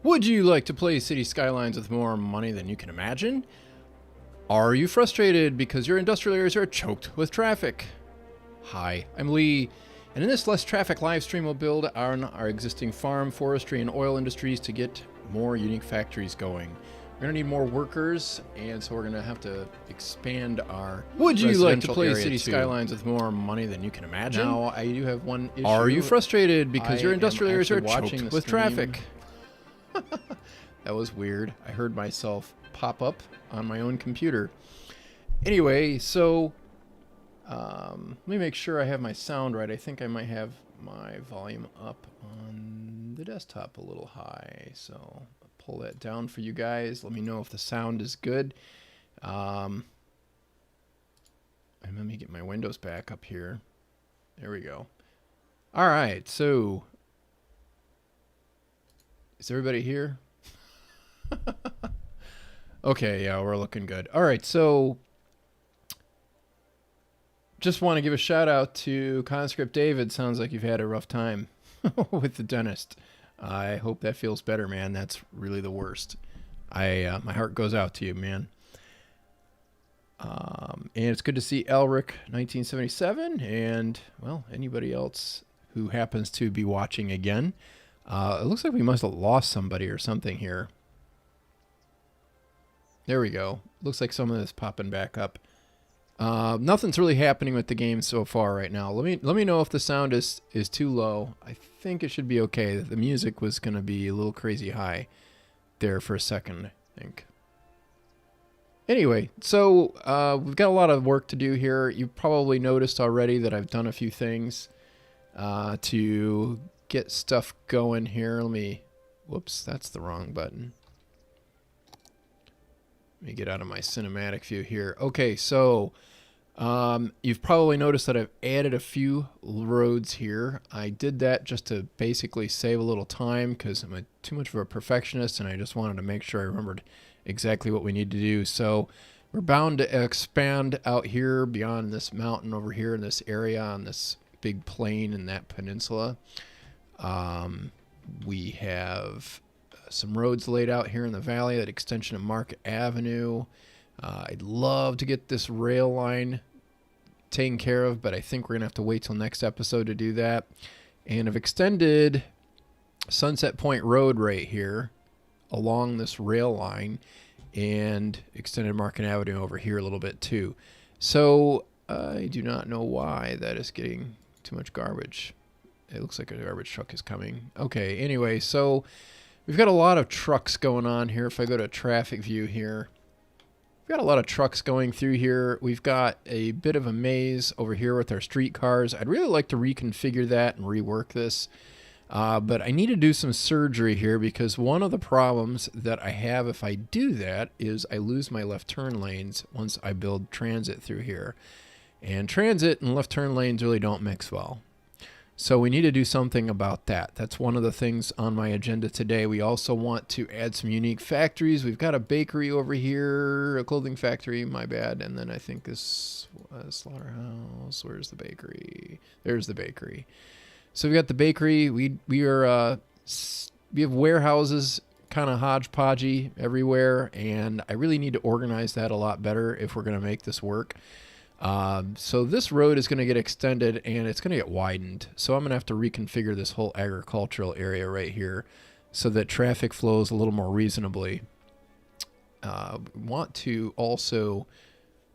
Would you like to play City Skylines with more money than you can imagine? Are you frustrated because your industrial areas are choked with traffic? Hi, I'm Lee, and in this Less Traffic Livestream we'll build on our existing farm, forestry, and oil industries to get more unique factories going. We're going to need more workers, and so we're going to have to expand our Would you like to residential play area City too. Skylines with more money than you can imagine? Now, I do have one issue. Are you frustrated because your I industrial am areas are actually watching choked the with stream. traffic? That was weird. I heard myself pop up on my own computer. Anyway, so let me make sure I have my sound right. I think I might have my volume up on the desktop a little high. So I'll pull that down for you guys. Let me know if the sound is good. And let me get my windows back up here. There we go. All right, so is everybody here? Okay, yeah, we're looking good. All right, so just want to give a shout out to Conscript David. Sounds like you've had a rough time with the dentist. I hope that feels better, man. That's really the worst. My heart goes out to you, man. And it's good to see Elric 1977 and, well, anybody else who happens to be watching again. It looks like we must have lost somebody or something here. There we go. Looks like some of this popping back up. Nothing's really happening with the game so far right now. Let me know if the sound is too low. I think it should be okay. The music was going to be a little crazy high there for a second, I think. Anyway, so we've got a lot of work to do here. You've probably noticed already that I've done a few things to get stuff going here. Whoops, that's the wrong button. Let me get out of my cinematic view here. Okay, so you've probably noticed that I've added a few roads here. I did that just to basically save a little time because I'm too much of a perfectionist and I just wanted to make sure I remembered exactly what we need to do. So we're bound to expand out here beyond this mountain over here in this area on this big plain in that peninsula. We have some roads laid out here in the valley, that extension of Market Avenue. I'd love to get this rail line taken care of, but I think we're going to have to wait till next episode to do that. And I've extended Sunset Point Road right here along this rail line and extended Market Avenue over here a little bit too. So I do not know why that is getting too much garbage. It looks like a garbage truck is coming. Okay, anyway, so we've got a lot of trucks going on here. If I go to traffic view here, we've got a lot of trucks going through here. We've got a bit of a maze over here with our streetcars. I'd really like to reconfigure that and rework this. But I need to do some surgery here because one of the problems that I have if I do that is I lose my left turn lanes once I build transit through here. And transit and left turn lanes really don't mix well. So we need to do something about that. That's one of the things on my agenda today. We also want to add some unique factories. We've got a bakery over here, a clothing factory, my bad. And then I think this slaughterhouse. Where's the bakery? There's the bakery. So we got the bakery. We have warehouses kind of hodgepodgey everywhere. And I really need to organize that a lot better if we're going to make this work. So this road is going to get extended and it's going to get widened. So I'm going to have to reconfigure this whole agricultural area right here so that traffic flows a little more reasonably. Want to also,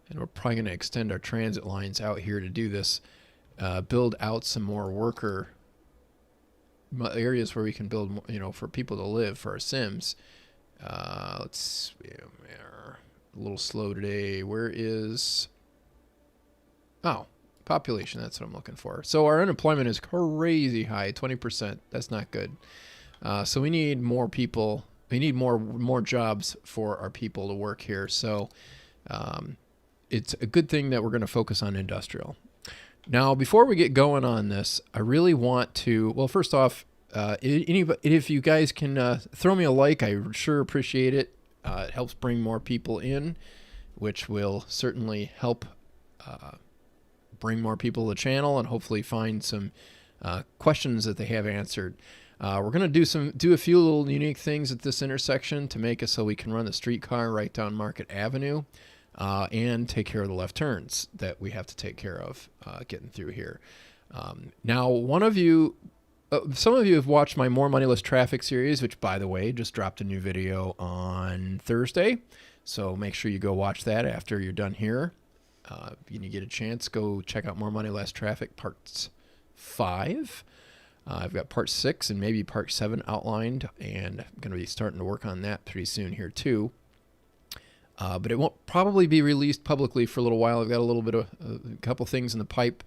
and we're probably going to extend our transit lines out here to do this, build out some more worker areas where we can build, for people to live, for our Sims. Let's see, we're a little slow today. Where is... Oh, population, that's what I'm looking for. So our unemployment is crazy high, 20%. That's not good. So we need more people. We need more jobs for our people to work here. So it's a good thing that we're going to focus on industrial. Now, before we get going on this, I really want to, well, first off, if you guys can throw me a like, I sure appreciate it. It helps bring more people in, which will certainly help bring more people to the channel and hopefully find some questions that they have answered. We're going to do a few little unique things at this intersection to make it so we can run the streetcar right down Market Avenue and take care of the left turns that we have to take care of getting through here. Now, some of you have watched my More Money, Less Traffic series, which, by the way, just dropped a new video on Thursday. So make sure you go watch that after you're done here. If you get a chance, go check out More Money, Less Traffic Parts 5. I've got Part 6 and maybe Part 7 outlined, and I'm going to be starting to work on that pretty soon here too. But it won't probably be released publicly for a little while. I've got a couple things in the pipe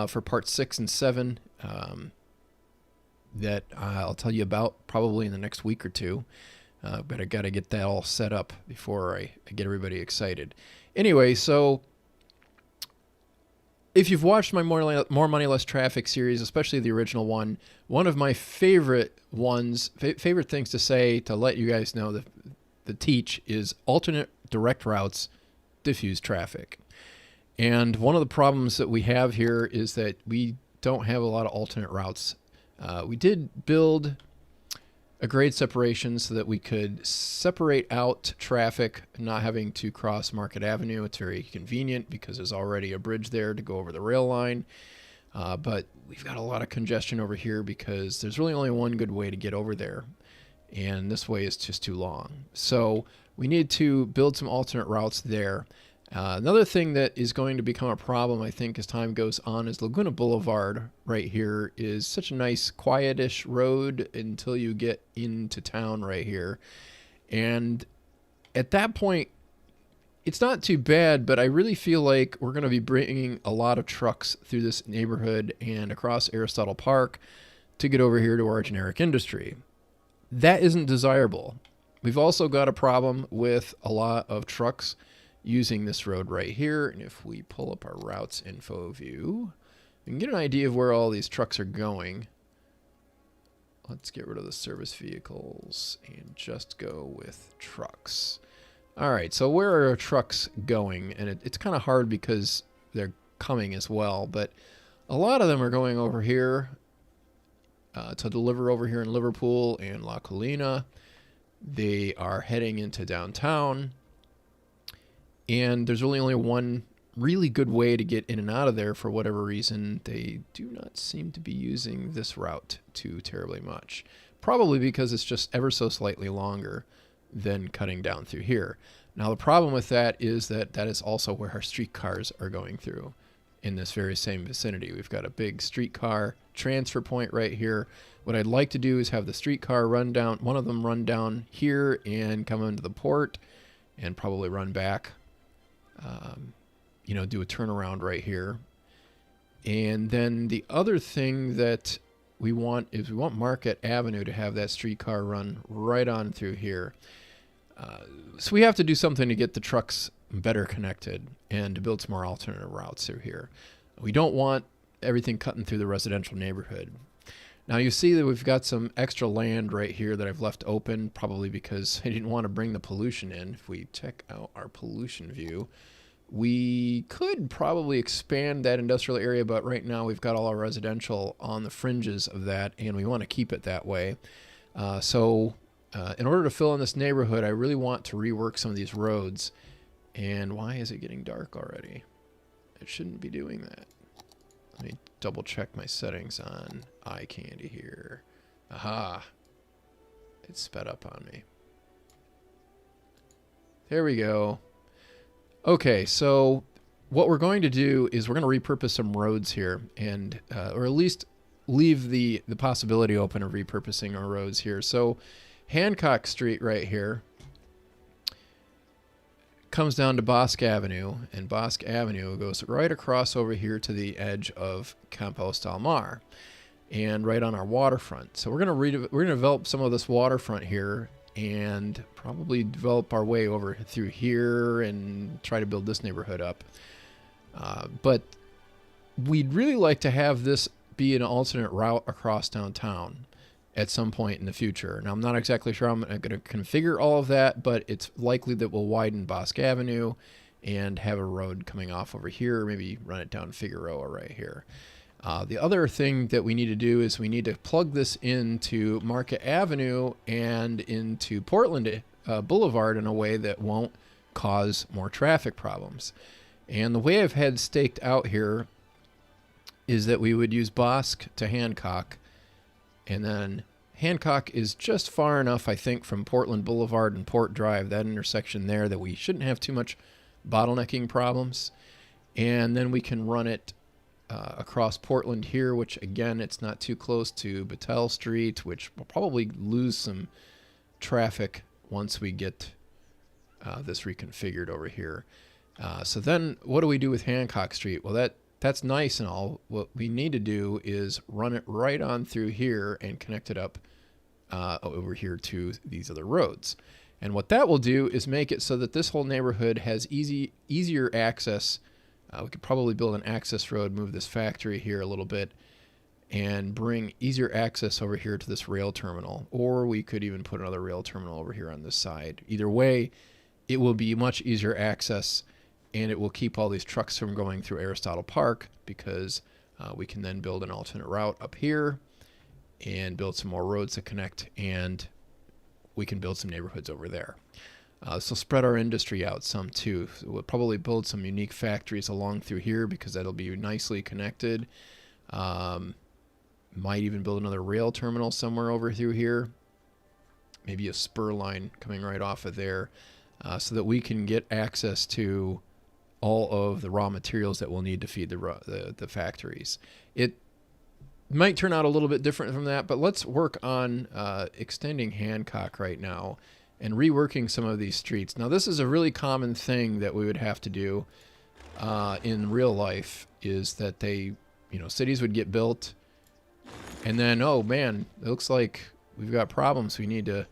for Part 6 and 7 that I'll tell you about probably in the next week or two. But I got to get that all set up before I get everybody excited. Anyway, so if you've watched my More Money, Less Traffic series, especially the original one of my favorite things to say to let you guys know the teach is alternate direct routes diffuse traffic. And one of the problems that we have here is that we don't have a lot of alternate routes. We did build a grade separation so that we could separate out traffic, not having to cross Market Avenue. It's very convenient because there's already a bridge there to go over the rail line. But we've got a lot of congestion over here because there's really only one good way to get over there. And this way is just too long. So we need to build some alternate routes there. Another thing that is going to become a problem, I think, as time goes on is Laguna Boulevard right here is such a nice, quietish road until you get into town right here. And at that point, it's not too bad, but I really feel like we're going to be bringing a lot of trucks through this neighborhood and across Aristotle Park to get over here to our generic industry. That isn't desirable. We've also got a problem with a lot of trucks using this road right here. And if we pull up our routes info view, we can get an idea of where all these trucks are going. Let's get rid of the service vehicles and just go with trucks. All right, so where are our trucks going? And it's kind of hard because they're coming as well, but a lot of them are going over here to deliver over here in Liverpool and La Colina. They are heading into downtown. And there's really only one really good way to get in and out of there. For whatever reason, they do not seem to be using this route too terribly much. Probably because it's just ever so slightly longer than cutting down through here. Now, the problem with that is that is also where our streetcars are going through in this very same vicinity. We've got a big streetcar transfer point right here. What I'd like to do is have the streetcar run down, one of them run down here and come into the port and probably run back. Do a turnaround right here. And then the other thing that we want is we want Market Avenue to have that streetcar run right on through here. So we have to do something to get the trucks better connected and to build some more alternative routes through here. We don't want everything cutting through the residential neighborhood. Now you see that we've got some extra land right here that I've left open, probably because I didn't want to bring the pollution in. If we check out our pollution view, we could probably expand that industrial area, but right now we've got all our residential on the fringes of that, and we want to keep it that way. So in order to fill in this neighborhood, I really want to rework some of these roads. And why is it getting dark already? It shouldn't be doing that. Let me double check my settings on eye candy here. Aha. It sped up on me. There we go. Okay, so what we're going to do is we're going to repurpose some roads here, and or at least leave the possibility open of repurposing our roads here. So Hancock Street right here comes down to Bosque Avenue, and Bosque Avenue goes right across over here to the edge of Campos del Mar, and right on our waterfront. So we're gonna develop some of this waterfront here, and probably develop our way over through here and try to build this neighborhood up. But we'd really like to have this be an alternate route across downtown at some point in the future. Now, I'm not exactly sure I'm going to configure all of that, but it's likely that we'll widen Bosque Avenue and have a road coming off over here, maybe run it down Figueroa right here. The other thing that we need to do is we need to plug this into Market Avenue and into Portland Boulevard in a way that won't cause more traffic problems. And the way I've had staked out here is that we would use Bosque to Hancock, and then Hancock is just far enough, I think, from Portland Boulevard and Port Drive, that intersection there, that we shouldn't have too much bottlenecking problems. And then we can run it across Portland here, which again, it's not too close to Battelle Street, which will probably lose some traffic once we get this reconfigured over here. So then what do we do with Hancock Street? Well, that's nice and all. What we need to do is run it right on through here and connect it up over here to these other roads. And what that will do is make it so that this whole neighborhood has easier access. We could probably build an access road, move this factory here a little bit, and bring easier access over here to this rail terminal. Or we could even put another rail terminal over here on this side. Either way, it will be much easier access, and it will keep all these trucks from going through Aristotle Park, because we can then build an alternate route up here and build some more roads to connect, and we can build some neighborhoods over there. This will spread our industry out some too. So we'll probably build some unique factories along through here, because that'll be nicely connected. Might even build another rail terminal somewhere over through here. Maybe a spur line coming right off of there, so that we can get access to all of the raw materials that we'll need to feed the factories. It might turn out a little bit different from that, but let's work on extending Hancock right now and reworking some of these streets. Now, this is a really common thing that we would have to do in real life, is that cities would get built, and then, oh man, it looks like we've got problems. We need to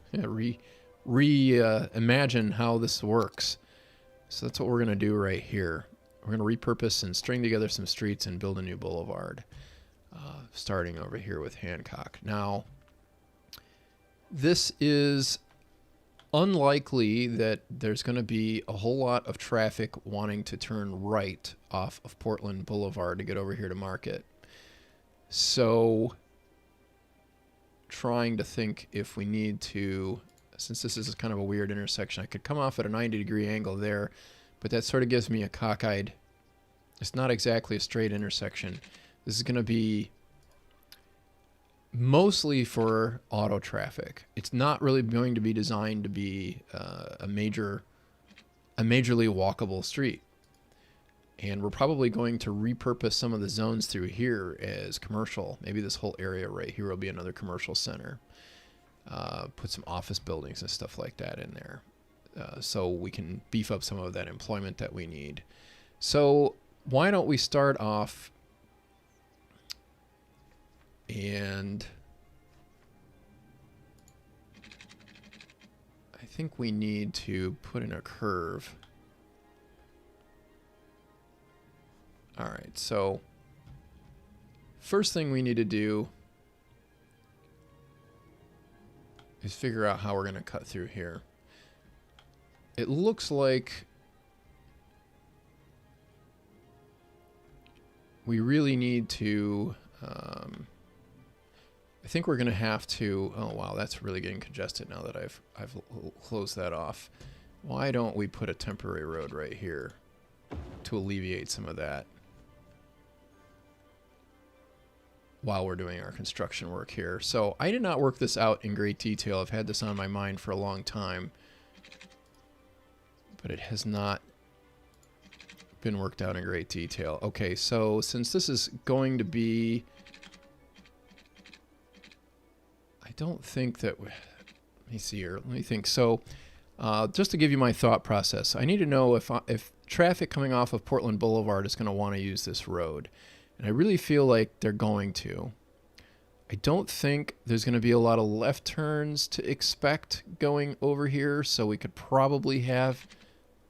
reimagine how this works. So that's what we're going to do right here. We're going to repurpose and string together some streets and build a new boulevard, starting over here with Hancock. Now, this is unlikely that there's going to be a whole lot of traffic wanting to turn right off of Portland Boulevard to get over here to Market. So, trying to think if we need to, since this is kind of a weird intersection, I could come off at a 90-degree angle there, but that sort of gives me a cockeyed, it's not exactly a straight intersection. This is going to be mostly for auto traffic. It's not really going to be designed to be a majorly walkable street. And we're probably going to repurpose some of the zones through here as commercial. Maybe this whole area right here will be another commercial center. Put some office buildings and stuff like that in there, so we can beef up some of that employment that we need. So why don't we start off, and I think we need to put in a curve. All right, so first thing we need to do is figure out how we're going to cut through here. It looks like we really need to, I think we're going to have to, oh wow, that's really getting congested now that I've closed that off. Why don't we put a temporary road right here to alleviate some of that while we're doing our construction work here. So I did not work this out in great detail. I've had this on my mind for a long time, but it has not been worked out in great detail. Okay, so since this is going to be, I don't think that, let me see here, let me think. So just to give you my thought process, I need to know if traffic coming off of Portland Boulevard is going to want to use this road. And I really feel like they're going to. I don't think there's going to be a lot of left turns to expect going over here, so we could probably have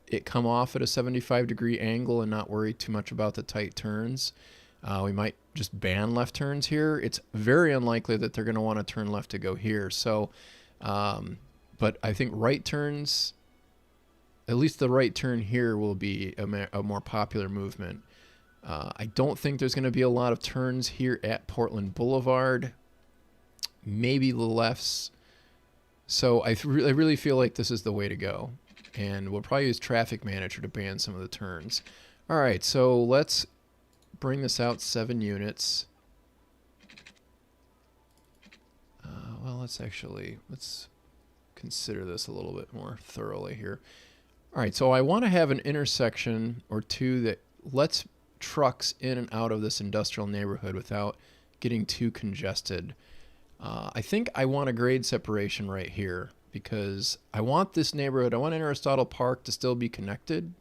it come off at a 75-degree angle and not worry too much about the tight turns. We might just ban left turns here. It's very unlikely that they're going to want to turn left to go here. So, but I think right turns, at least the right turn here, will be a more popular movement. I don't think there's going to be a lot of turns here at Portland Boulevard. Maybe the lefts. So I really feel like this is the way to go. And we'll probably use Traffic Manager to ban some of the turns. All right, so let's bring this out 7 units. Well, let's consider this a little bit more thoroughly here. All right, so I want to have an intersection or two that lets trucks in and out of this industrial neighborhood without getting too congested. I think I want a grade separation right here because I want this neighborhood, I want Aristotle Park to still be connected.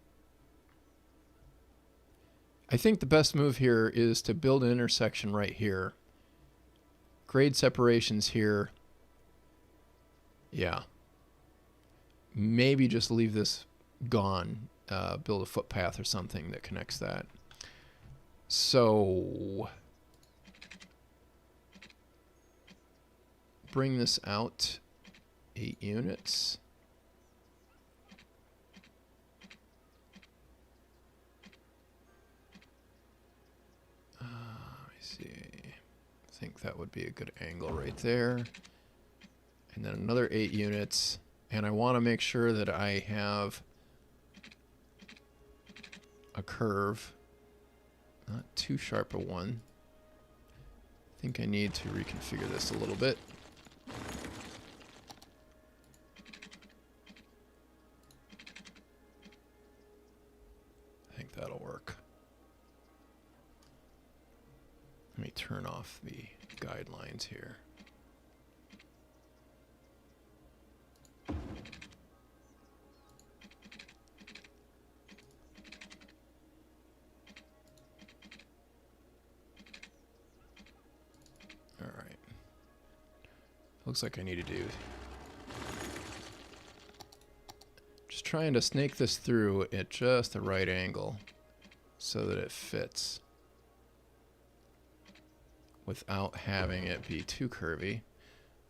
I think the best move here is to build an intersection right here. Grade separations here. Yeah. Maybe just leave this gone. Build a footpath or something that connects that. So bring this out 8 units. Let me see. I think that would be a good angle right there. And then another 8 units. And I want to make sure that I have a curve. Not too sharp a one. I think I need to reconfigure this a little bit. I think that'll work. Let me turn off the guidelines here. All right. Looks like I need to do. Just trying to snake this through at just the right angle so that it fits without having it be too curvy.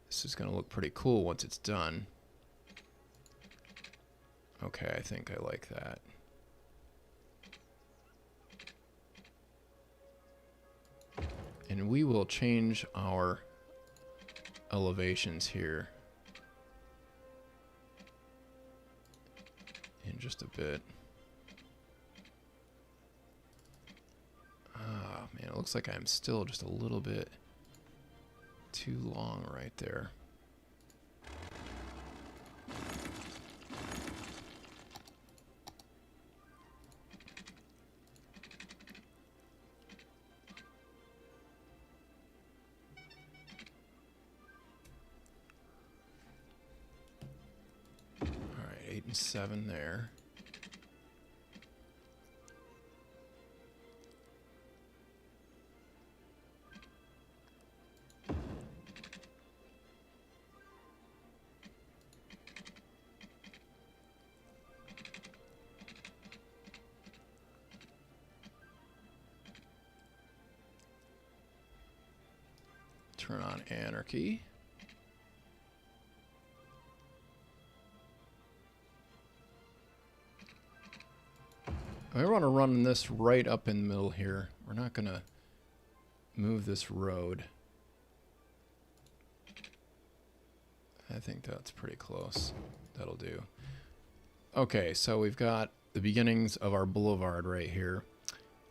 This is going to look pretty cool once it's done. Okay, I think I like that. And we will change our elevations here in just a bit. Ah, man, it looks like I'm still just a little bit too long right there. All right, 8 and 7 there. Turn on anarchy. I want to run this right up in the middle here. We're not going to move this road. I think that's pretty close. That'll do. Okay, so we've got the beginnings of our boulevard right here.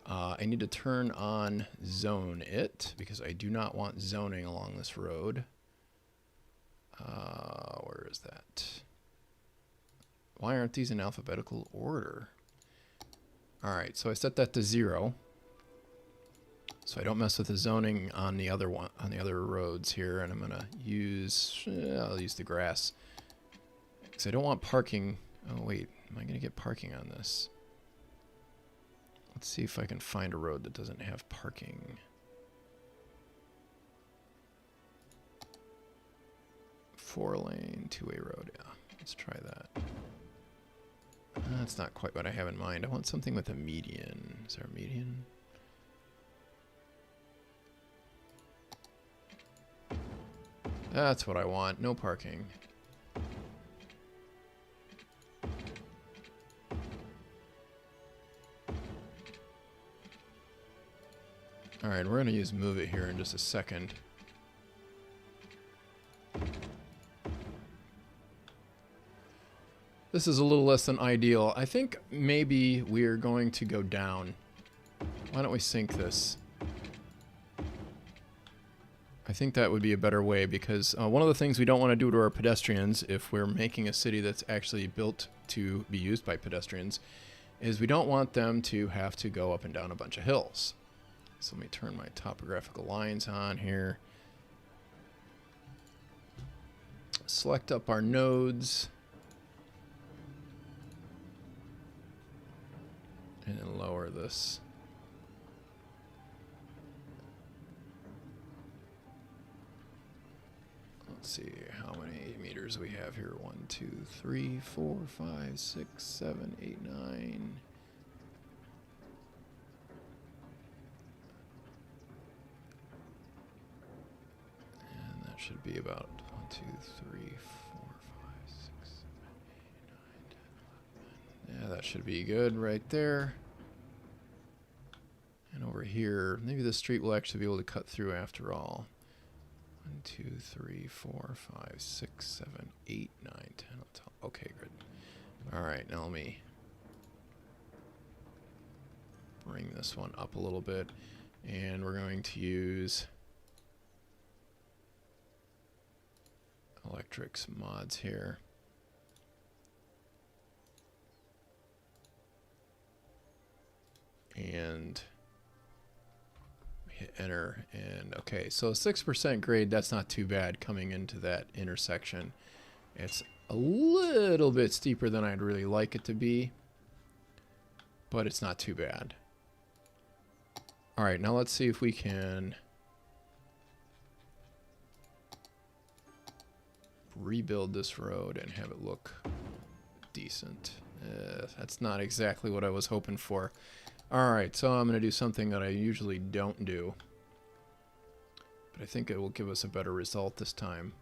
I need to turn on zone it because I do not want zoning along this road. Where is that? Why aren't these in alphabetical order? All right, so I set that to 0. So I don't mess with the zoning on the other one, on the other roads here, and I'm gonna use, I'll use the grass. Because I don't want parking. Oh wait, am I gonna get parking on this? Let's see if I can find a road that doesn't have parking. Four-lane, two-way road, yeah. Let's try that. That's not quite what I have in mind. I want something with a median. Is there a median? That's what I want. No parking. Alright, we're going to use move it here in just a second. This is a little less than ideal. I think maybe we're going to go down. Why don't we sink this? I think that would be a better way, because one of the things we don't want to do to our pedestrians, if we're making a city that's actually built to be used by pedestrians, is we don't want them to have to go up and down a bunch of hills. So let me turn my topographical lines on here. Select up our nodes. And then lower this. Let's see how many meters we have here. 1, 2, 3, 4, 5, 6, 7, 8, 9. And that should be about 1, 2, 3, 4, 5, 6, 7, 8, 9, 10, 11. Yeah, that should be good right there. And over here, maybe the street will actually be able to cut through after all. 1, 2, 3, 4, 5, 6, 7, 8, 9, 10. Okay, good. All right, now let me bring this one up a little bit. And we're going to use electrics mods here. And hit enter, and okay, so 6% grade, that's not too bad coming into that intersection. It's a little bit steeper than I'd really like it to be, but it's not too bad. All right, now let's see if we can rebuild this road and have it look decent. That's not exactly what I was hoping for. Alright, so I'm going to do something that I usually don't do, but I think it will give us a better result this time.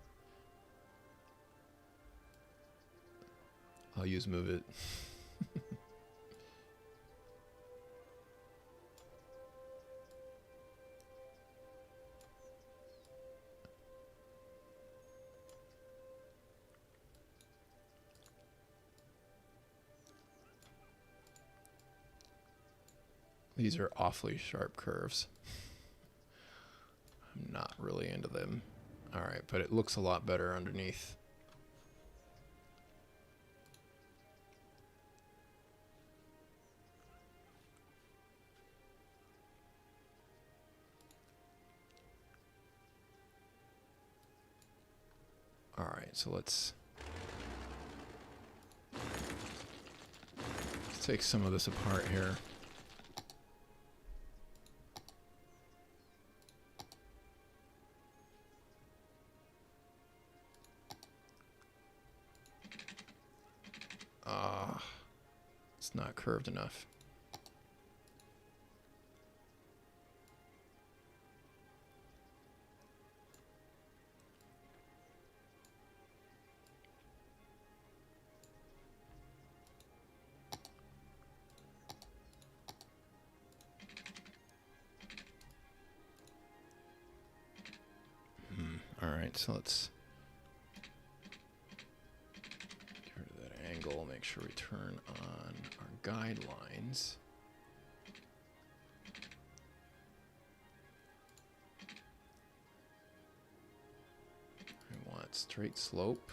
I'll use move it. These are awfully sharp curves. I'm not really into them. Alright, but it looks a lot better underneath. Alright, so let's take some of this apart here. It's not curved enough. All right, so let's get rid of that angle, make sure we turn on our guidelines. We want straight slope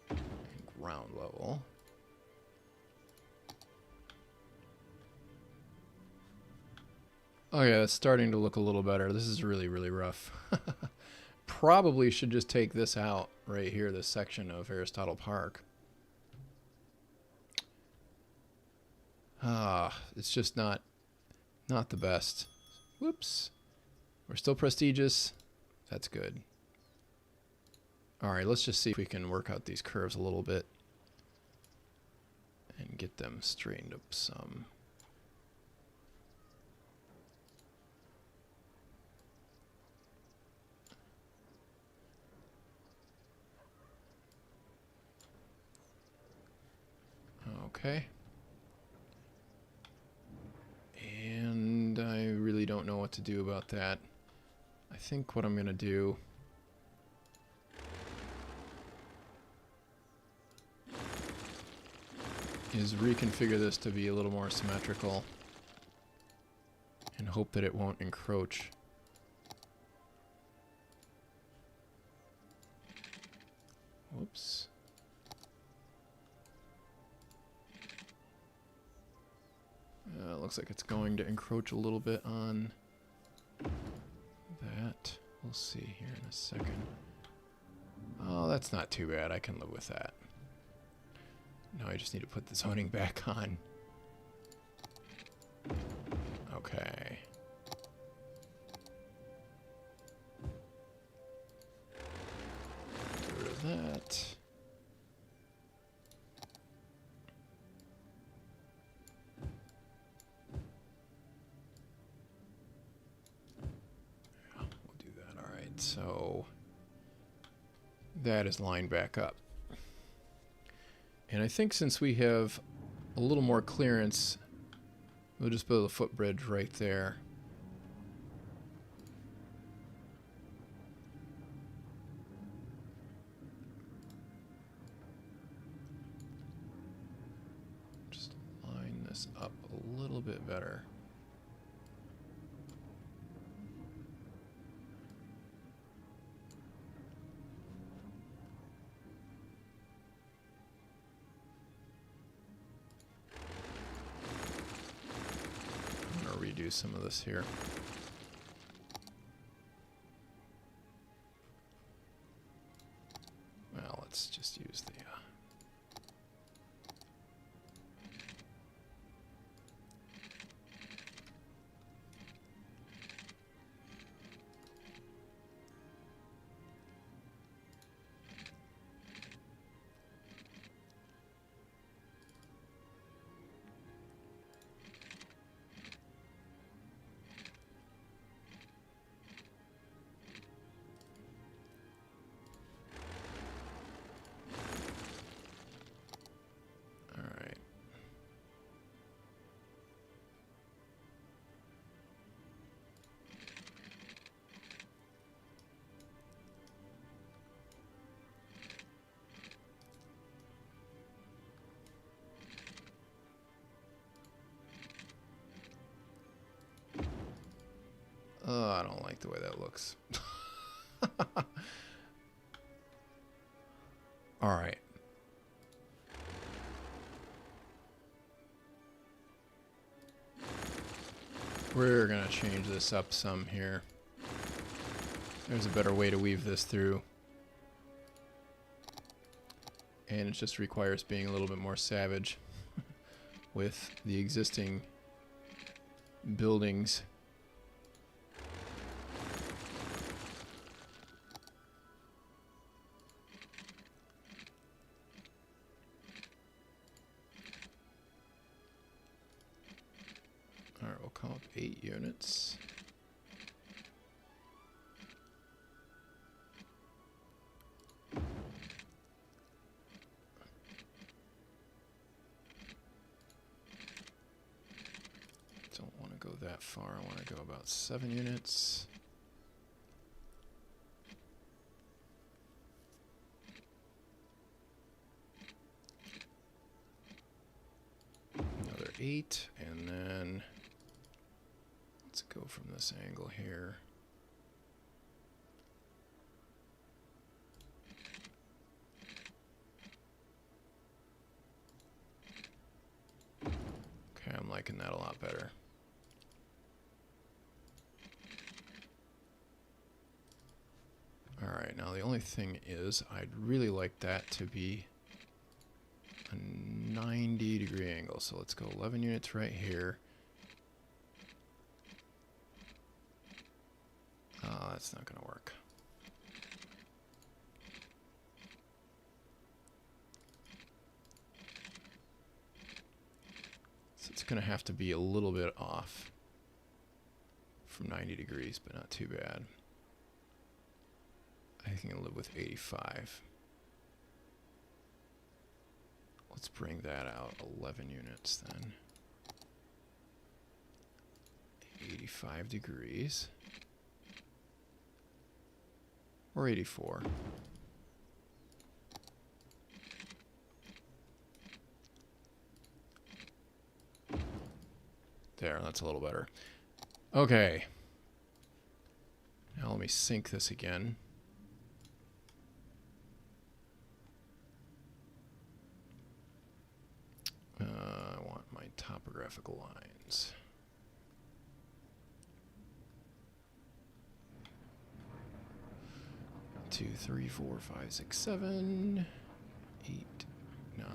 and ground level. Oh yeah, it's starting to look a little better. This is really, really rough. Probably should just take this out right here, this section of Aristotle Park. It's just not the best. Whoops. We're still prestigious. That's good. All right, let's just see if we can work out these curves a little bit and get them straightened up some. Okay. And and I really don't know what to do about that. I think what I'm going to do is reconfigure this to be a little more symmetrical and hope that it won't encroach. Whoops. Looks like it's going to encroach a little bit on that. We'll see here in a second. Oh, that's not too bad. I can live with that. Now I just need to put the zoning back on. Okay. Get rid of that. So that is lined back up. And I think since we have a little more clearance, we'll just build a footbridge right there. Just line this up a little bit better. Do some of this here. Well, let's just use the oh, I don't like the way that looks. All right. We're going to change this up some here. There's a better way to weave this through. And it just requires being a little bit more savage with the existing buildings. Alright, we'll come up 8 units. Don't want to go that far. I want to go about 7 units. Another 8, and then let's go from this angle here. Okay, I'm liking that a lot better. Alright, now the only thing is I'd really like that to be a 90-degree angle. So let's go 11 units right here. That's not going to work. So it's going to have to be a little bit off from 90 degrees, but not too bad. I think I'll live with 85. Let's bring that out 11 units then. 85 degrees. Or 84. There, that's a little better. Okay. Now let me sync this again. I want my topographical lines. Two, three, four, five, six, 7, 8, 9,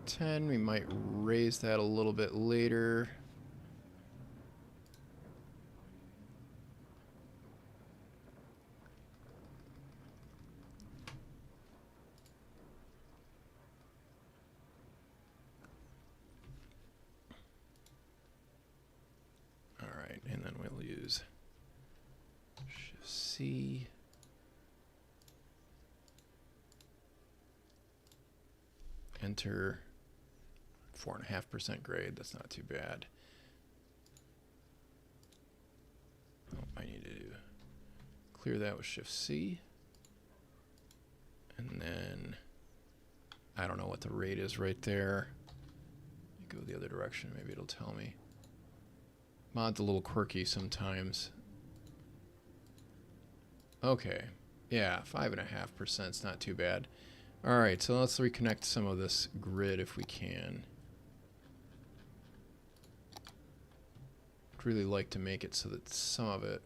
10. We might raise that a little bit later. All right, and then we'll use Shift C. Enter. 4.5% grade. That's not too bad. Oh, I need to clear that with Shift C. And then I don't know what the rate is right there. Go the other direction. Maybe it'll tell me. Mod's a little quirky sometimes. Okay. Yeah, 5.5%. It's not too bad. All right, so let's reconnect some of this grid if we can. I'd really like to make it so that some of it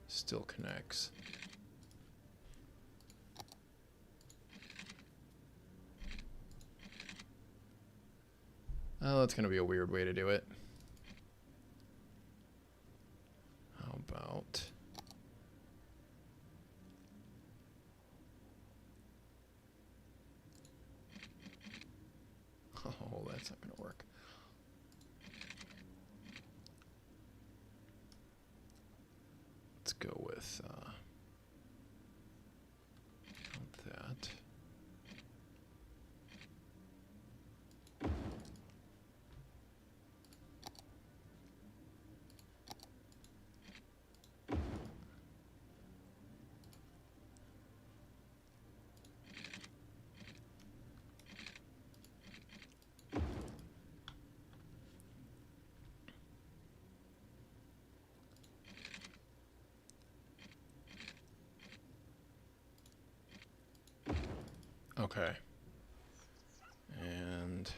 still connects. Oh, that's going to be a weird way to do it. How about... Oh, that's not going to work. Let's go with that. Okay. And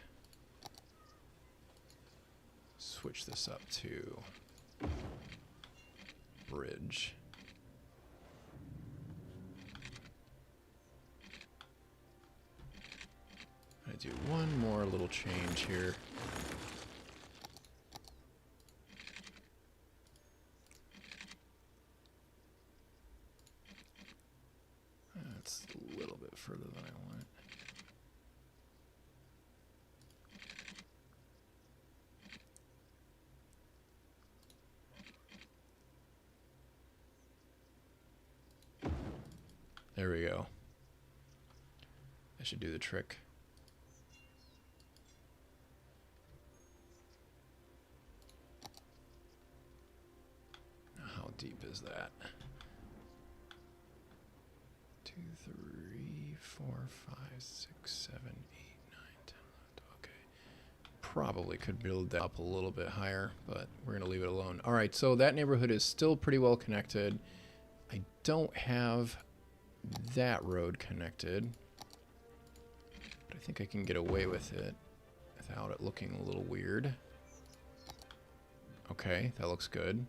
switch this up to bridge. I do one more little change here. That's a little bit further than I want. There we go. That should do the trick. Now, how deep is that? 2, 3, 4, 5, 6, 7, 8, 9, 10, 11. Okay. Probably could build that up a little bit higher, but we're going to leave it alone. All right, so that neighborhood is still pretty well connected. I don't have that road connected, but I think I can get away with it without it looking a little weird. Okay, that looks good.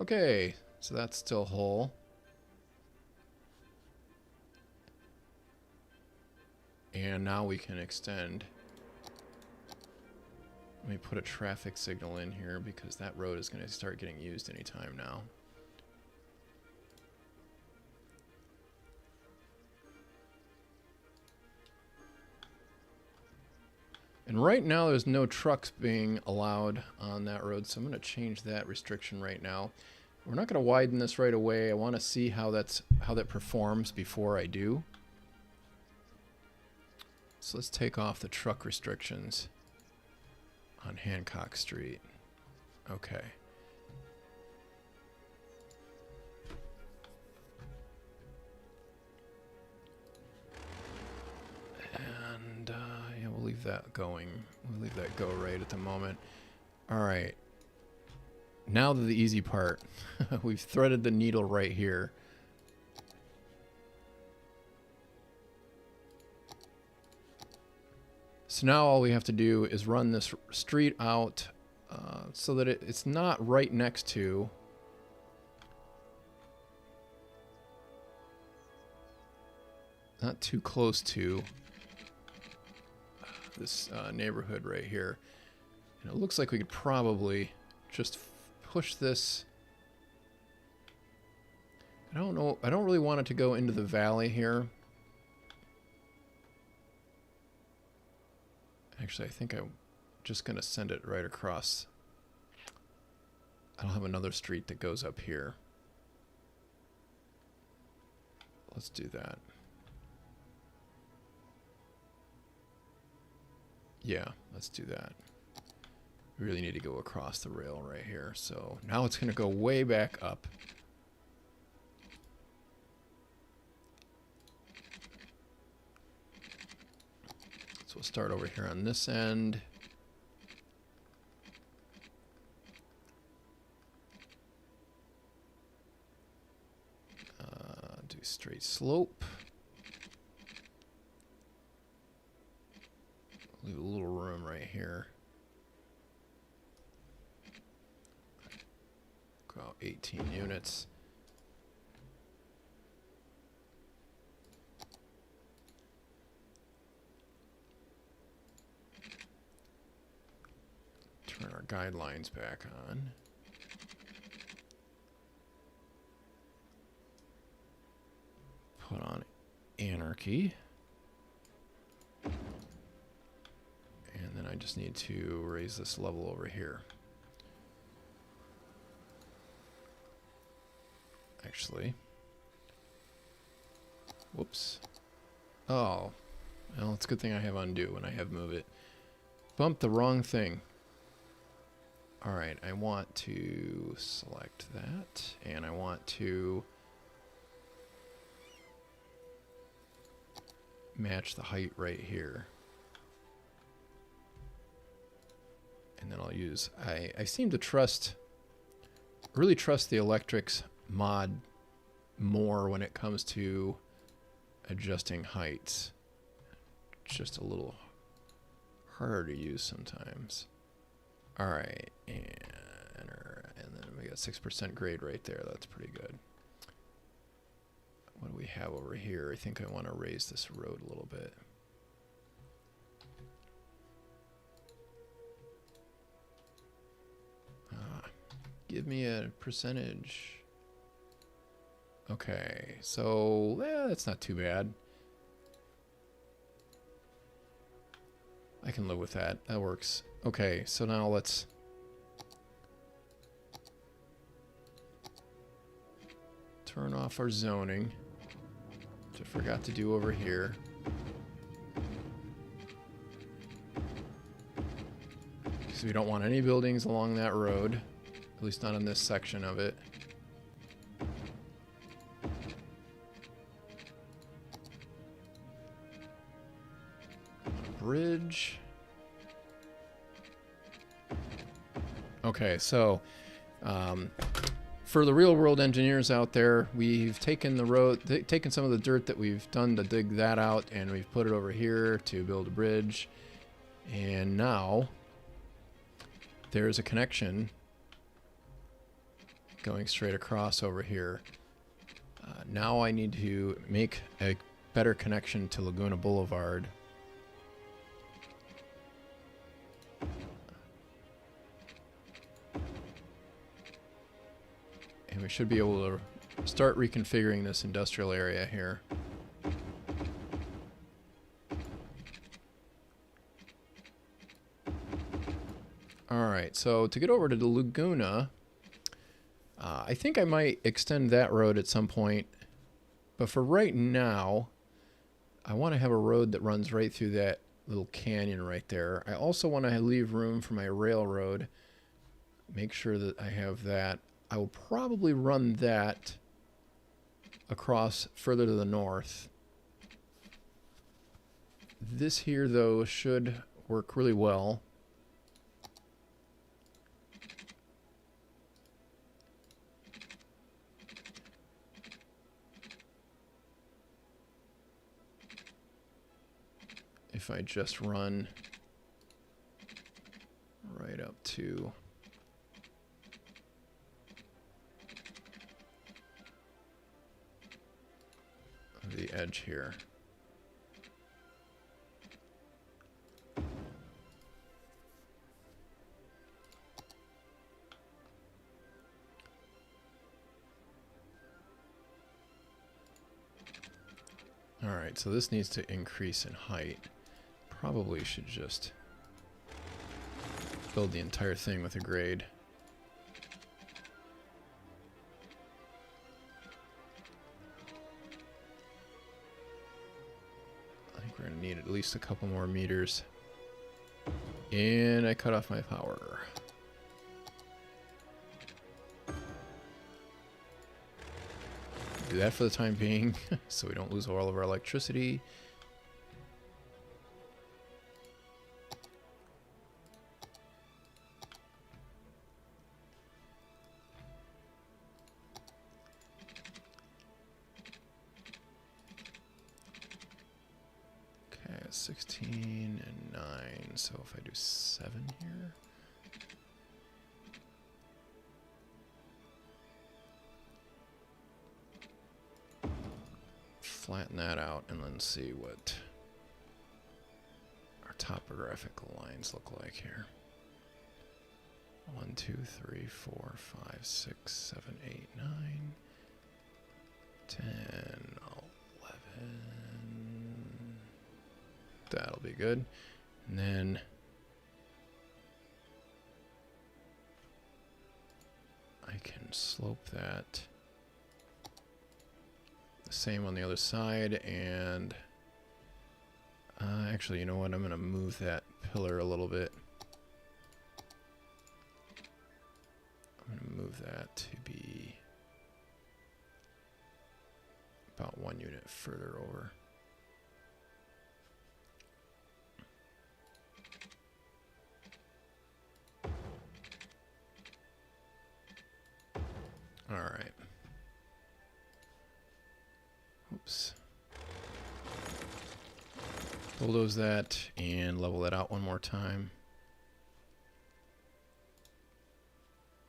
Okay, so that's still whole. And now we can extend. Let me put a traffic signal in here because that road is going to start getting used anytime now. And right now there's no trucks being allowed on that road, so I'm going to change that restriction right now. We're not going to widen this right away. I want to see how that performs before I do. So let's take off the truck restrictions on Hancock Street. Okay. And yeah, we'll leave that going. We'll leave that go right at the moment. All right. Now to the easy part. We've threaded the needle right here. So now all we have to do is run this street out so that it's not right next to not too close to this neighborhood right here. And it looks like we could probably just push this. I don't know. I don't really want it to go into the valley here. Actually, I think I'm just going to send it right across. I'll have another street that goes up here. Let's do that. Yeah, let's do that. We really need to go across the rail right here. So now it's going to go way back up. So we'll start over here on this end. Do straight slope. Leave a little room right here. Go out 18 units. Turn our guidelines back on. Put on anarchy. And then I just need to raise this level over here. Actually. Whoops. Oh. Well, it's a good thing I have undo when I have move it. Bumped the wrong thing. Alright, I want to select that. And I want to match the height right here. And then I'll use, I seem to really trust the electrics mod more when it comes to adjusting heights. It's just a little harder to use sometimes. All right, and then we got 6% grade right there. That's pretty good. What do we have over here? I think I want to raise this road a little bit. Give me a percentage. Okay, so that's not too bad. I can live with that. That works. Okay, so now let's turn off our zoning, which I forgot to do over here. Because we don't want any buildings along that road. At least not in this section of it. Bridge. Okay, so for the real world engineers out there, we've taken the road, taken some of the dirt that we've done to dig that out, and we've put it over here to build a bridge. And now there's a connection going straight across over here. Now I need to make a better connection to Laguna Boulevard. And we should be able to start reconfiguring this industrial area here. All right, so to get over to the Laguna, I think I might extend that road at some point. But for right now, I want to have a road that runs right through that little canyon right there. I also want to leave room for my railroad. Make sure that I have that. I will probably run that across further to the north. This here, though, should work really well. If I just run right up to the edge here. All right, so this needs to increase in height. Probably should just build the entire thing with a grade. I think we're going to need at least a couple more meters. And I cut off my power. Do that for the time being, so we don't lose all of our electricity. Okay, 16 and 9, so if I do 7 here. Flatten that out and then see what our topographical lines look like here. 1, 2, 3, 4, 5, 6, 7, 8, 9, 10, 11. That'll be good. And then I can slope that. The same on the other side, and actually, you know what? I'm going to move that pillar a little bit. I'm going to move that to be about 1 unit further over. All right. Oops. Bulldoze that and level that out one more time.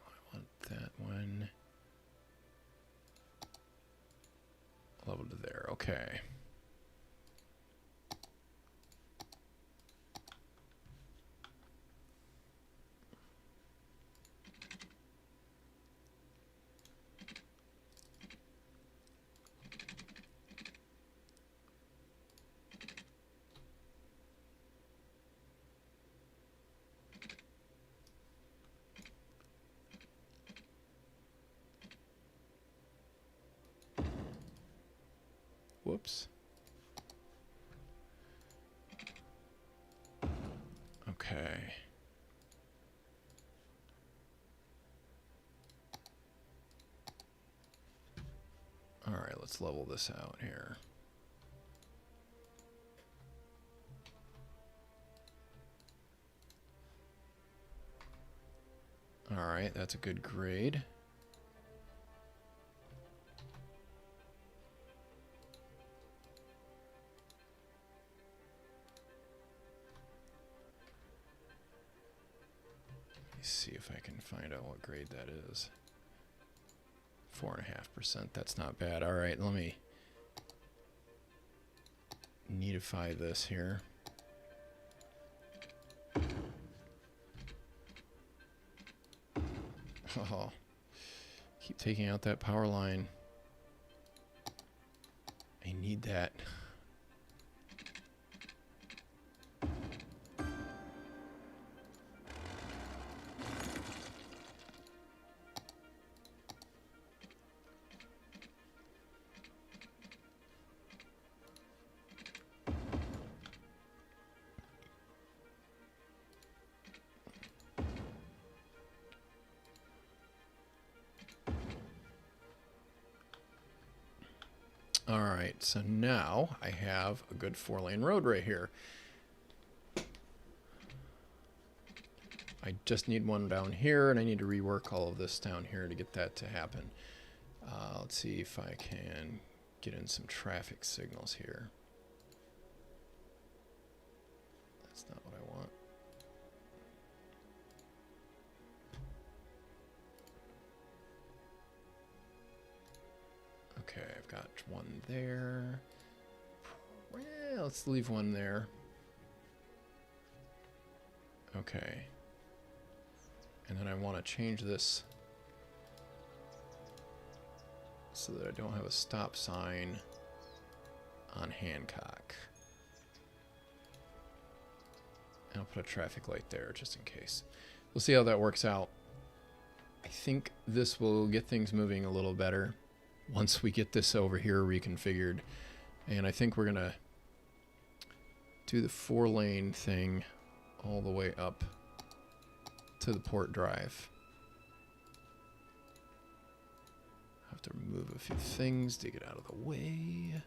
I want that one leveled to there. Okay. Whoops. Okay. All right, let's level this out here. All right, that's a good grade. See if I can find out what grade that is. 4.5%. That's not bad. All right, let me neatify this here. Oh, keep taking out that power line. I need that. All right, so now I have a good 4-lane road right here. I just need one down here, and I need to rework all of this down here to get that to happen. Let's see if I can get in some traffic signals here. That's not what I want. Okay, I've got one there. Well, let's leave one there. Okay. And then I want to change this so that I don't have a stop sign on Hancock. And I'll put a traffic light there just in case. We'll see how that works out. I think this will get things moving a little better once we get this over here reconfigured. And I think we're going to do the 4-lane thing all the way up to the Port Drive. Have to remove a few things to get out of the way.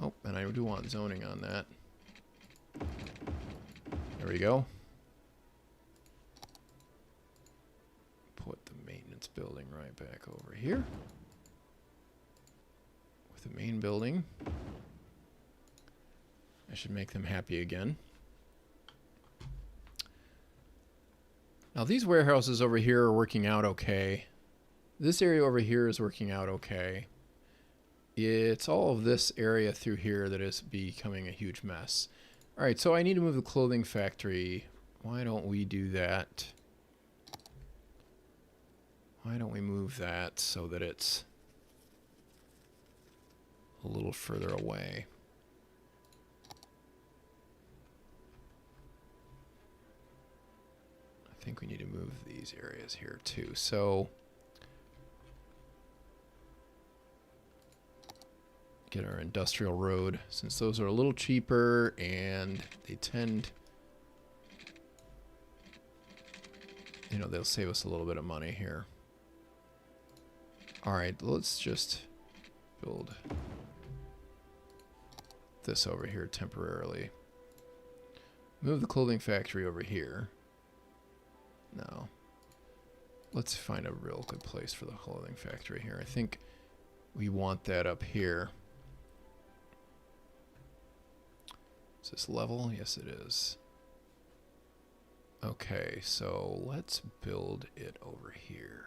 Oh, and I do want zoning on that. There we go. Put the maintenance building right back over here. With the main building. I should make them happy again. Now these warehouses over here are working out okay. This area over here is working out okay. It's all of this area through here that is becoming a huge mess. Alright, so I need to move the clothing factory. Why don't we do that? Why don't we move that so that it's a little further away? I think we need to move these areas here too. So get our industrial road, since those are a little cheaper and they tend, you know, they'll save us a little bit of money here. All right, let's just build this over here temporarily. Move the clothing factory over here. No. Let's find a real good place for the clothing factory here. I think we want that up here. Is this level? Yes, it is. Okay, so let's build it over here.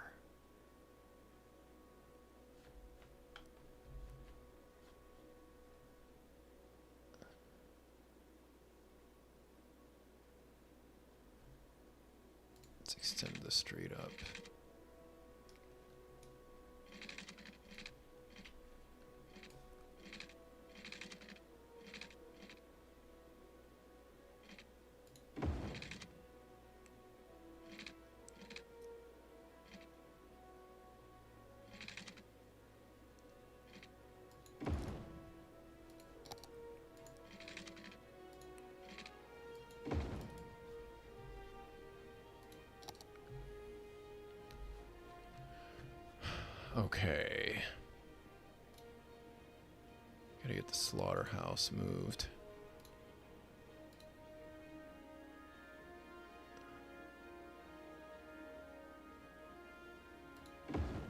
Let's extend the street up. Okay. Gotta get the slaughterhouse moved.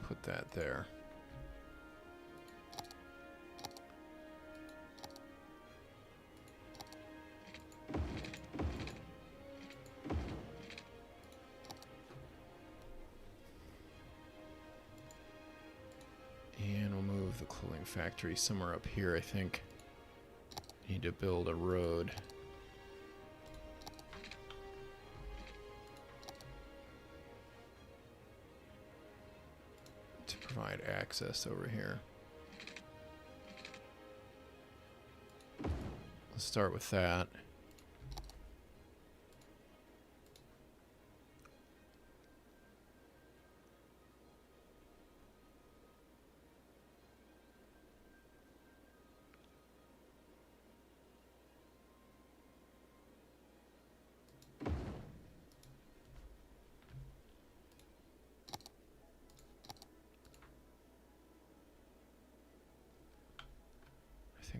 Put that there. The clothing factory somewhere up here, I think. Need to build a road. To provide access over here. Let's start with that.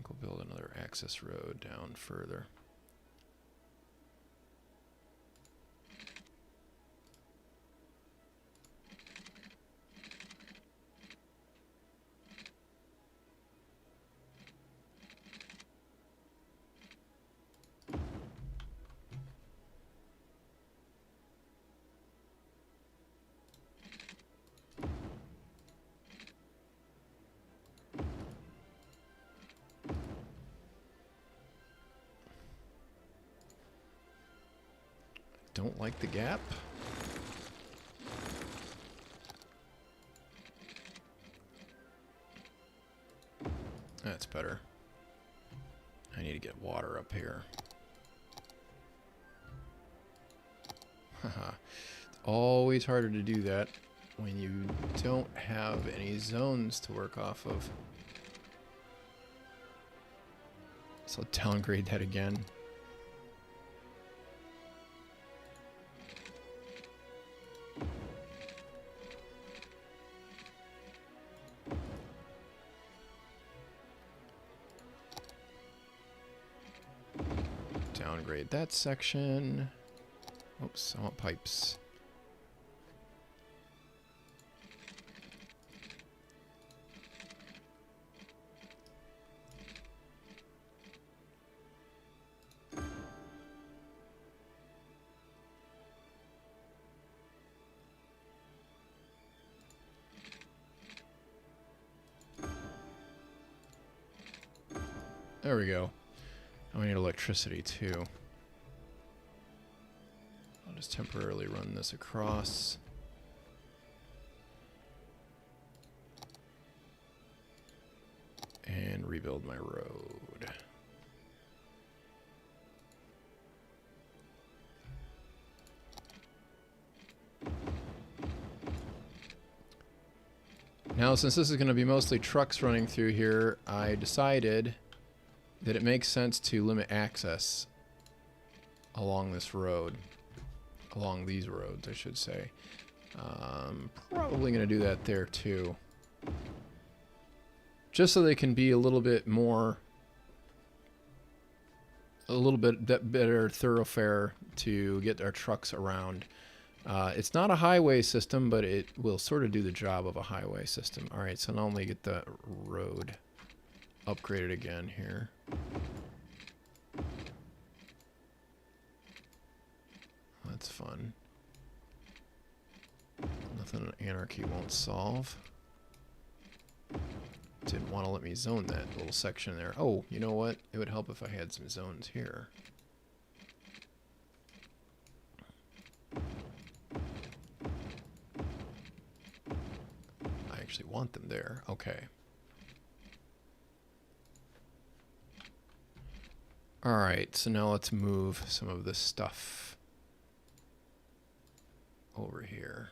think we'll build another access road down further. Don't like the gap. That's better. I need to get water up here. Haha. It's always harder to do that when you don't have any zones to work off of. So I'll downgrade that again. Downgrade that section. Oops, I want pipes. There we go. Oh, I need electricity too. I'll just temporarily run this across. And rebuild my road. Now, since this is going to be mostly trucks running through here, I decided that it makes sense to limit access along this road. Along these roads, I should say. Probably going to do that there too. Just so they can be a little bit more... a little bit better thoroughfare to get our trucks around. It's not a highway system, but it will sort of do the job of a highway system. Alright, so now let me get the road upgraded again here. That's fun. Nothing anarchy won't solve. Didn't want to let me zone that little section there. Oh, you know what? It would help if I had some zones here. I actually want them there. Okay. Alright, so now let's move some of this stuff over here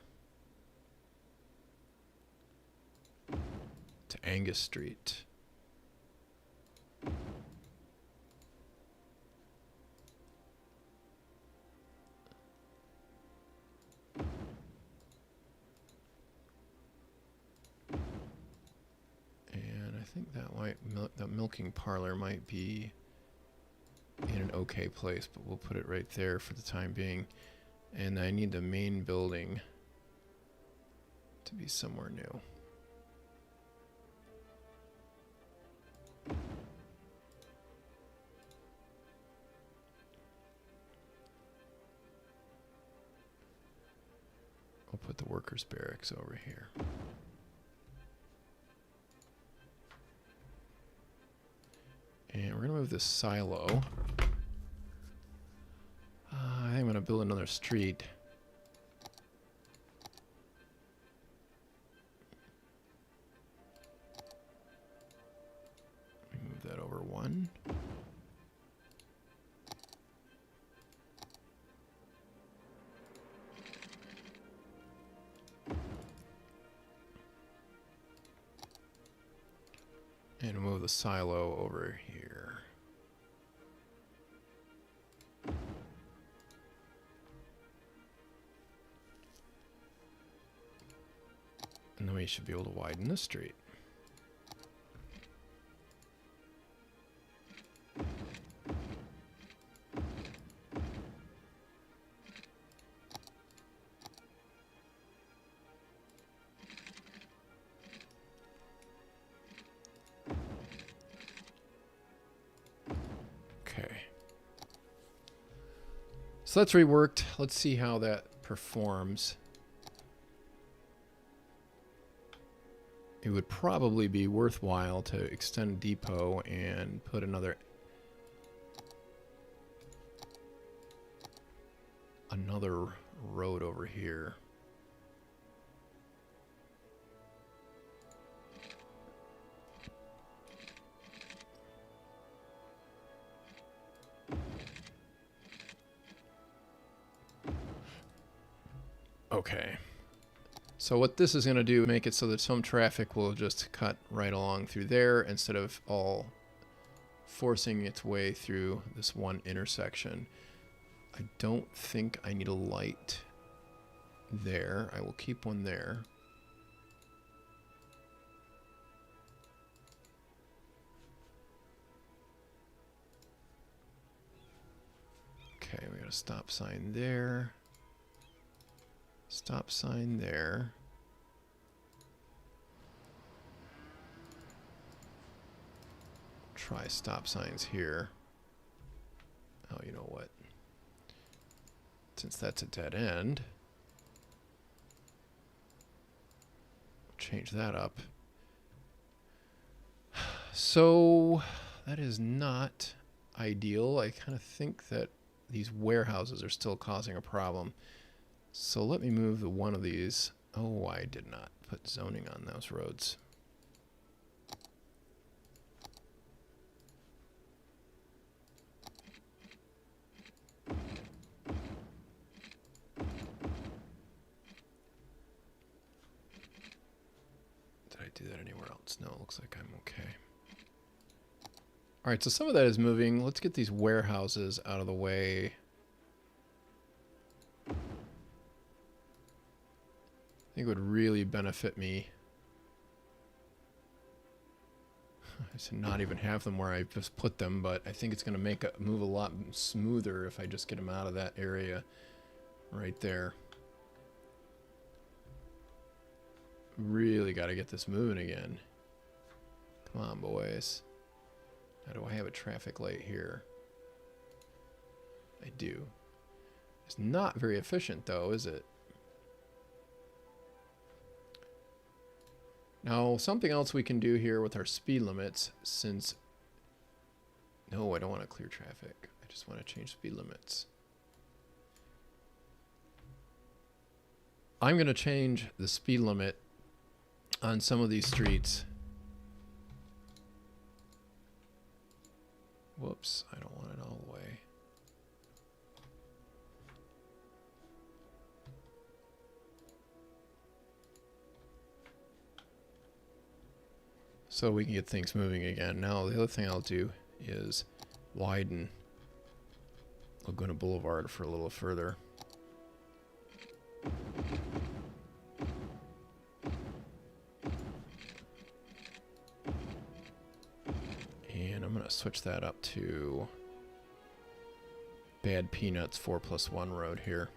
to Angus Street. And I think that that milking parlor might be in an okay place, but we'll put it right there for the time being. And I need the main building to be somewhere new. I'll put the workers' barracks over here. And we're going to move this silo. I'm going to build another street. Move that over one. And move the silo over here. And then we should be able to widen the street. Okay. So that's reworked. Let's see how that performs. It would probably be worthwhile to extend depot and put another road over here. Okay. So what this is going to do, make it so that some traffic will just cut right along through there instead of all forcing its way through this one intersection. I don't think I need a light there. I will keep one there. Okay, we got a stop sign there. Stop sign there. Try stop signs here. Oh, you know what? Since that's a dead end, change that up. So that is not ideal. I kind of think that these warehouses are still causing a problem. So let me move the one of these. Oh, I did not put zoning on those roads. Did I do that anywhere else? No, it looks like I'm okay. All right, so some of that is moving. Let's get these warehouses out of the way. I think it would really benefit me to not even have them where I just put them, but I think it's going to make it move a lot smoother if I just get them out of that area right there. Really got to get this moving again. Come on, boys. Now, do I have a traffic light here? I do. It's not very efficient, though, is it? Now, something else we can do here with our speed limits, since... No, I don't want to clear traffic. I just want to change speed limits. I'm going to change the speed limit on some of these streets. Whoops, I don't want it all the way. So we can get things moving again. Now, the other thing I'll do is widen Laguna Boulevard for a little further. And I'm going to switch that up to Bad Peanuts 4+1 road here.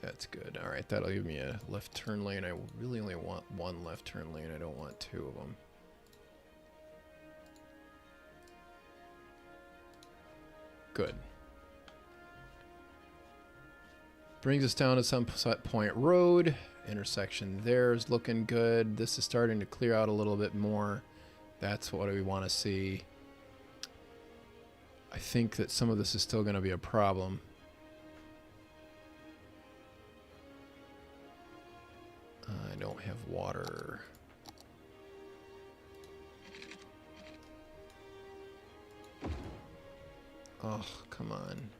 That's good. All right, that'll give me a left turn lane. I really only want one left turn lane. I don't want two of them. Good. Brings us down to Sunset Point Road. Intersection there is looking good. This is starting to clear out a little bit more. That's what we want to see. I think that some of this is still going to be a problem. I don't have water. Oh, come on.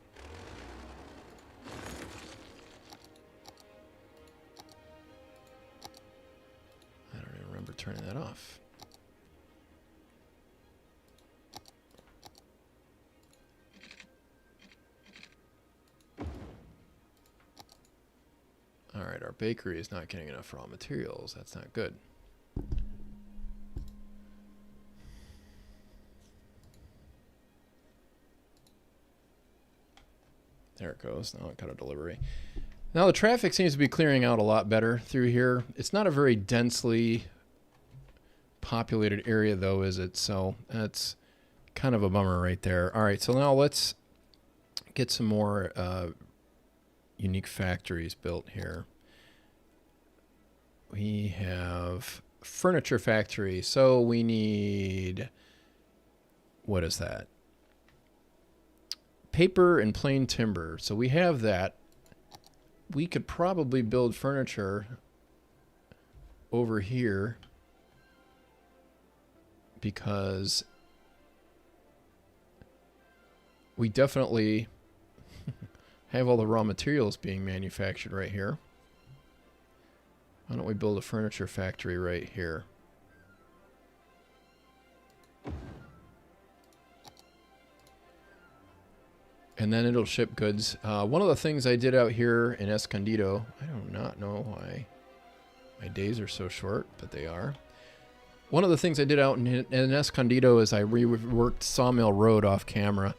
I don't even remember turning that off. All right, our bakery is not getting enough raw materials. That's not good. There it goes. Now it got a delivery. Now the traffic seems to be clearing out a lot better through here. It's not a very densely populated area, though, is it? So that's kind of a bummer right there. All right, so now let's get some more unique factories built here. We have furniture factory, so we need, what is that? Paper and plain timber. So we have that. We could probably build furniture over here because we definitely have all the raw materials being manufactured right here. Why don't we build a furniture factory right here? And then it'll ship goods. One of the things I did out here in Escondido, I do not know why my days are so short, but they are. One of the things I did out in Escondido is I reworked Sawmill Road off camera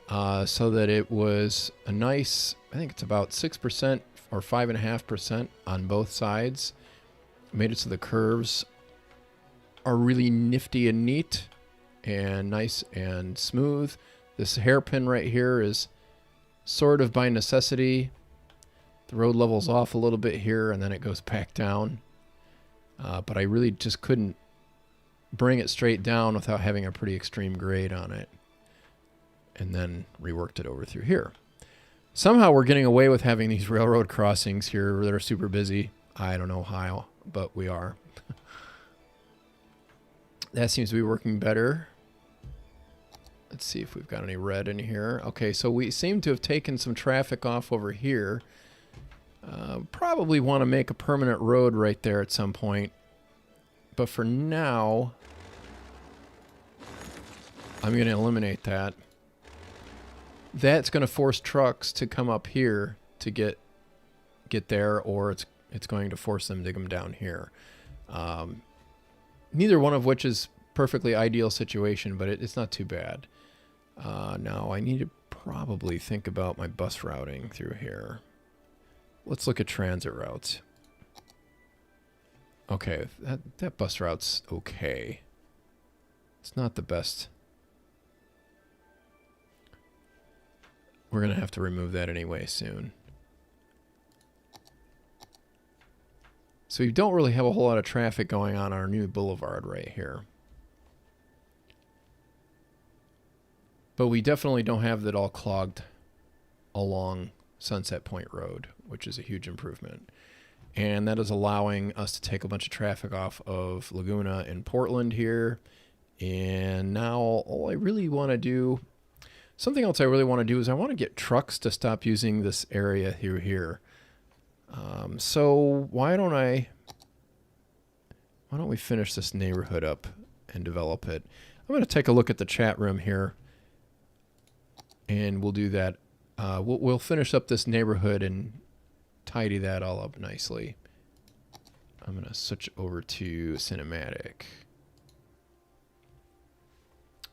so that it was a nice, I think it's about 6% or 5.5% on both sides. Made it so the curves are really nifty and neat and nice and smooth. This hairpin right here is sort of by necessity. The road levels off a little bit here and then it goes back down. But I really just couldn't bring it straight down without having a pretty extreme grade on it. And then reworked it over through here. Somehow we're getting away with having these railroad crossings here that are super busy. I don't know how, but we are. That seems to be working better. Let's see if we've got any red in here. Okay, so we seem to have taken some traffic off over here. Probably want to make a permanent road right there at some point. But for now, I'm going to eliminate that. That's going to force trucks to come up here to get there, or it's going to force them to come down here. Neither one of which is perfectly ideal situation, but it's not too bad. Now I need to probably think about my bus routing through here. Let's look at transit routes. Okay, that bus route's okay. It's not the best. We're going to have to remove that anyway soon. So we don't really have a whole lot of traffic going on our new boulevard right here. But we definitely don't have that all clogged along Sunset Point Road, which is a huge improvement. And that is allowing us to take a bunch of traffic off of Laguna and Portland here. And now all I really want to do, something else I really want to do is I want to get trucks to stop using this area here. So why don't we finish this neighborhood up and develop it? I'm going to take a look at the chat room here. And we'll do that. We'll finish up this neighborhood and tidy that all up nicely. I'm going to switch over to cinematic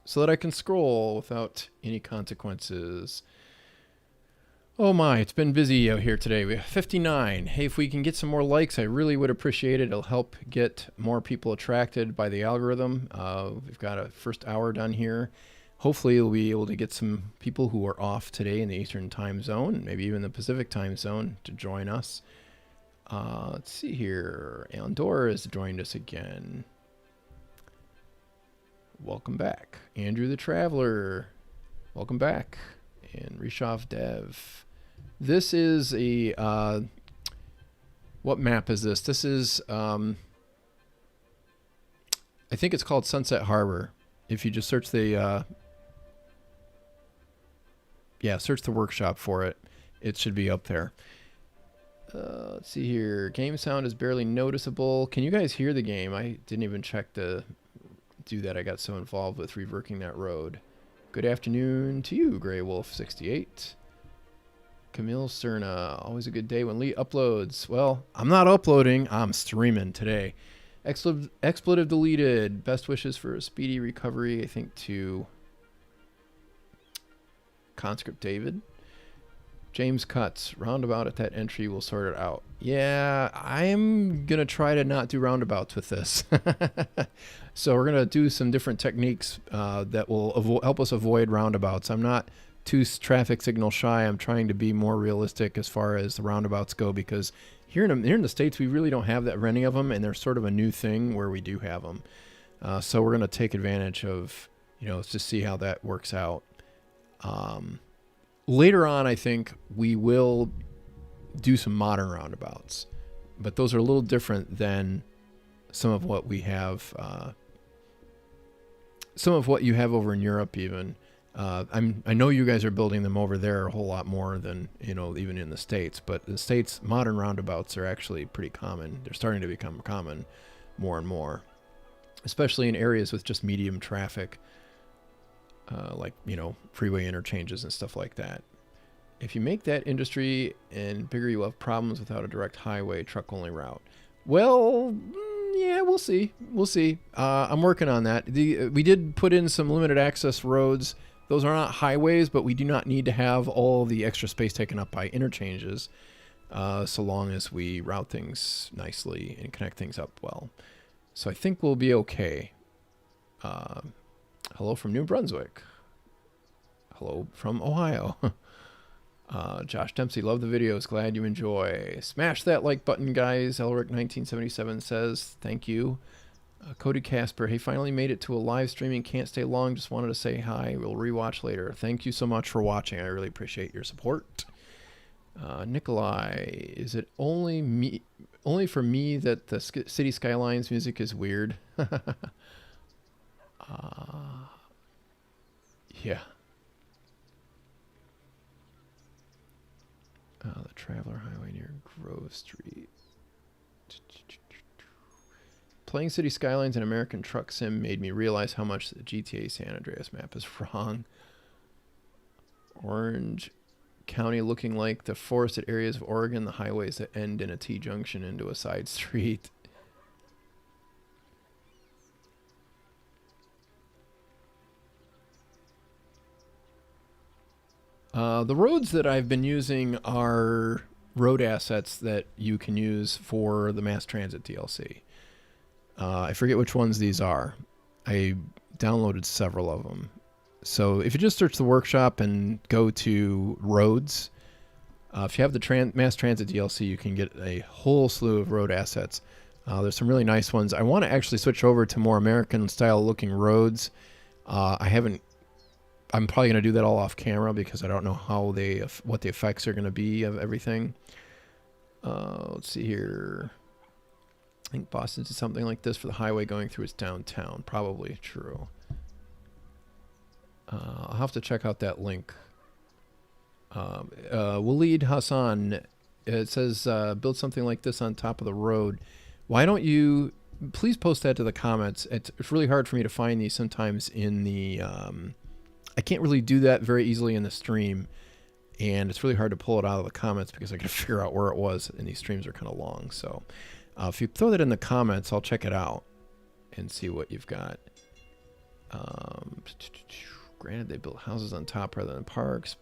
so that I can scroll without any consequences. Oh my, it's been busy out here today. We have 59. Hey, if we can get some more likes, I really would appreciate it. It'll help get more people attracted by the algorithm. We've got a first hour done here. Hopefully we'll be able to get some people who are off today in the Eastern time zone, maybe even the Pacific time zone, to join us. Let's see here. Andorra has joined us again. Welcome back. Andrew the Traveler, welcome back. And Rishov Dev. This is a, what map is this? This is, I think it's called Sunset Harbor. If you just search the, search the workshop for it. It should be up there. Let's see here. Game sound is barely noticeable. Can you guys hear the game? I didn't even check to do that. I got so involved with reworking that road. Good afternoon to you, Grey Wolf 68. Camille Cerna. Always a good day when Lee uploads. Well, I'm not uploading. I'm streaming today. Expletive deleted. Best wishes for a speedy recovery, I think, to Conscript David. James Cuts, roundabout at that entry will sort it out. Yeah, I'm going to try to not do roundabouts with this. So we're going to do some different techniques that will help us avoid roundabouts. I'm not too traffic signal shy. I'm trying to be more realistic as far as the roundabouts go, because here in the States, we really don't have that many of them, and they're sort of a new thing where we do have them. So we're going to take advantage of, to see how that works out. Later on, I think we will do some modern roundabouts, but those are a little different than some of what we have, some of what you have over in Europe even. I know you guys are building them over there a whole lot more than, even in the States, but the States, modern roundabouts are actually pretty common. They're starting to become common more and more, especially in areas with just medium traffic. Like, freeway interchanges and stuff like that. If you make that industry and bigger, you will have problems without a direct highway truck-only route. Well, yeah, we'll see. We'll see. I'm working on that. We did put in some limited access roads. Those are not highways, but we do not need to have all the extra space taken up by interchanges, so long as we route things nicely and connect things up well. So I think we'll be okay. Hello from New Brunswick. Hello from Ohio. Josh Dempsey, love the videos. Glad you enjoy. Smash that like button, guys. Elric1977 says, thank you. Cody Casper, hey, finally made it to a live streaming. Can't stay long. Just wanted to say hi. We'll rewatch later. Thank you so much for watching. I really appreciate your support. Nikolai, is it only for me that the City Skylines music is weird? Yeah. The Traveler Highway near Grove Street. Playing City Skylines and American Truck Sim made me realize how much the GTA San Andreas map is wrong. Orange County looking like the forested areas of Oregon, the highways that end in a T-junction into a side street. The roads that I've been using are road assets that you can use for the mass transit DLC. I forget which ones these are. I downloaded several of them. So if you just search the workshop and go to roads, if you have the mass transit DLC, you can get a whole slew of road assets. There's some really nice ones. I want to actually switch over to more American style looking roads. I'm probably going to do that all off camera because I don't know what the effects are going to be of everything. Let's see here. I think Boston did something like this for the highway going through its downtown. Probably true. I'll have to check out that link. Waleed Hassan, it says, build something like this on top of the road. Why don't you please post that to the comments? It's really hard for me to find these sometimes in the... I can't really do that very easily in the stream, and it's really hard to pull it out of the comments because I got to figure out where it was, and these streams are kind of long. So if you throw that in the comments, I'll check it out and see what you've got. Granted, they built houses on top rather than parks.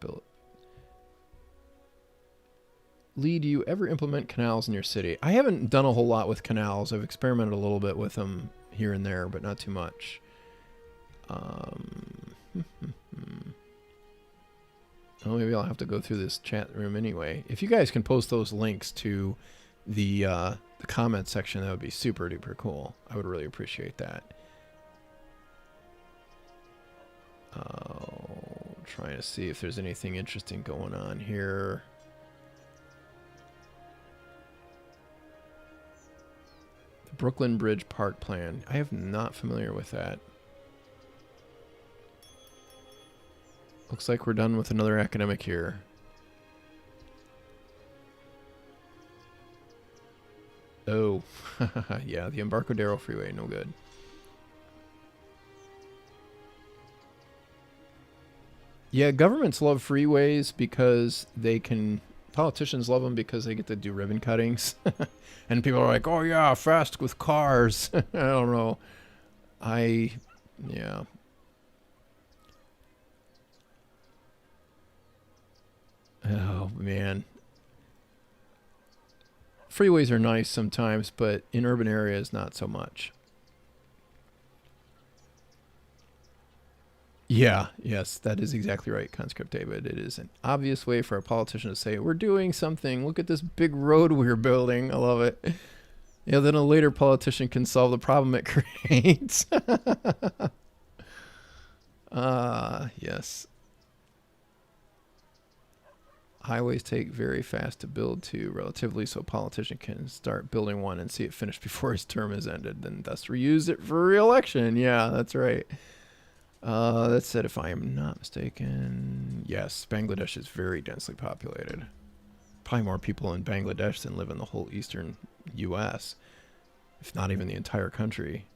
Lee, do you ever implement canals in your city? I haven't done a whole lot with canals. I've experimented a little bit with them here and there, but not too much. Well, maybe I'll have to go through this chat room anyway. If you guys can post those links to the comment section, that would be super duper cool. I would really appreciate that. Trying to see if there's anything interesting going on here. The Brooklyn Bridge Park Plan. I am not familiar with that. Looks like we're done with another academic here. Oh, yeah, the Embarcadero Freeway, no good. Yeah, governments love freeways because they can... Politicians love them because they get to do ribbon cuttings. And people are like, oh yeah, fast with cars. I don't know. Yeah. Oh, man. Freeways are nice sometimes, but in urban areas, not so much. Yeah, yes, that is exactly right, Conscript David. It is an obvious way for a politician to say, we're doing something. Look at this big road we're building. I love it. Yeah, then a later politician can solve the problem it creates. Yes. Highways take very fast to build too, relatively, so a politician can start building one and see it finished before his term is ended, then thus reuse it for re-election. Yeah, that's right. That said, if I am not mistaken, yes, Bangladesh is very densely populated. Probably more people in Bangladesh than live in the whole eastern U.S., if not even the entire country.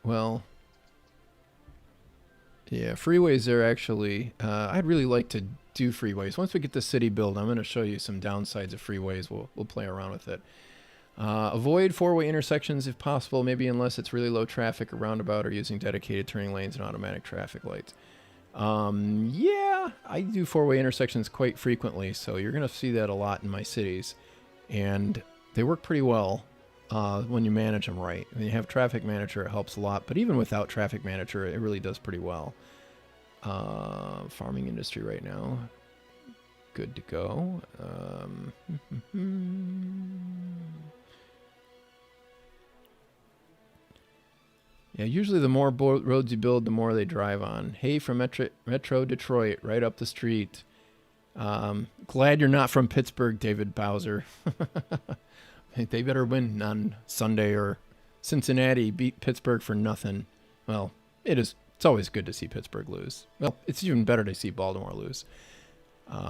Well, yeah, freeways are actually, I'd really like to do freeways. Once we get the city built, I'm going to show you some downsides of freeways. We'll play around with it. Avoid four-way intersections if possible, maybe unless it's really low traffic or roundabout, or using dedicated turning lanes and automatic traffic lights. Yeah, I do four-way intersections quite frequently, so you're going to see that a lot in my cities. And they work pretty well when you manage them right. When you have traffic manager, it helps a lot. But even without traffic manager, it really does pretty well. Farming industry right now. Good to go. Yeah, usually the more roads you build, the more they drive on. Hey, from Metro Detroit, right up the street. Glad you're not from Pittsburgh, David Bowser. They better win on Sunday, or Cincinnati beat Pittsburgh for nothing. Well, it's always good to see Pittsburgh lose. Well, it's even better to see Baltimore lose.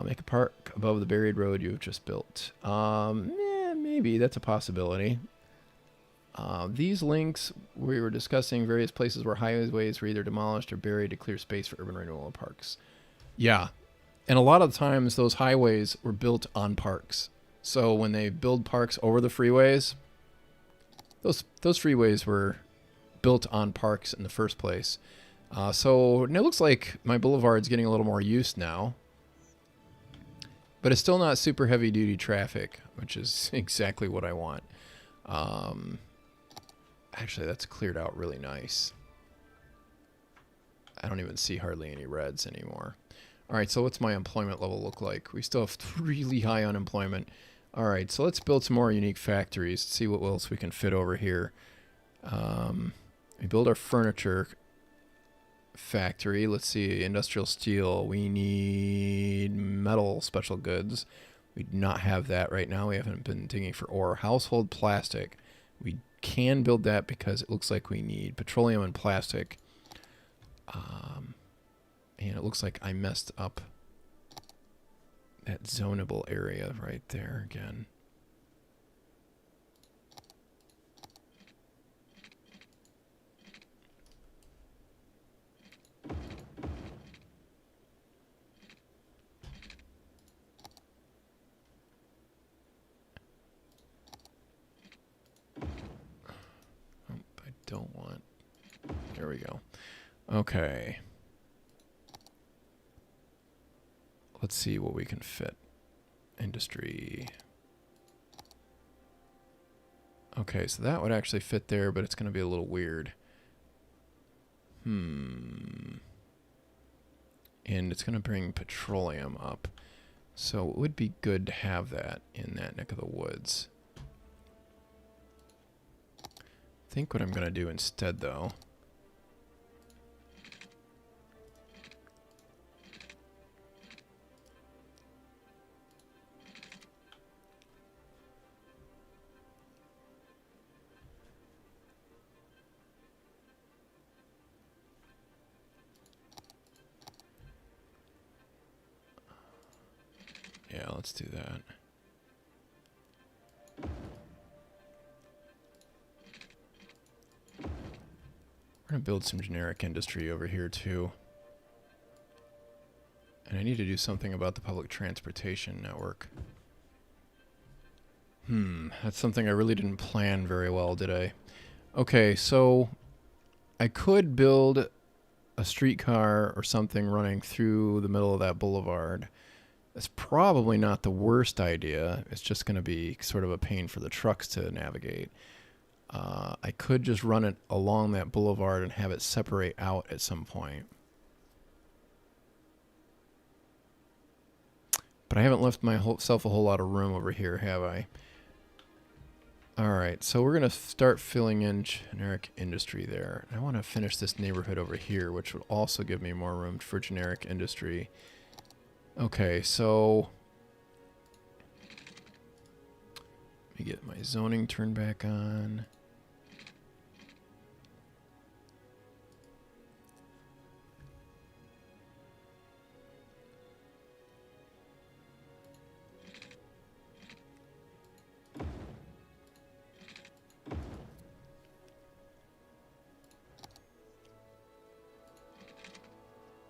Make a park above the buried road you've just built. Maybe that's a possibility. These links, we were discussing various places where highways were either demolished or buried to clear space for urban renewal of parks. Yeah, and a lot of times those highways were built on parks. So when they build parks over the freeways, those freeways were built on parks in the first place. So it looks like my boulevard's getting a little more use now. But it's still not super heavy-duty traffic, which is exactly what I want. Actually, that's cleared out really nice. I don't even see hardly any reds anymore. All right, so what's my employment level look like? We still have really high unemployment. All right, so let's build some more unique factories, see what else we can fit over here. We build our furniture factory. Let's see, industrial steel. We need metal special goods. We do not have that right now. We haven't been digging for ore. Household plastic. We can build that because it looks like we need petroleum and plastic. And it looks like I messed up that zonable area right there again. Don't want. There we go. Okay. Let's see what we can fit. Industry. Okay, so that would actually fit there, but it's going to be a little weird. And it's going to bring petroleum up. So it would be good to have that in that neck of the woods. I think what I'm going to do instead, though, yeah, let's do that. We're going to build some generic industry over here, too. And I need to do something about the public transportation network. That's something I really didn't plan very well, did I? Okay, so I could build a streetcar or something running through the middle of that boulevard. That's probably not the worst idea. It's just going to be sort of a pain for the trucks to navigate. I could just run it along that boulevard and have it separate out at some point. But I haven't left myself a whole lot of room over here, have I? All right, so we're going to start filling in generic industry there. I want to finish this neighborhood over here, which would also give me more room for generic industry. Okay, so let me get my zoning turned back on.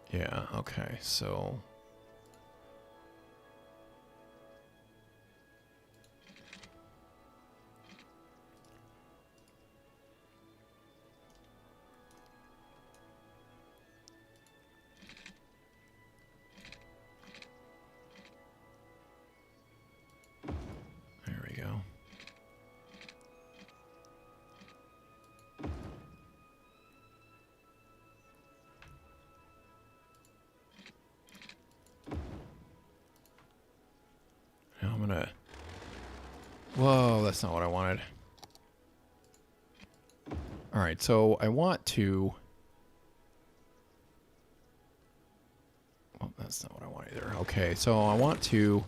Yeah, okay, so there we go. Now I'm gonna... Whoa, that's not what I wanted. Alright, so I want to... Oh, that's not what I want either. Okay, so I want to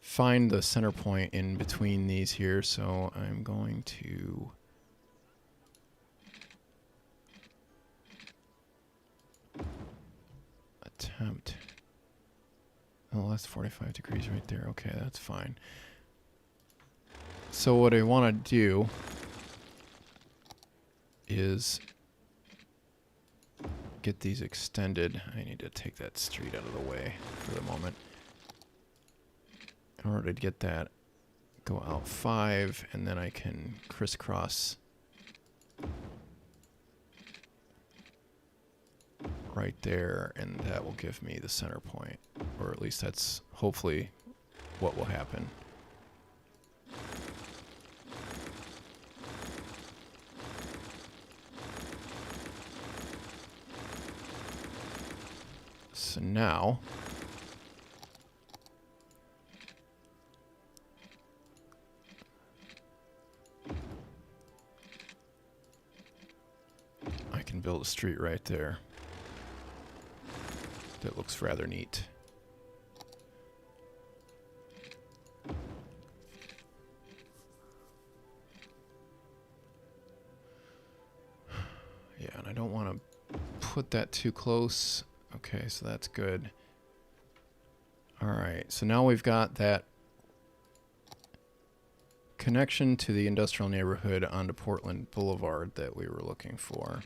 find the center point in between these here, so I'm going to... attempt... Oh, that's 45 degrees right there. Okay, that's fine. So what I want to do is get these extended. I need to take that street out of the way for the moment. In order to get that, go out 5, and then I can crisscross right there, and that will give me the center point. Or at least that's hopefully what will happen. So now I can build a street right there. That looks rather neat. Yeah, and I don't want to put that too close. Okay, so that's good. All right, so now we've got that connection to the industrial neighborhood onto Portland Boulevard that we were looking for.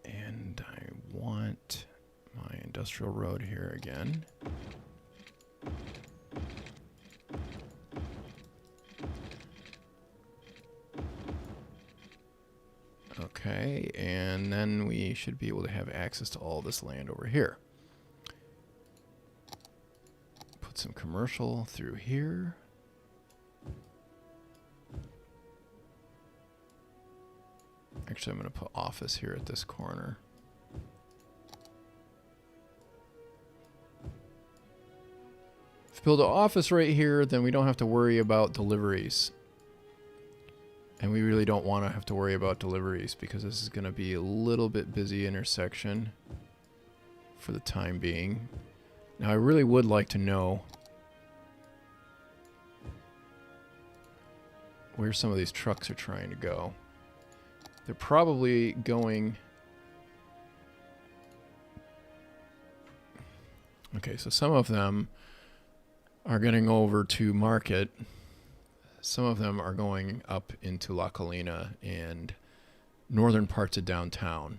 And I want my industrial road here again. Okay, and then we should be able to have access to all this land over here. Put some commercial through here. Actually, I'm going to put office here at this corner. If we build an office right here, then we don't have to worry about deliveries. And we really don't want to have to worry about deliveries because this is going to be a little bit busy intersection for the time being. Now, I really would like to know where some of these trucks are trying to go. They're probably going... Okay, so some of them are getting over to Market. Some of them are going up into La Colina and northern parts of downtown.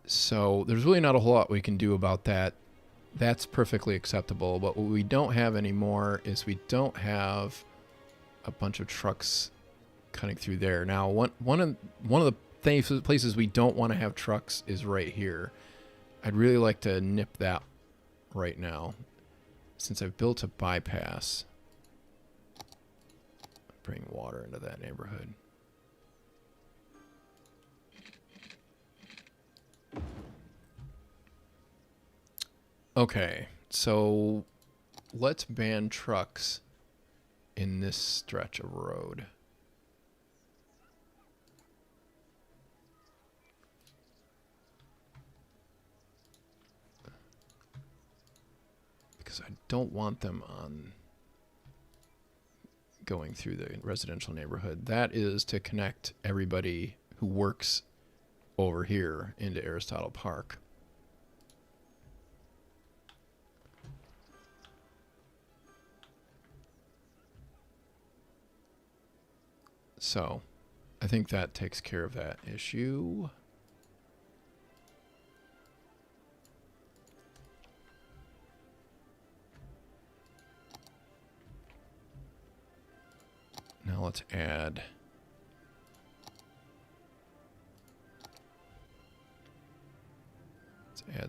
So there's really not a whole lot we can do about that. That's perfectly acceptable. But what we don't have anymore is we don't have a bunch of trucks cutting through there. Now, one of the places we don't want to have trucks is right here. I'd really like to nip that right now, since I've built a bypass. Bring water into that neighborhood. Okay, so let's ban trucks in this stretch of road. Because I don't want them on going through the residential neighborhood. That is to connect everybody who works over here into Aristotle Park. So, I think that takes care of that issue. Now let's add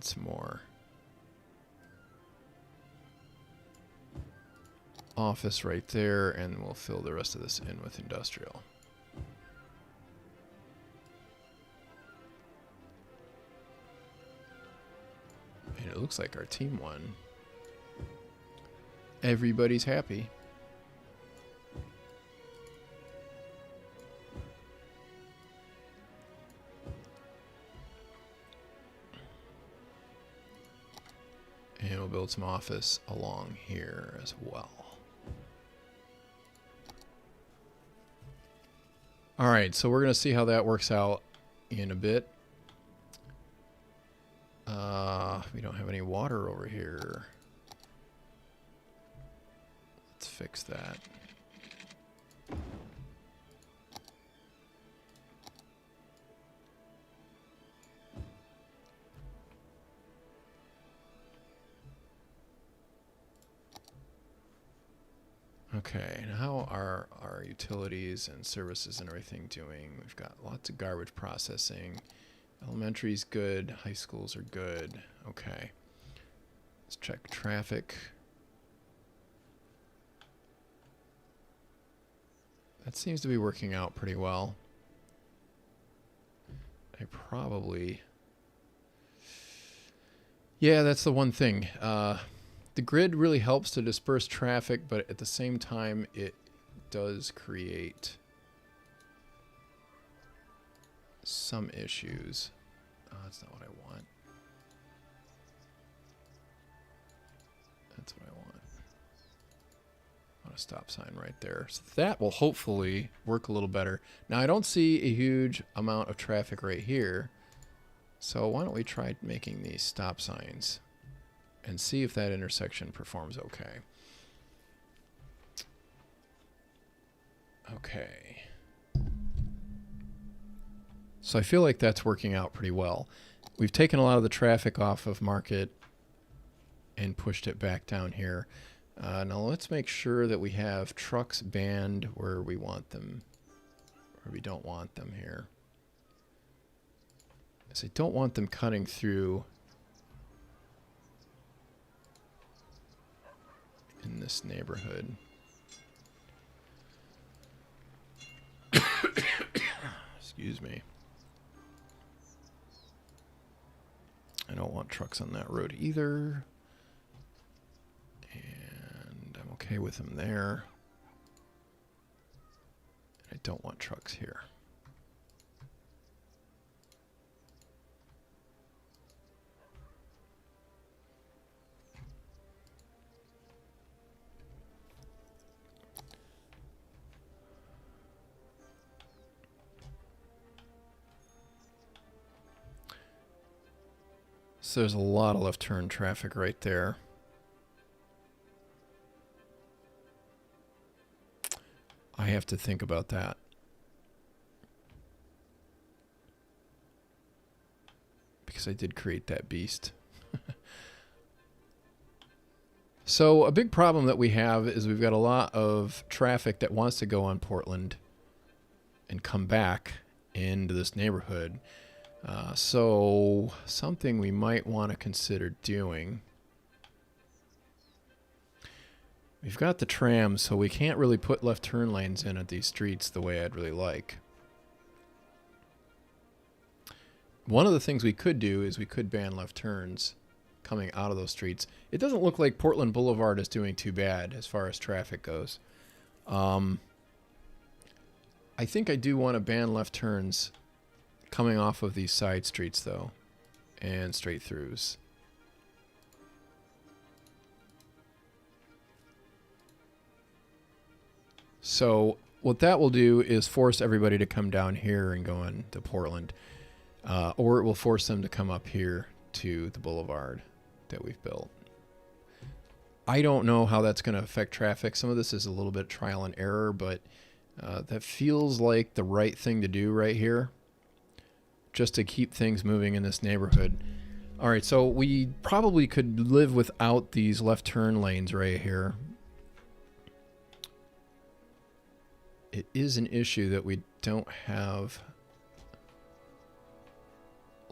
some more office right there, and we'll fill the rest of this in with industrial. And it looks like our team won. Everybody's happy. And we'll build some office along here as well. All right, so we're going to see how that works out in a bit. We don't have any water over here. Let's fix that. Okay, and how are our utilities and services and everything doing? We've got lots of garbage processing. Elementary's good. High schools are good. Okay. Let's check traffic. That seems to be working out pretty well. I probably... Yeah, that's the one thing. The grid really helps to disperse traffic, but at the same time, it does create some issues. Oh, that's not what I want. That's what I want. I want a stop sign right there. So that will hopefully work a little better. Now, I don't see a huge amount of traffic right here. So why don't we try making these stop signs and see if that intersection performs okay. Okay. So I feel like that's working out pretty well. We've taken a lot of the traffic off of Market and pushed it back down here. Now let's make sure that we have trucks banned where we want them, where we don't want them here. Because I don't want them cutting through in this neighborhood. Excuse me. I don't want trucks on that road either. And I'm okay with them there. I don't want trucks here. So there's a lot of left turn traffic right there. I have to think about that. Because I did create that beast. So a big problem that we have is we've got a lot of traffic that wants to go on Portland and come back into this neighborhood. So something we might want to consider doing. We've got the tram, so we can't really put left turn lanes in at these streets the way I'd really like. One of the things we could do is we could ban left turns coming out of those streets. It doesn't look like Portland Boulevard is doing too bad as far as traffic goes. I think I do want to ban left turns coming off of these side streets, though, and straight throughs. So what that will do is force everybody to come down here and go into Portland, or it will force them to come up here to the boulevard that we've built. I don't know how that's going to affect traffic. Some of this is a little bit trial and error, but that feels like the right thing to do right here, just to keep things moving in this neighborhood. All right, so we probably could live without these left turn lanes right here. It is an issue that we don't have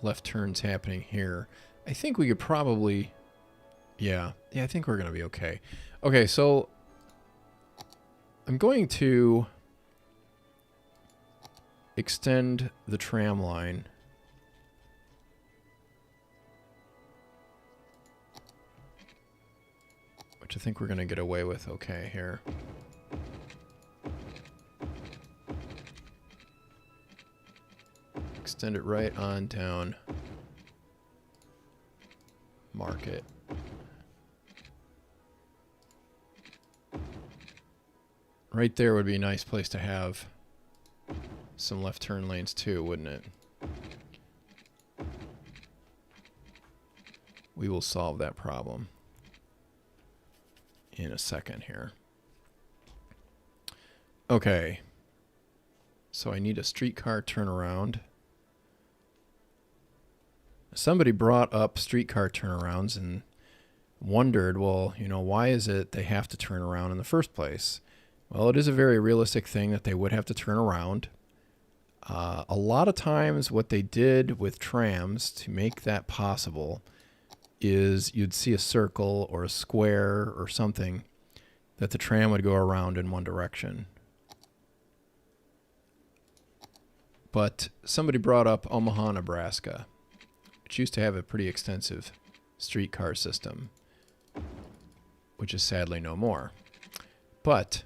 left turns happening here. I think we could probably, yeah, I think we're going to be okay. Okay, so I'm going to extend the tram line. Which I think we're going to get away with okay here. Extend it right on down Market. Right there would be a nice place to have some left turn lanes too, wouldn't it? We will solve that problem in a second here. Okay. So I need a streetcar turnaround. Somebody brought up streetcar turnarounds and wondered, well, you know, why is it they have to turn around in the first place? Well, it is a very realistic thing that they would have to turn around. A lot of times what they did with trams to make that possible is you'd see a circle or a square or something that the tram would go around in one direction. But somebody brought up Omaha, Nebraska, which used to have a pretty extensive streetcar system, which is sadly no more. But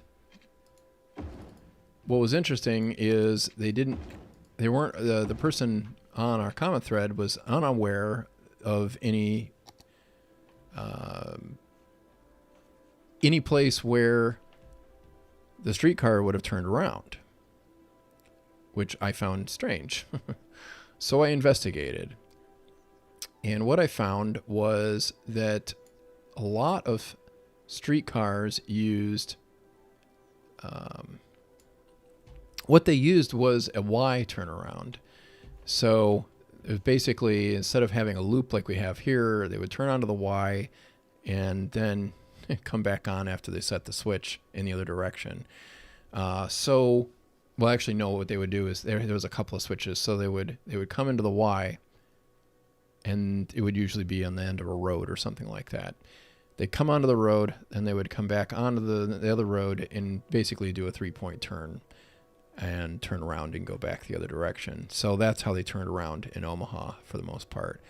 what was interesting is the person on our comment thread was unaware of any place where the streetcar would have turned around, which I found strange. So I investigated. And what I found was that a lot of streetcars used, what they used was a Y turnaround. So it was basically, instead of having a loop like we have here, they would turn onto the Y and then come back on after they set the switch in the other direction. Well, actually, no, what they would do is there was a couple of switches. So they would come into the Y, and it would usually be on the end of a road or something like that. They'd come onto the road, and they would come back onto the other road and basically do a 3-point turn and turn around and go back the other direction. So that's how they turned around in Omaha for the most part.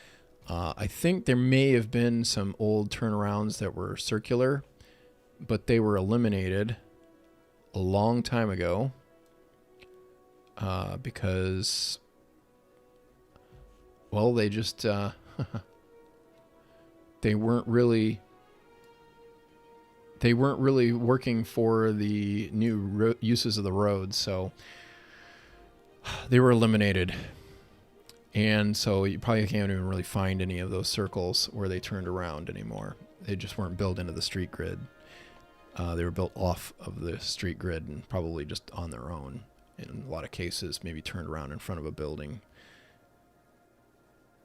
I think there may have been some old turnarounds that were circular, but they were eliminated a long time ago because, well, they just they weren't really working for the new uses of the road, so they were eliminated. And so you probably can't even really find any of those circles where they turned around anymore. They just weren't built into the street grid. They were built off of the street grid and probably just on their own. In a lot of cases, maybe turned around in front of a building.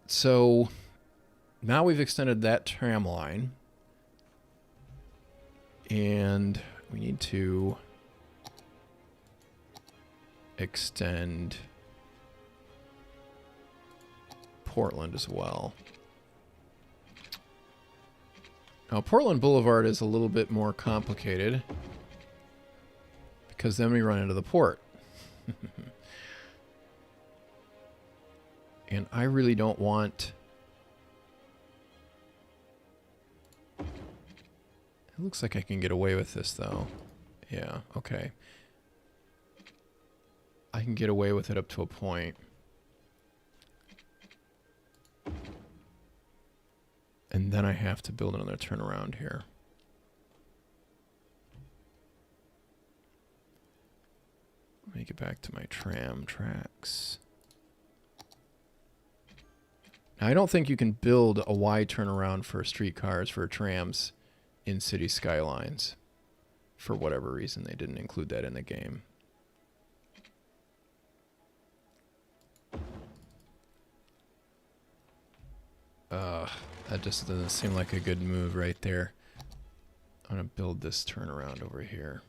So now we've extended that tram line. And we need to extend Portland as well. Now, Portland Boulevard is a little bit more complicated because then we run into the port. And I really don't want... It looks like I can get away with this, though. Yeah, okay. I can get away with it up to a point. And then I have to build another turnaround here. Let me get back to my tram tracks. Now, I don't think you can build a wide turnaround for streetcars, for trams in city skylines. For whatever reason, they didn't include that in the game. That just doesn't seem like a good move right there. I'm going to build this turnaround over here.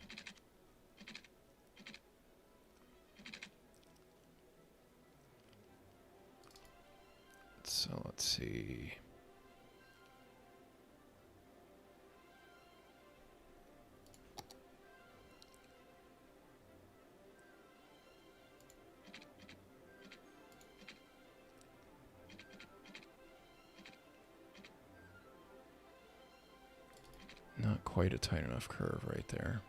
So let's see. Not quite a tight enough curve right there.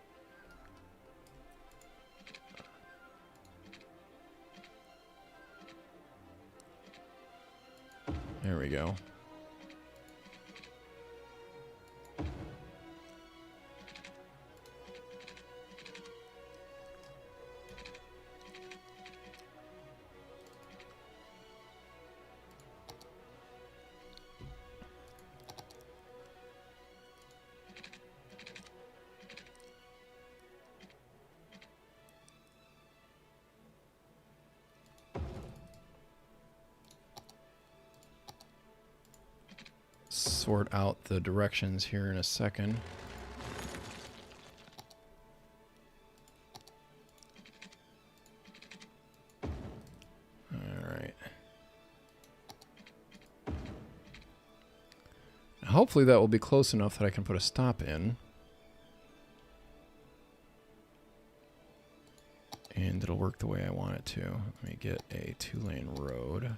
There we go. Sort out the directions here in a second. All right. Hopefully that will be close enough that I can put a stop in. And it'll work the way I want it to. Let me get a 2-lane road.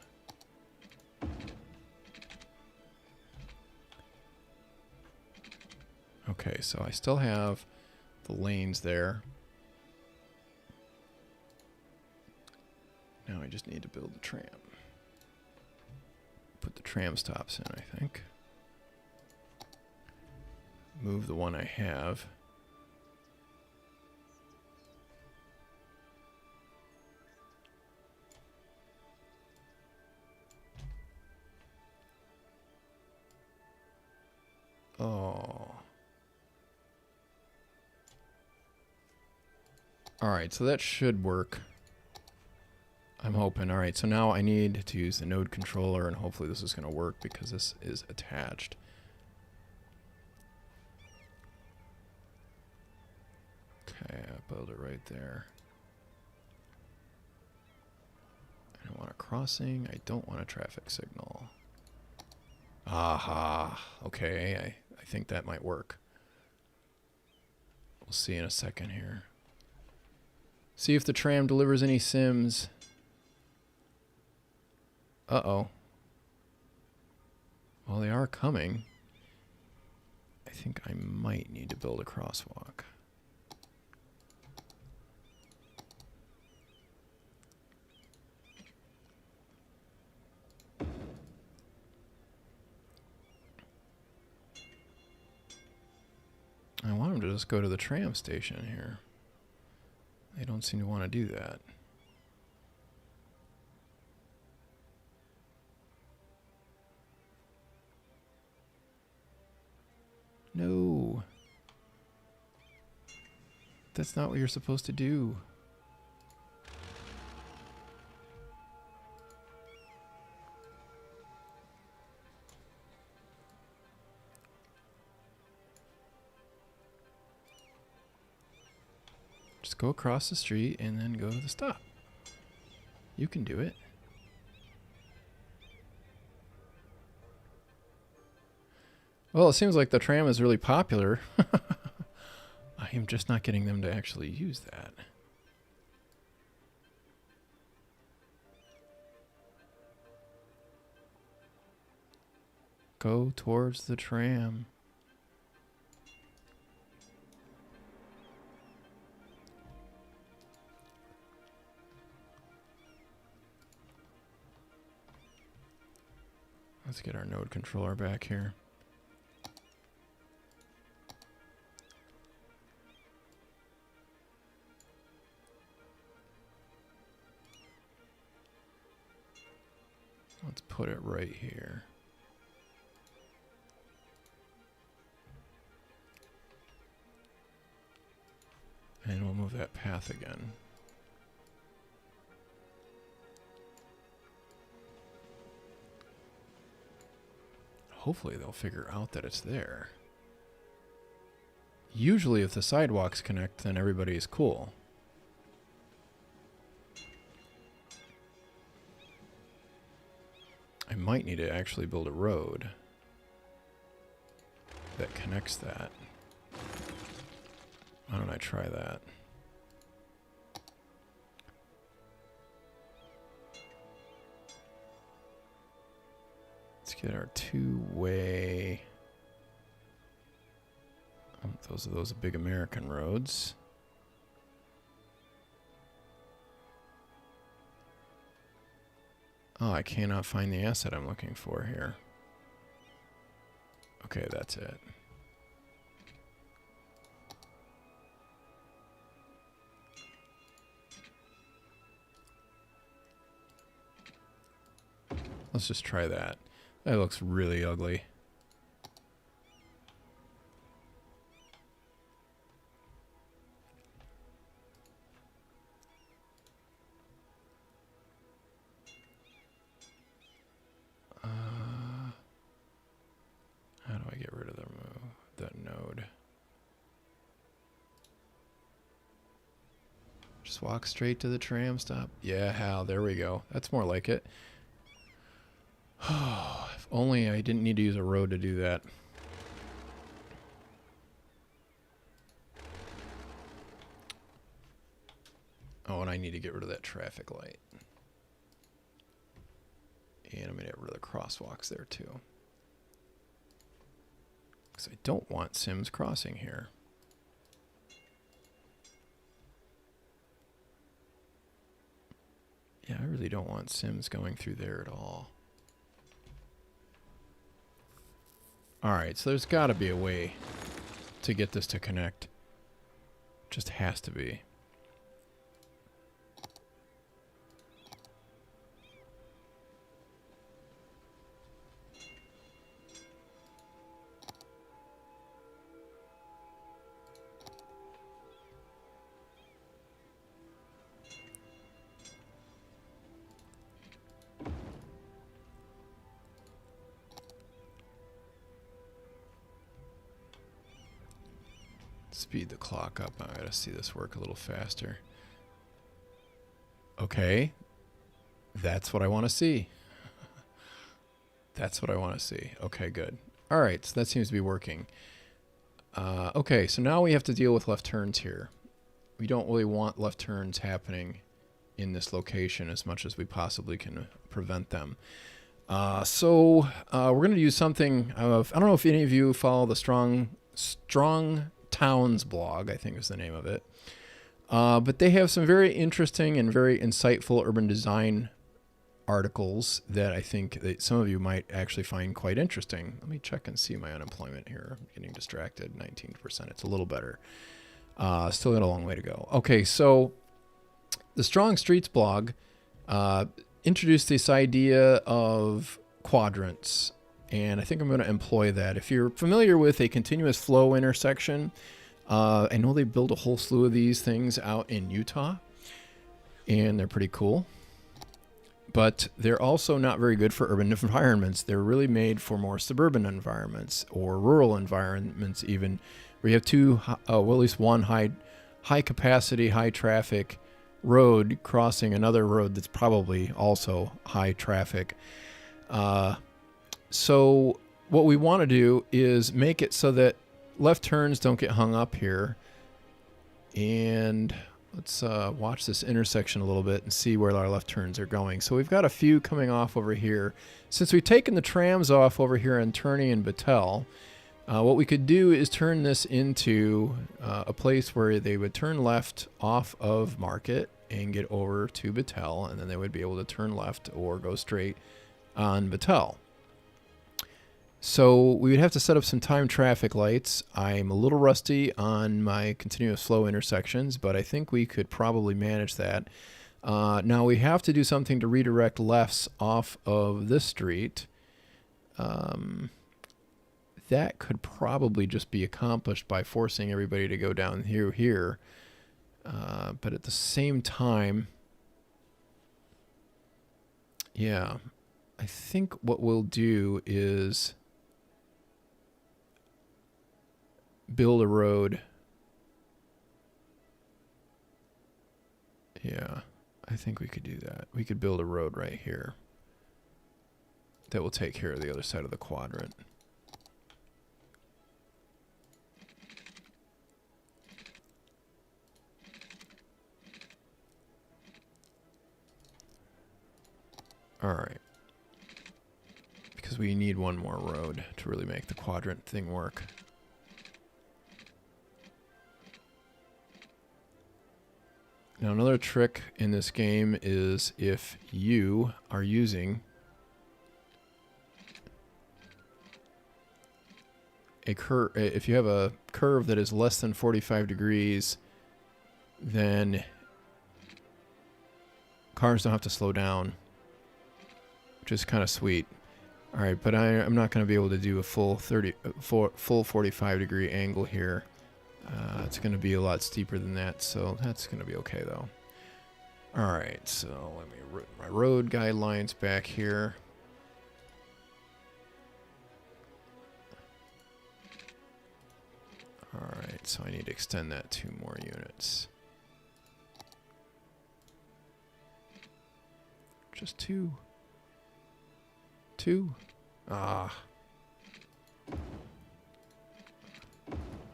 Okay, so I still have the lanes there. Now I just need to build the tram. Put the tram stops in, I think. Move the one I have. Oh. Alright, so that should work. I'm hoping. Alright, so now I need to use the node controller, and hopefully this is going to work because this is attached. Okay, I build it right there. I don't want a crossing. I don't want a traffic signal. Aha. Okay, I think that might work. We'll see in a second here. See if the tram delivers any sims. Uh-oh. Well, they are coming. I think I might need to build a crosswalk. I want them to just go to the tram station here. They don't seem to want to do that. No. That's not what you're supposed to do. Just go across the street and then go to the stop. You can do it. Well, it seems like the tram is really popular. I am just not getting them to actually use that. Go towards the tram. Let's get our node controller back here. Let's put it right here. And we'll move that path again. Hopefully they'll figure out that it's there. Usually if the sidewalks connect, then everybody is cool. I might need to actually build a road that connects that. Why don't I try that? Let's get our two-way. Those are those big American roads. Oh, I cannot find the asset I'm looking for here. Okay, that's it. Let's just try that. That looks really ugly. How do I get rid of the node? Just walk straight to the tram stop. Yeah, Hal, there we go. That's more like it. If only I didn't need to use a road to do that. Oh, and I need to get rid of that traffic light. And I'm going to get rid of the crosswalks there too. Because I don't want Sims crossing here. Yeah, I really don't want Sims going through there at all. Alright, so there's got to be a way to get this to connect. Just has to be. Speed the clock up. I gotta see this work a little faster. Okay. That's what I want to see. That's what I want to see. Okay, good. All right, so that seems to be working. Okay, so now we have to deal with left turns here. We don't really want left turns happening in this location as much as we possibly can prevent them. So we're going to use something of, I don't know if any of you follow the Strong Towns blog, I think is the name of it. But they have some very interesting and very insightful urban design articles that I think that some of you might actually find quite interesting. Let me check and see my unemployment here. I'm getting distracted. 19%. It's a little better. Still got a long way to go. Okay, so the Strong Streets blog introduced this idea of quadrants. And I think I'm going to employ that. If you're familiar with a continuous flow intersection, I know they build a whole slew of these things out in Utah, and they're pretty cool. But they're also not very good for urban environments. They're really made for more suburban environments or rural environments even, where you have two, well, at least one high high capacity, high traffic road crossing another road that's probably also high traffic. So what we want to do is make it so that left turns don't get hung up here. And let's watch this intersection a little bit and see where our left turns are going. So we've got a few coming off over here. Since we've taken the trams off over here on Turney and Battelle, what we could do is turn this into a place where they would turn left off of Market and get over to Battelle, and then they would be able to turn left or go straight on Battelle. So we would have to set up some time traffic lights. I'm a little rusty on my continuous flow intersections, but I think we could probably manage that. Now we have to do something to redirect lefts off of this street. That could probably just be accomplished by forcing everybody to go down here. But at the same time, yeah, I think what we'll do is build a road. Yeah, I think we could do that. We could build a road right here that will take care of the other side of the quadrant. All right. Because we need one more road to really make the quadrant thing work. Now another trick in this game is if you are using a curve, if you have a curve that is less than 45 degrees, then cars don't have to slow down, which is kind of sweet. All right, but I'm not going to be able to do a full 45 degree angle here. It's going to be a lot steeper than that, so that's going to be okay though. All right, so let me write my road guidelines back here. All right, so I need to extend that 2 more units. Just 2. 2. Ah.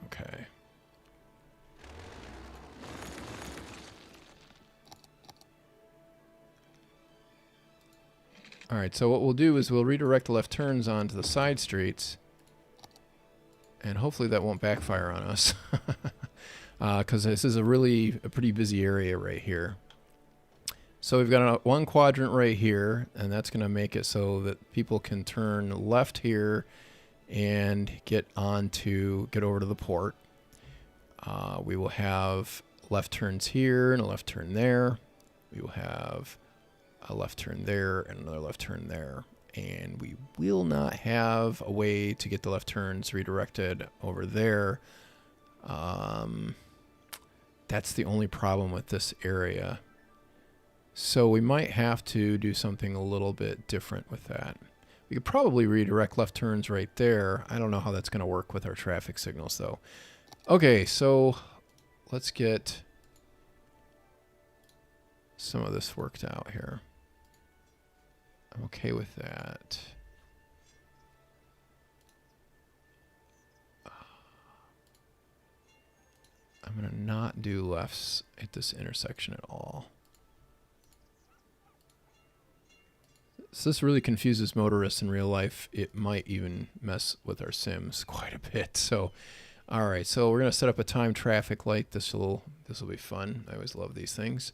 Okay. All right, so what we'll do is we'll redirect the left turns onto the side streets, and hopefully that won't backfire on us, because this is a pretty busy area right here. So we've got one quadrant right here, and that's going to make it so that people can turn left here and get over to the port. We will have left turns here and a left turn there. We will have a left turn there and another left turn there. And we will not have a way to get the left turns redirected over there. That's the only problem with this area. So we might have to do something a little bit different with that. We could probably redirect left turns right there. I don't know how that's going to work with our traffic signals though. Okay, so let's get some of this worked out here. I'm okay with that. I'm going to not do lefts at this intersection at all. So this really confuses motorists in real life. It might even mess with our sims quite a bit. So, all right. So we're going to set up a time traffic light. This will be fun. I always love these things.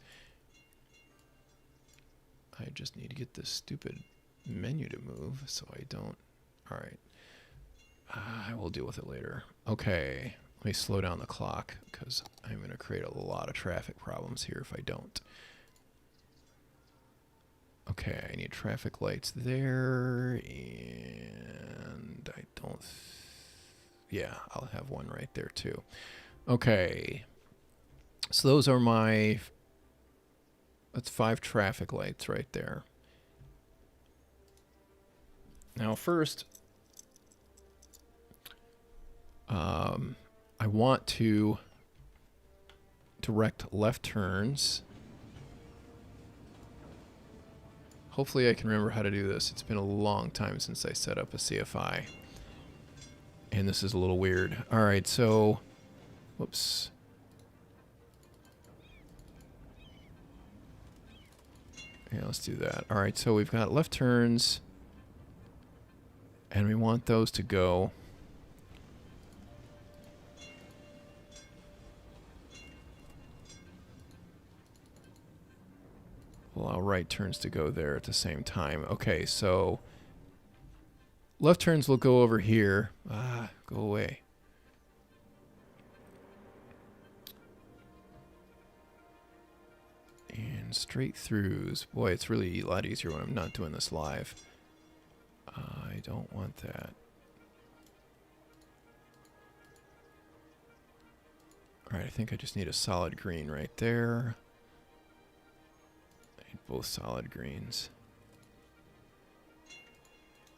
I just need to get this stupid menu to move so I don't. All right. I will deal with it later. Okay. Let me slow down the clock because I'm going to create a lot of traffic problems here if I don't. Okay, I need traffic lights there, and I don't. Yeah, I'll have one right there too. Okay. So those are that's 5 traffic lights right there. Now first, I want to direct left turns. Hopefully I can remember how to do this. It's been a long time since I set up a CFI. And this is a little weird. All right, so, whoops. Yeah, let's do that. All right, so we've got left turns, and we want those to go. Allow right turns to go there at the same time. Okay, so left turns will go over here. Ah, go away. And straight throughs. Boy, it's really a lot easier when I'm not doing this live. I don't want that. Alright, I think I just need a solid green right there. I need both solid greens.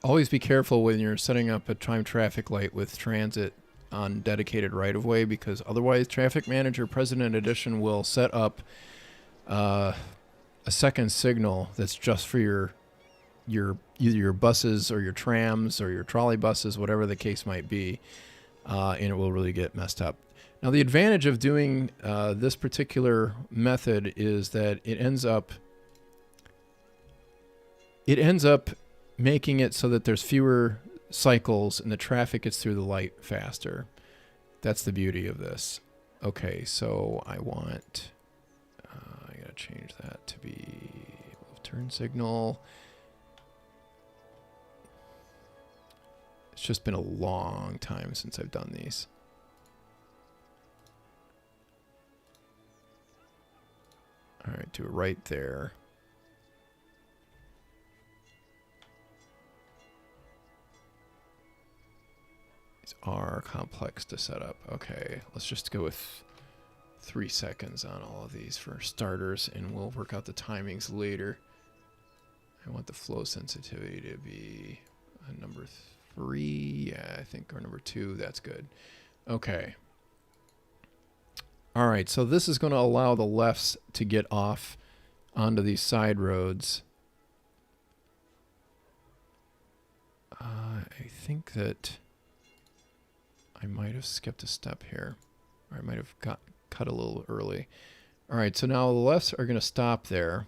Always be careful when you're setting up a time traffic light with transit on dedicated right-of-way, because otherwise Traffic Manager President Edition will set up a second signal that's just for either your buses or your trams or your trolley buses, whatever the case might be, and it will really get messed up. Now, the advantage of doing this particular method is that it ends up making it so that there's fewer cycles and the traffic gets through the light faster. That's the beauty of this. Okay, so I want, I gotta change that to be turn signal. It's just been a long time since I've done these. All right, do it right there. These are complex to set up. Okay, let's just go with 3 seconds on all of these for starters, and we'll work out the timings later. I want the flow sensitivity to be a number 3, yeah, I think, or number 2. That's good. Okay. All right, so this is going to allow the lefts to get off onto these side roads. I think that I might have skipped a step here, or I might have cut a little early. All right, so now the lefts are going to stop there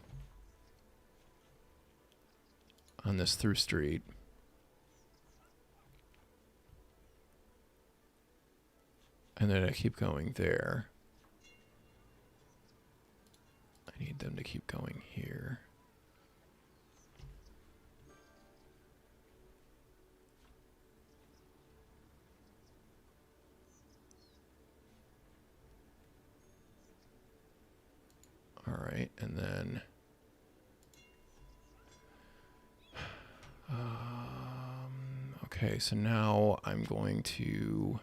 on this through street. And then I keep going there. I need them to keep going here. All right, and then okay, so now I'm going to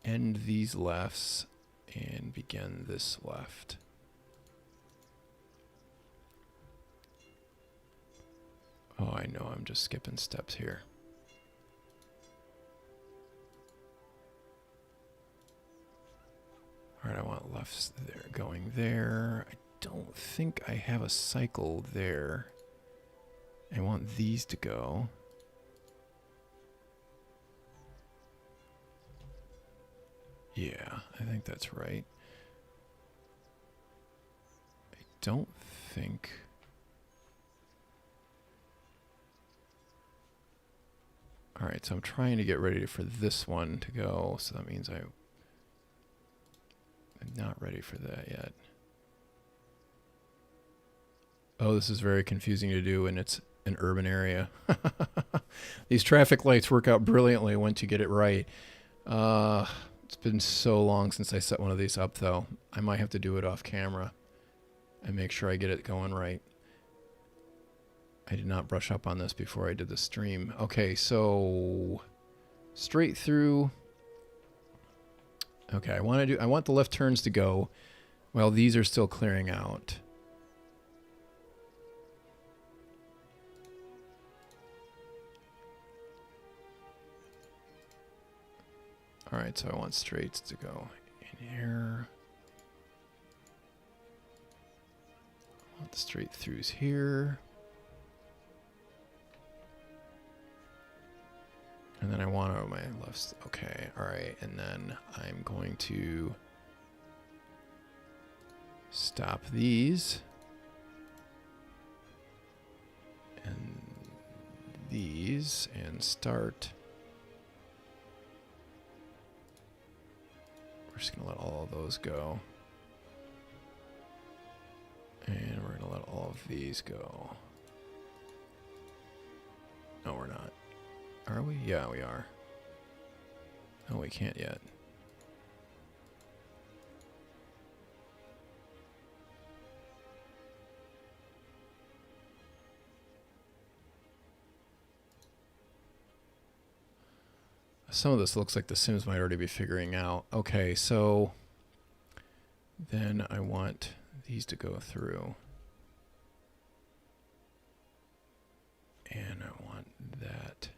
end these lefts and begin this left. Oh, I know, I'm just skipping steps here. All right, I want lefts there, going there. I don't think I have a cycle there. I want these to go. Yeah, I think that's right. I don't think... All right, so I'm trying to get ready for this one to go, so that means I'm not ready for that yet. Oh, this is very confusing to do, and it's an urban area. These traffic lights work out brilliantly once you get it right. It's been so long since I set one of these up, though. I might have to do it off camera and make sure I get it going right. I did not brush up on this before I did the stream. Okay, so straight through. Okay, I want the left turns to go while these are still clearing out. All right, so I want straights to go in here. I want the straight throughs here. And then I want my left. Okay, all right. And then I'm going to stop these. And these. And start. We're just going to let all of those go. And we're going to let all of these go. No, we're not. Are we? Yeah, we are. No, we can't yet. Some of this looks like the Sims might already be figuring out. Okay, so then I want these to go through. And I want that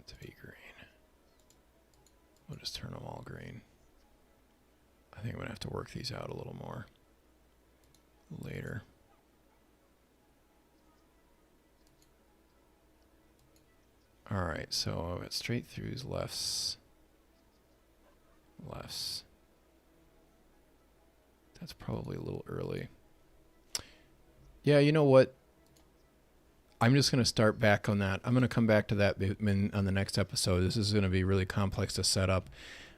to be green. We'll just turn them all green. I think I'm going to have to work these out a little more later. All right, so I've got straight throughs, lefts. That's probably a little early. Yeah, you know what? I'm just going to start back on that. I'm going to come back to that on the next episode. This is going to be really complex to set up,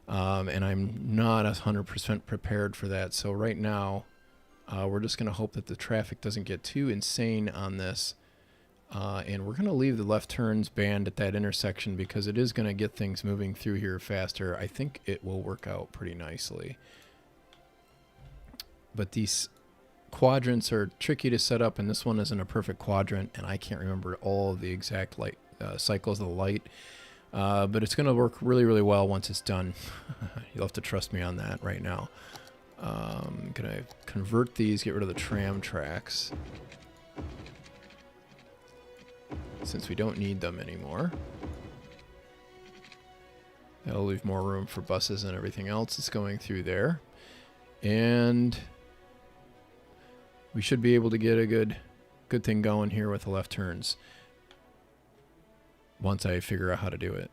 and I'm not 100% prepared for that. So right now, we're just going to hope that the traffic doesn't get too insane on this, and we're going to leave the left turns banned at that intersection because it is going to get things moving through here faster. I think it will work out pretty nicely. But these quadrants are tricky to set up, and this one isn't a perfect quadrant, and I can't remember all of the exact light cycles of the light, but it's going to work really, really well once it's done. You'll have to trust me on that right now. I'm going to convert these, get rid of the tram tracks, since we don't need them anymore. That'll leave more room for buses and everything else that's going through there. And we should be able to get a good thing going here with the left turns once I figure out how to do it.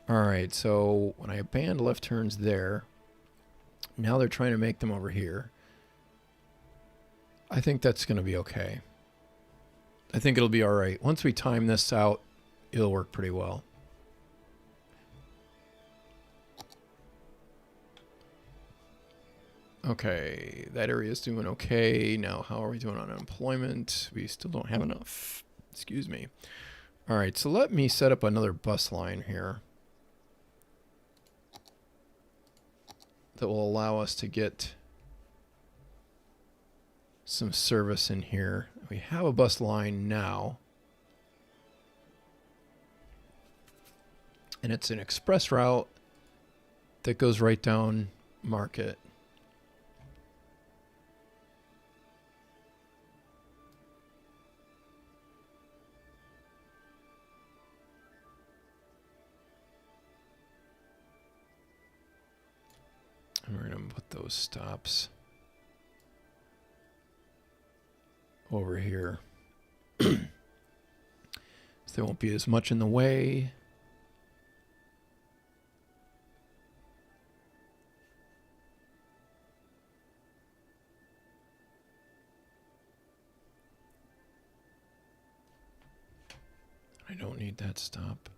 All right, so when I banned left turns there, now they're trying to make them over here. I think that's going to be okay. I think it'll be all right. Once we time this out, it'll work pretty well. Okay, that area is doing okay. Now, how are we doing on unemployment? We still don't have enough. Excuse me. All right, so let me set up another bus line here that will allow us to get some service in here. We have a bus line now, and it's an express route that goes right down Market. And we're going to put those stops over here. So there won't be as much in the way. I don't need that stop.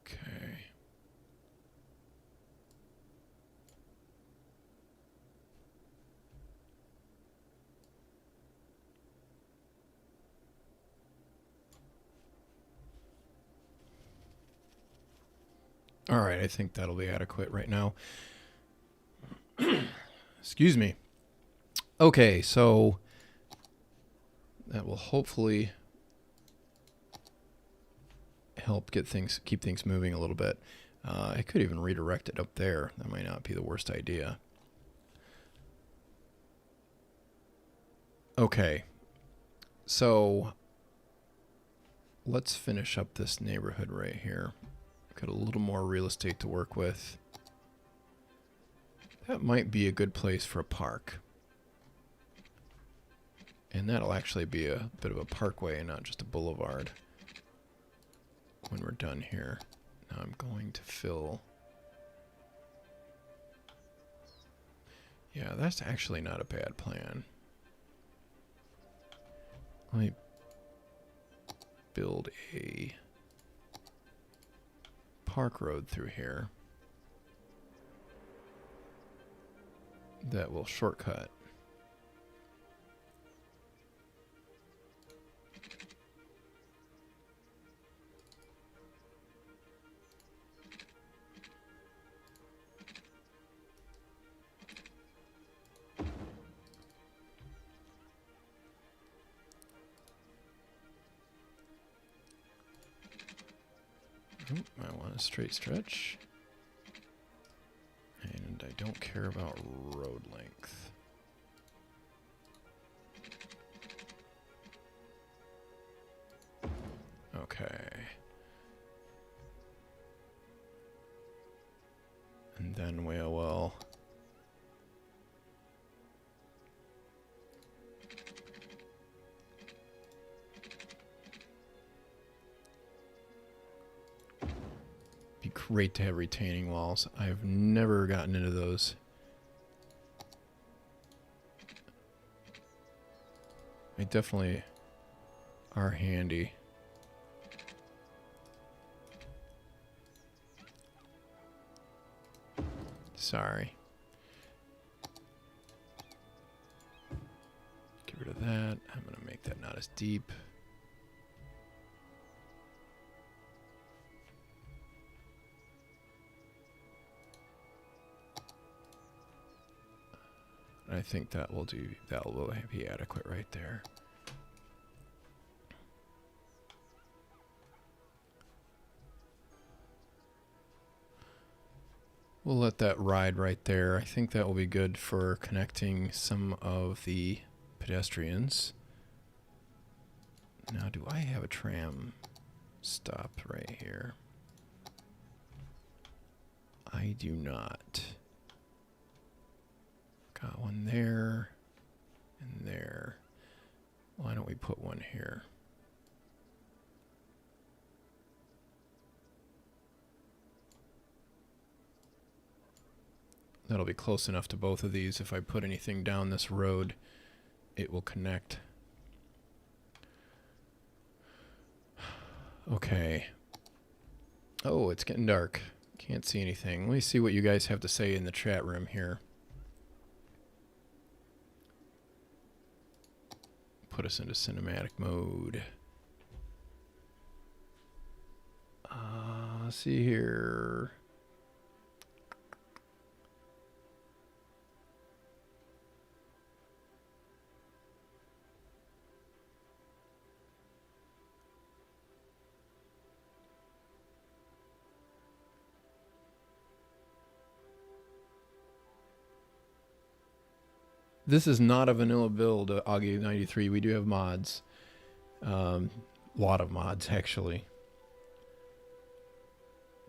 Okay. All right, I think that'll be adequate right now. Excuse me. Okay, so that will hopefully help keep things moving a little bit. I could even redirect it up there. That might not be the worst idea. Okay, so let's finish up this neighborhood right here. Got a little more real estate to work with. That might be a good place for a park. And that'll actually be a bit of a parkway and not just a boulevard when we're done here. Now I'm going to fill... Yeah, that's actually not a bad plan. Let me build a park road through here that will shortcut. I want a straight stretch. And I don't care about road length. Okay. And then well. Be great to have retaining walls. I've never gotten into those. They definitely are handy. Sorry. Get rid of that. I'm going to make that not as deep. I think that will do. That will be adequate right there. We'll let that ride right there. I think that will be good for connecting some of the pedestrians. Now, do I have a tram stop right here? I do not. Got one there and there. Why don't we put one here? That'll be close enough to both of these. If I put anything down this road, it will connect. Okay. Oh, it's getting dark. Can't see anything. Let me see what you guys have to say in the chat room here. Put us into cinematic mode. Let's see here. This is not a vanilla build, Augie 93. We do have mods. Lot of mods, actually.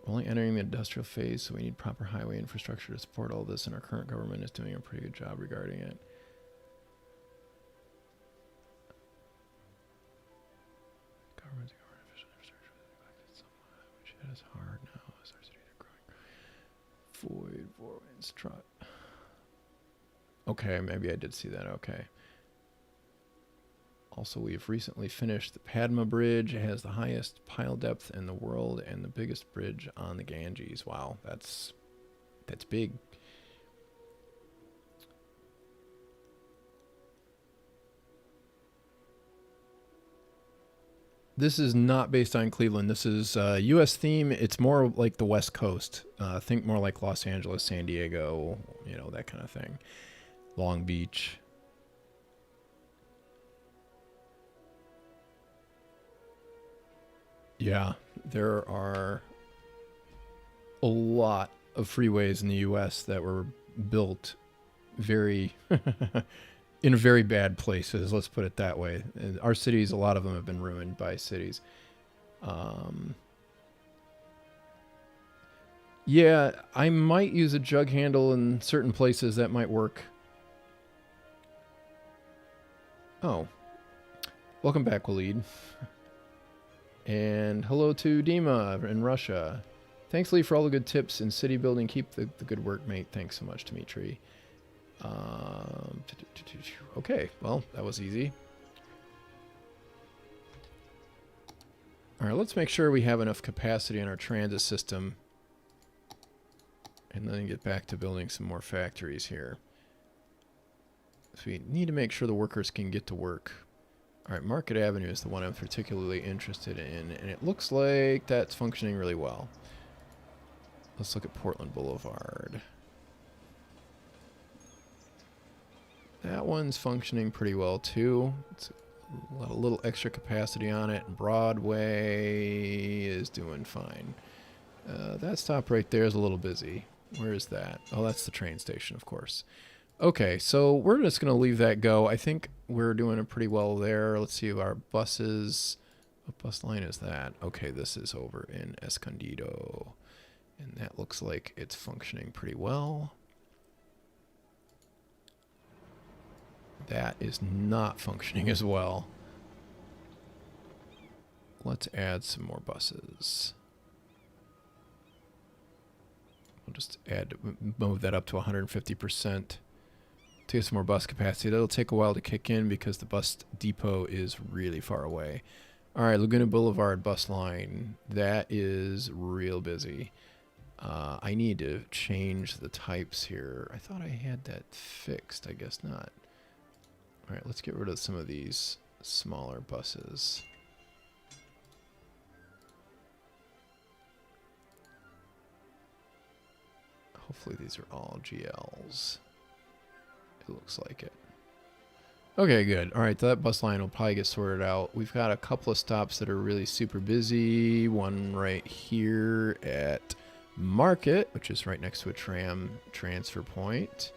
Only entering the industrial phase, so we need proper highway infrastructure to support all this, and our current government is doing a pretty good job regarding it. Government's infrastructure which is hard now as our cities are growing. Void, four-winds, trot. Okay, maybe I did see that. Okay. Also, we've recently finished the Padma Bridge. It has the highest pile depth in the world and the biggest bridge on the Ganges. Wow, that's big. This is not based on Cleveland. This is U.S. theme. It's more like the West Coast. Think more like Los Angeles, San Diego, you know, that kind of thing. Long Beach. Yeah, there are a lot of freeways in the U.S. that were built very in very bad places. Let's put it that way. And our cities, a lot of them have been ruined by cities. Yeah, I might use a jug handle in certain places. That might work. Oh, welcome back, Waleed. And hello to Dima in Russia. Thanks, Lee, for all the good tips in city building. Keep the good work, mate. Thanks so much, Dimitri. Okay, well, that was easy. All right, let's make sure we have enough capacity in our transit system. And then get back to building some more factories here. So we need to make sure the workers can get to work. All right, Market Avenue is the one I'm particularly interested in, and it looks like that's functioning really well. Let's look at Portland Boulevard. That one's functioning pretty well too. It's a little extra capacity on it. Broadway is doing fine. That stop right there is a little busy. Where is that? Oh, that's the train station, of course. Okay, so we're just going to leave that go. I think we're doing it pretty well there. Let's see our buses. What bus line is that? Okay, this is over in Escondido. And that looks like it's functioning pretty well. That is not functioning as well. Let's add some more buses. We'll just move that up to 150% to get some more bus capacity. That'll take a while to kick in because the bus depot is really far away. All right, Laguna Boulevard bus line. That is real busy. I need to change the types here. I thought I had that fixed. I guess not. All right, let's get rid of some of these smaller buses. Hopefully these are all GLs. It looks like it. Okay, good. All right, that bus line will probably get sorted out. We've got a couple of stops that are really super busy. One right here at Market, which is right next to a tram transfer point.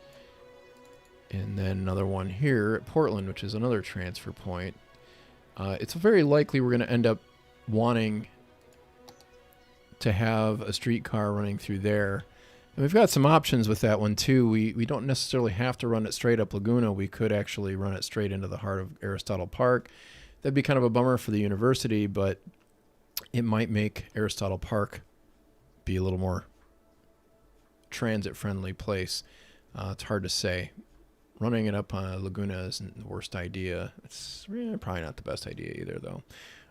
And then another one here at Portland, which is another transfer point. It's very likely we're going to end up wanting to have a streetcar running through there. And we've got some options with that one, too. We don't necessarily have to run it straight up Laguna. We could actually run it straight into the heart of Aristotle Park. That'd be kind of a bummer for the university, but it might make Aristotle Park be a little more transit-friendly place. It's hard to say. Running it up on Laguna isn't the worst idea. It's probably not the best idea either, though.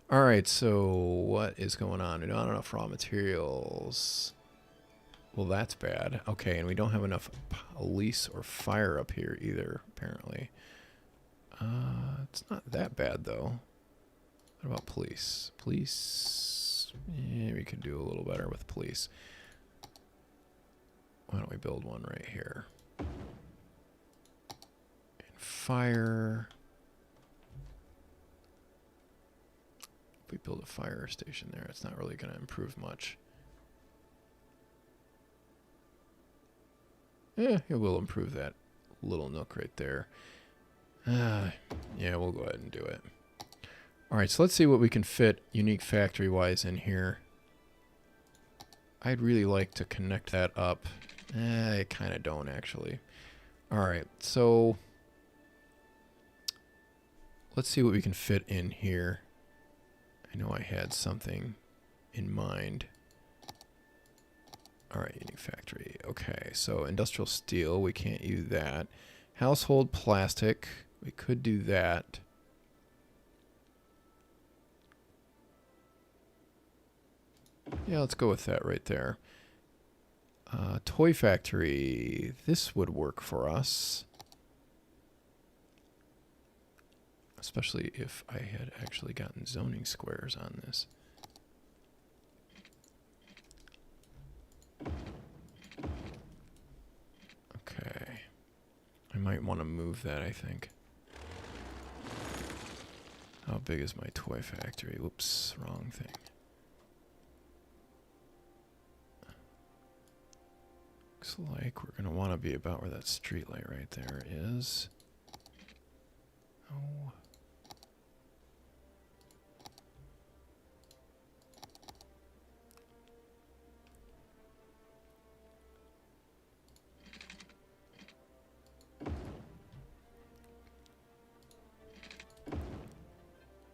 All right, so what is going on? We don't have enough raw materials. Well, that's bad. Okay, and we don't have enough police or fire up here either, apparently. It's not that bad, though. What about police? Police... Yeah, we could do a little better with police. Why don't we build one right here? And fire... If we build a fire station there, it's not really going to improve much. Yeah, it will improve that little nook right there. Yeah, we'll go ahead and do it. All right, so let's see what we can fit unique factory-wise in here. I'd really like to connect that up. I kind of don't, actually. All right, so let's see what we can fit in here. I know I had something in mind. All right, unique factory. Okay, so industrial steel, we can't use that. Household plastic, we could do that. Yeah, let's go with that right there. Toy factory, this would work for us. Especially if I had actually gotten zoning squares on this. Okay. I might want to move that, I think. How big is my toy factory? Whoops, wrong thing. Looks like we're going to want to be about where that street light right there is. Oh.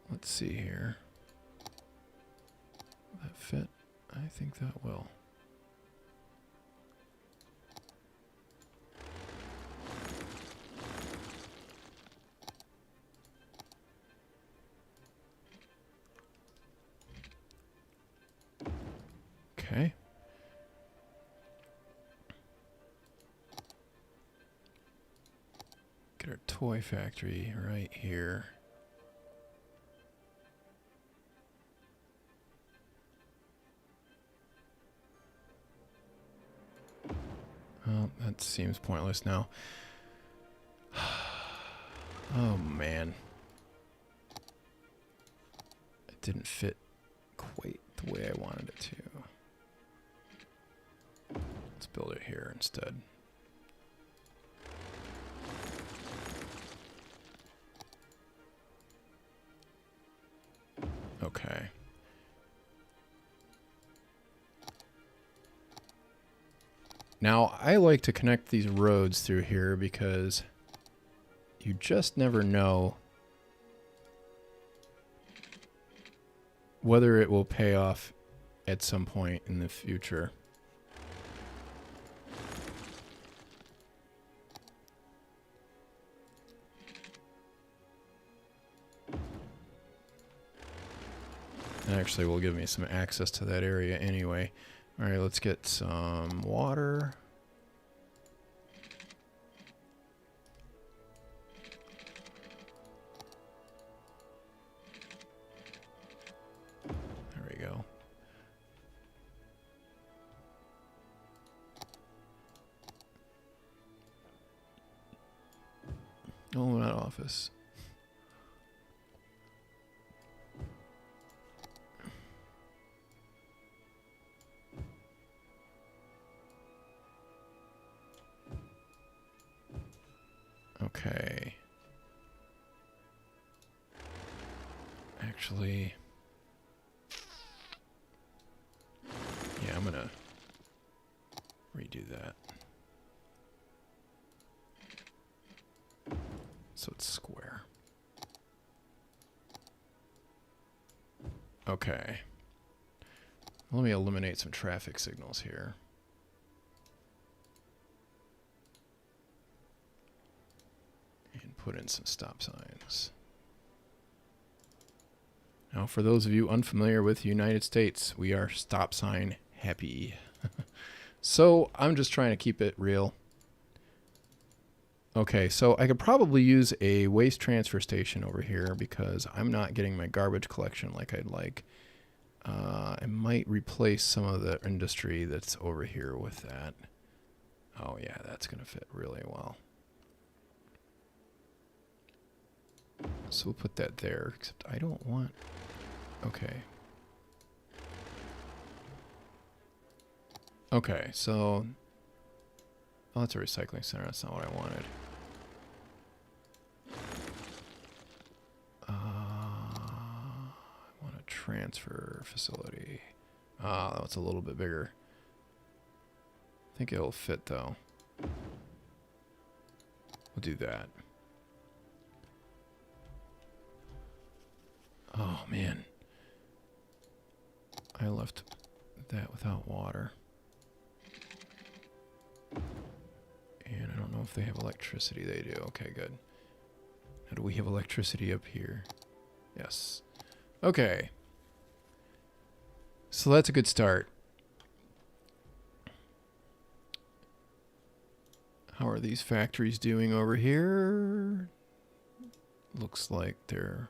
Let's see here. Will that fit? I think that will. Okay. Get our toy factory right here. Well, that seems pointless now. Oh, man. It didn't fit quite the way I wanted it to. Let's build it here instead. Okay. Now, I like to connect these roads through here because you just never know whether it will pay off at some point in the future. It actually will give me some access to that area anyway. All right, let's get some water. There we go. Oh, not office. Okay. Actually, yeah, I'm gonna redo that. So it's square. Okay. Let me eliminate some traffic signals here. Put in some stop signs. Now, for those of you unfamiliar with the United States, we are stop sign happy. So I'm just trying to keep it real. Okay, so I could probably use a waste transfer station over here because I'm not getting my garbage collection like I'd like. I might replace some of the industry that's over here with that. Oh yeah, that's going to fit really well. So we'll put that there, except I don't want... Okay. Okay, so... Oh, that's a recycling center. That's not what I wanted. I want a transfer facility. Ah, that's a little bit bigger. I think it'll fit, though. We'll do that. Oh, man. I left that without water. And I don't know if they have electricity. They do. Okay, good. Now, do we have electricity up here? Yes. Okay. So that's a good start. How are these factories doing over here? Looks like they're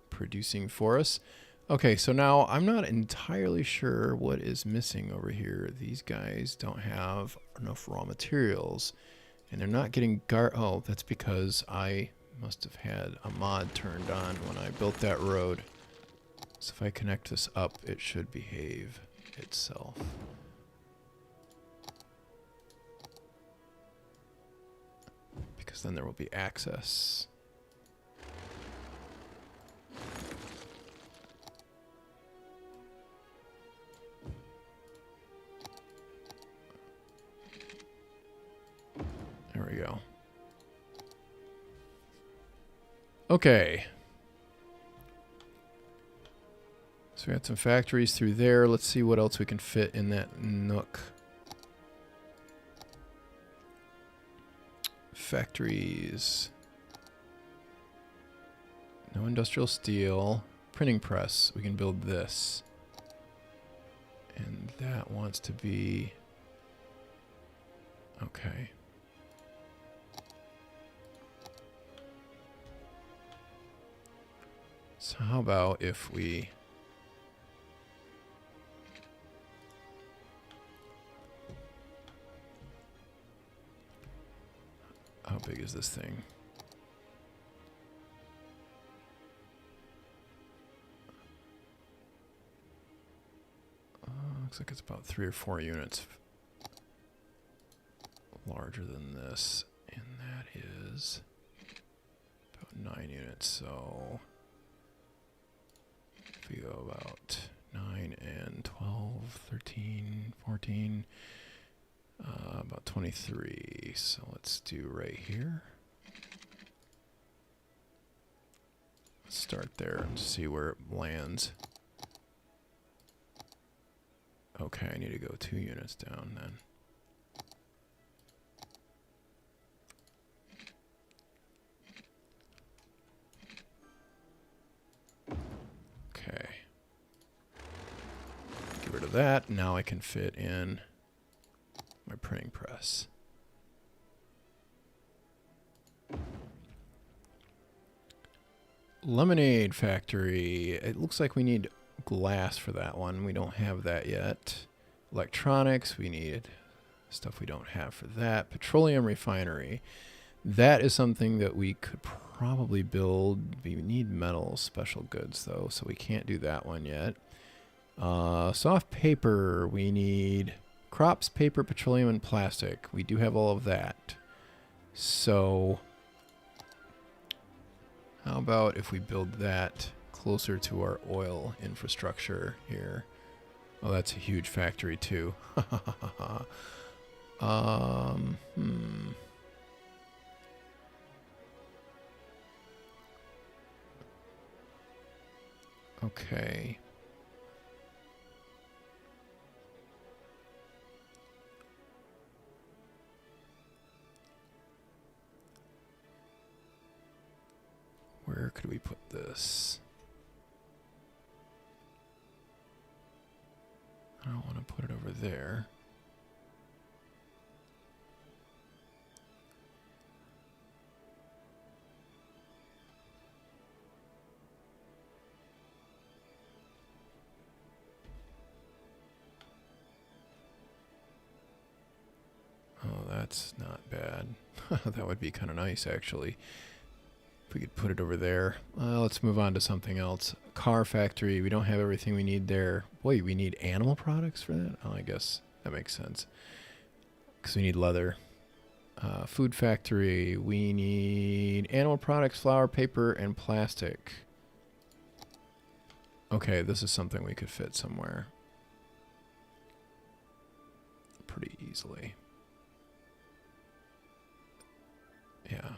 producing for us. Okay, so now I'm not entirely sure what is missing over here. These guys don't have enough raw materials. And they're not getting oh, that's because I must have had a mod turned on when I built that road. So if I connect this up, it should behave itself. Because then there will be access. There we go. Okay. So we got some factories through there. Let's see what else we can fit in that nook. Factories. No industrial steel. Printing press. We can build this. And that wants to be... Okay. So how about if we... How big is this thing? Looks like it's about 3 or 4 units larger than this. And that is about 9 units. So if we go about 9 and 12, 13, 14... about 23. So let's do right here. Let's start there and see where it lands. Okay, I need to go 2 units down then. Okay. Get rid of that. Now I can fit in my printing press. Lemonade factory. It looks like we need glass for that one. We don't have that yet. Electronics. We need stuff we don't have for that. Petroleum refinery. That is something that we could probably build. We need metals, special goods though, so we can't do that one yet. Soft paper. We need crops, paper, petroleum, and plastic. We do have all of that. So how about if we build that closer to our oil infrastructure here? Oh, that's a huge factory too. Okay. Where could we put this? I don't want to put it over there. Oh, that's not bad. That would be kind of nice, actually. If we could put it over there. Let's move on to something else. Car factory. We don't have everything we need there. Boy, we need animal products for that? Oh, I guess that makes sense. Because we need leather. Food factory. We need animal products, flour, paper, and plastic. Okay, this is something we could fit somewhere. Pretty easily. Yeah.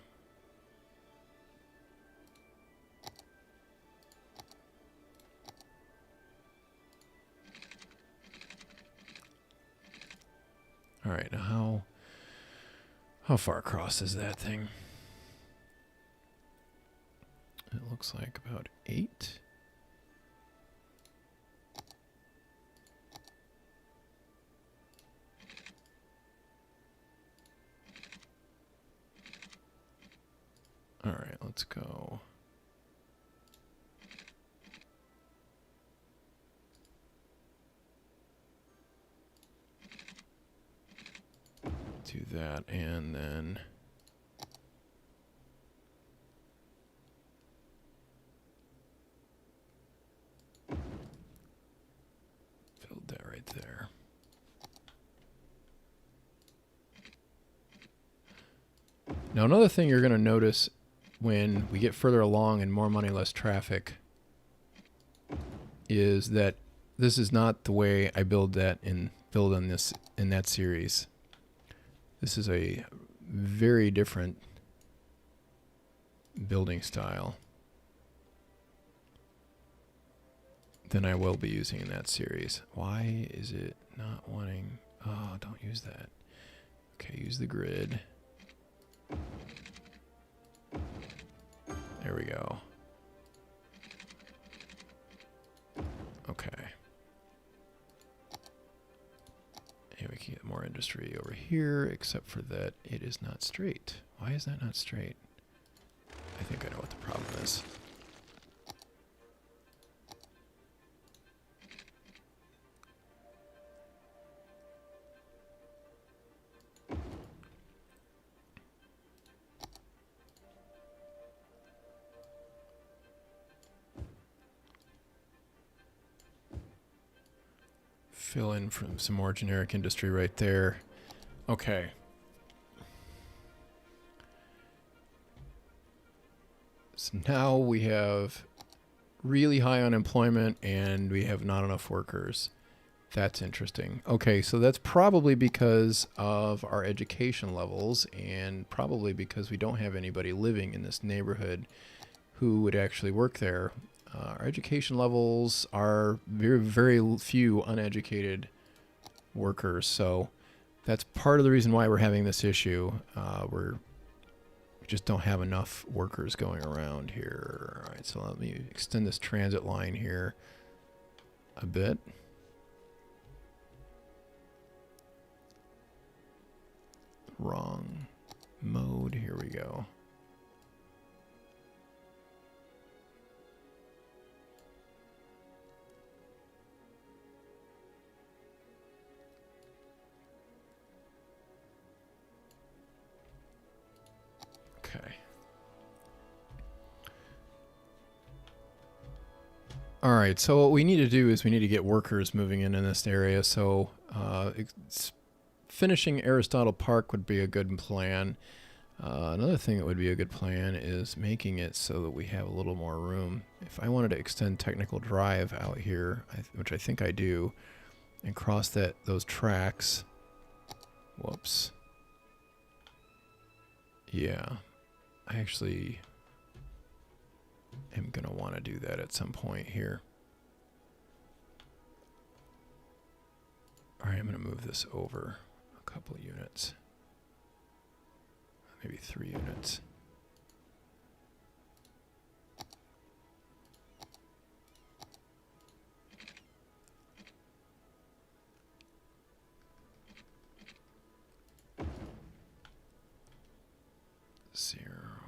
All right, now how far across is that thing? It looks like about 8. All right, let's go. Do that, and then build that right there. Now, another thing you're going to notice when we get further along and more money, less traffic, is that this is not the way I build on this in that series. This is a very different building style than I will be using in that series. Why is it not wanting? Oh, don't use that. Okay, use the grid. There we go. Okay. And we can get more industry over here, except for that it is not straight. Why is that not straight? I think I know what the problem is. Fill in from some more generic industry right there. Okay. So now we have really high unemployment and we have not enough workers. That's interesting. Okay, so that's probably because of our education levels and probably because we don't have anybody living in this neighborhood who would actually work there. Our education levels are very, very few uneducated workers, so that's part of the reason why we're having this issue. We just don't have enough workers going around here. All right, so let me extend this transit line here a bit. Wrong mode. Here we go. Okay. All right, so what we need to do is we need to get workers moving in this area. So finishing Aristotle Park would be a good plan. Another thing that would be a good plan is making it so that we have a little more room. If I wanted to extend Technical Drive out here, which I think I do, and cross those tracks. Whoops. Yeah. I actually am going to want to do that at some point here. All right, I'm going to move this over a couple units. Maybe 3 units.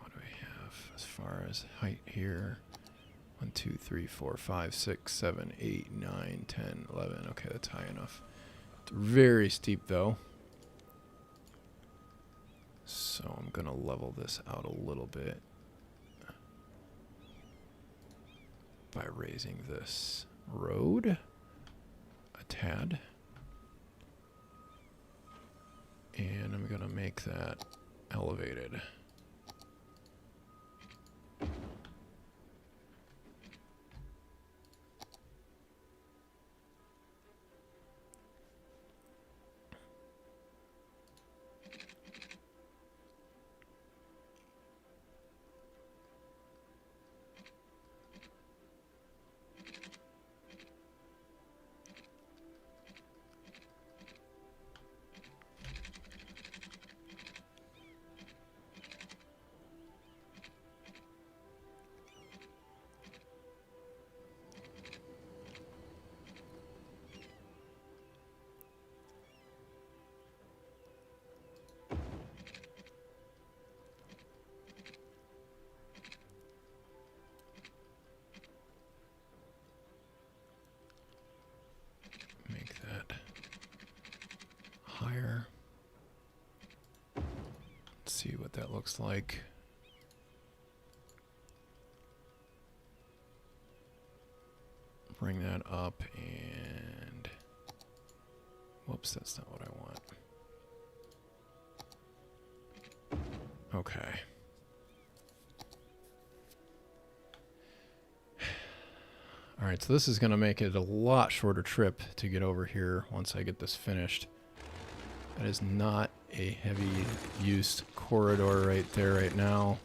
What do we have as far as height here? 1, 2, 3, 4, 5, 6, 7, 8, 9, 10, 11. Okay, that's high enough. It's very steep though. So I'm going to level this out a little bit by raising this road a tad. And I'm going to make that elevated. what that looks like. Bring that up and... Whoops, that's not what I want. Okay. Alright, so this is going to make it a lot shorter trip to get over here once I get this finished. That is not a heavy use corridor right there right now.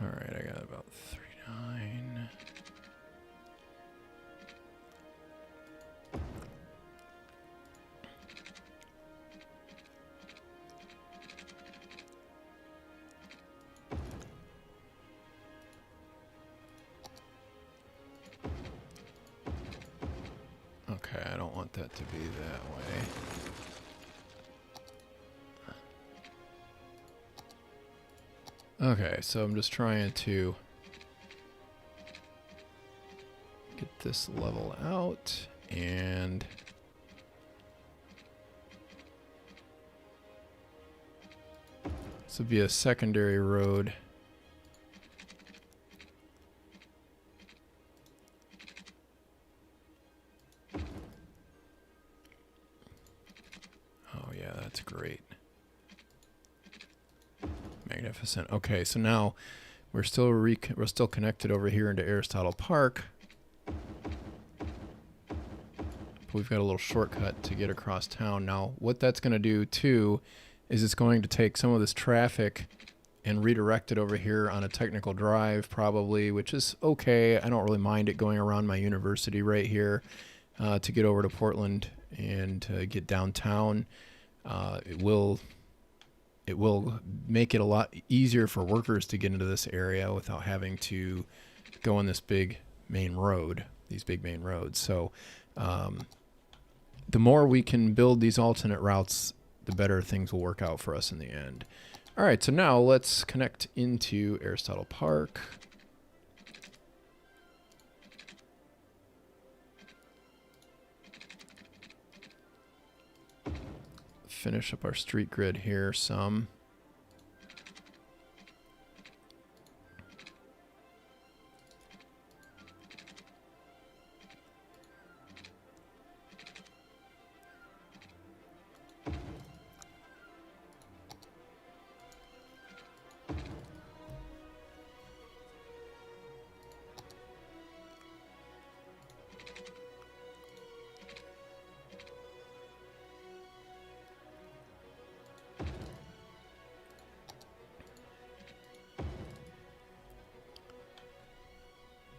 Alright, I got about 39. Okay, I don't want that to be that way. Okay, so I'm just trying to get this level out, and this would be a secondary road. Oh yeah, that's great. Magnificent. Okay, so now we're still connected over here into Aristotle Park. But we've got a little shortcut to get across town. Now, what that's going to do too is it's going to take some of this traffic and redirect it over here on a technical drive probably, which is okay. I don't really mind it going around my university right here to get over to Portland and to get downtown. It will make it a lot easier for workers to get into this area without having to go on this big main road, these big main roads. So the more we can build these alternate routes, the better things will work out for us in the end. All right, so now let's connect into Aristotle Park. Finish up our street grid here some.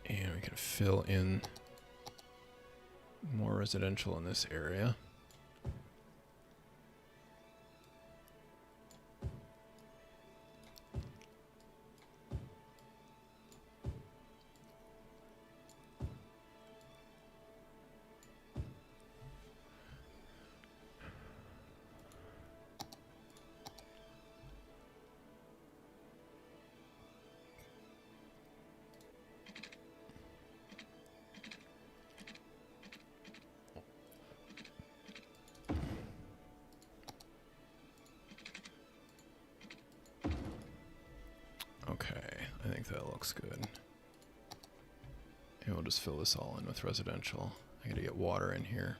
And we can fill in more residential in this area. Okay, I think that looks good. And we'll just fill this all in with residential. I gotta get water in here.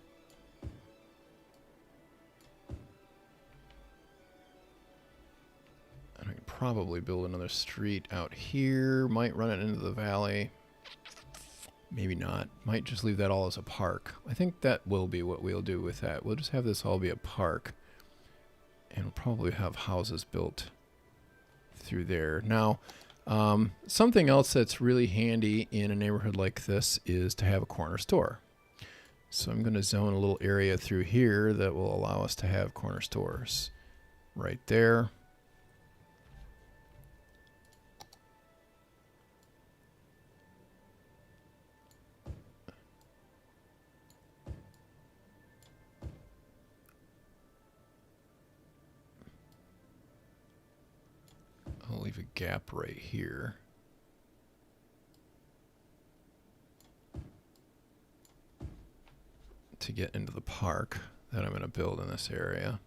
And I can probably build another street out here. Might run it into the valley. Maybe not. Might just leave that all as a park. I think that will be what we'll do with that. We'll just have this all be a park. And we'll probably have houses built through there. Now, something else that's really handy in a neighborhood like this is to have a corner store. So I'm going to zone a little area through here that will allow us to have corner stores right there. leave a gap right here. To get into the park that I'm going to build in this area.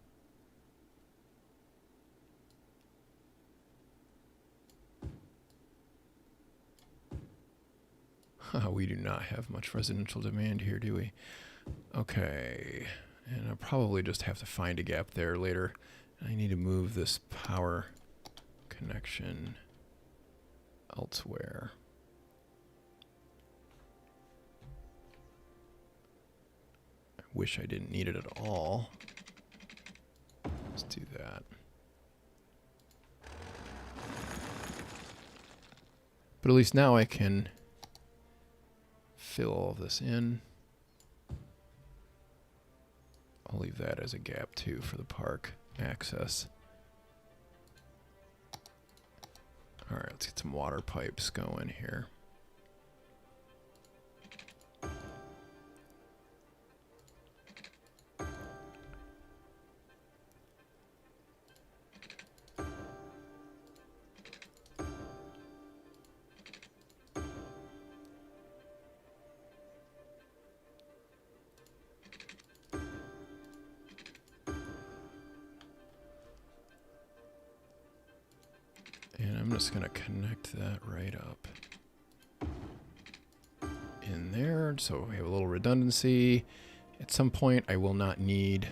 We do not have much residential demand here, do we? Okay. And I'll probably just have to find a gap there later. I need to move this power connection elsewhere. I wish I didn't need it at all. Let's do that. But at least now I can fill all of this in. I'll leave that as a gap too for the park access. All right, let's get some water pipes going here. And I'm just going to connect that right up in there, so we have a little redundancy. At some point, I will not need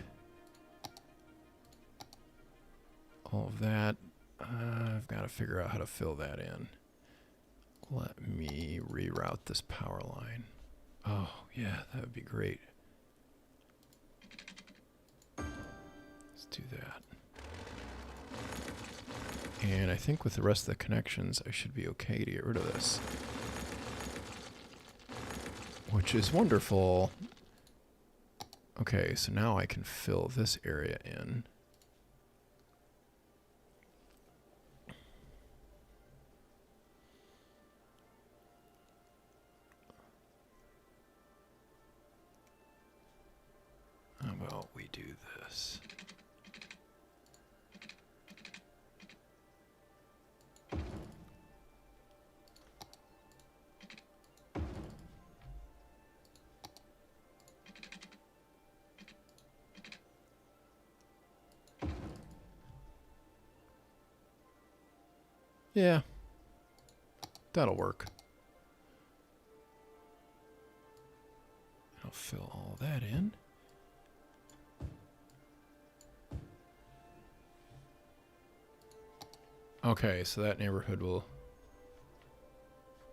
all of that. I've got to figure out how to fill that in. Let me reroute this power line. Oh, yeah, that would be great. Let's do that. And I think with the rest of the connections, I should be okay to get rid of this. Which is wonderful. Okay, so now I can fill this area in. How about we do this? Yeah, that'll work. I'll fill all that in. Okay, so that neighborhood will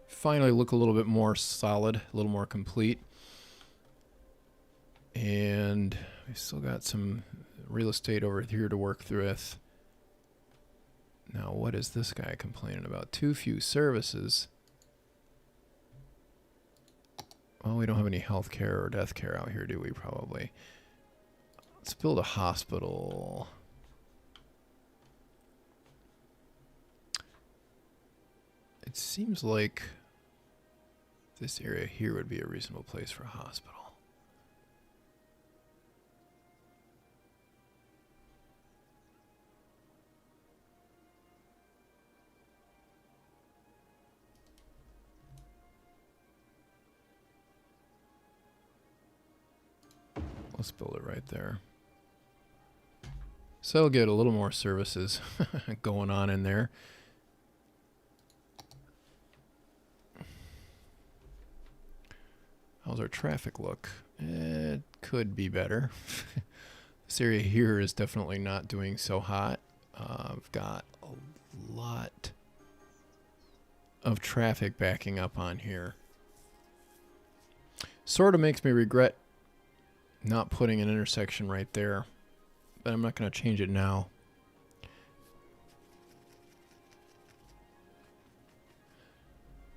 finally look a little bit more solid, a little more complete. And we still got some real estate over here to work through with. Now, what is this guy complaining about? Too few services. Well, we don't have any health care or death care out here, do we? Probably. Let's build a hospital. It seems like this area here would be a reasonable place for a hospital. Let's build it right there. So I'll get a little more services going on in there. How's our traffic look? It could be better. This area here is definitely not doing so hot. I've got a lot of traffic backing up on here. Sort of makes me regret not putting an intersection right there, but I'm not going to change it now.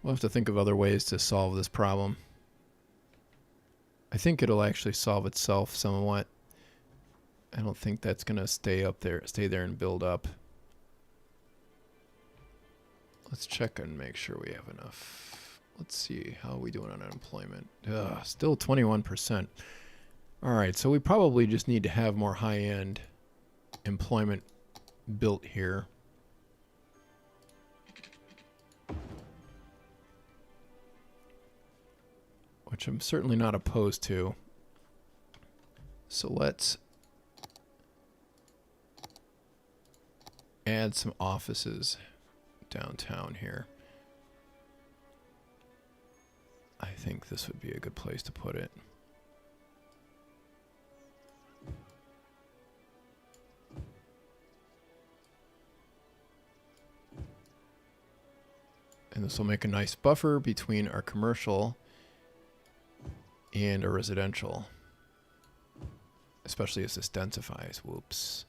We'll have to think of other ways to solve this problem. I think it'll actually solve itself somewhat. I don't think that's going to stay there and build up. Let's check and make sure we have enough. Let's see, how are we doing on unemployment? Still 21%. All right, so we probably just need to have more high-end employment built here. which I'm certainly not opposed to. So let's add some offices downtown here. I think this would be a good place to put it. And this will make a nice buffer between our commercial and our residential. Especially as this densifies. Whoops.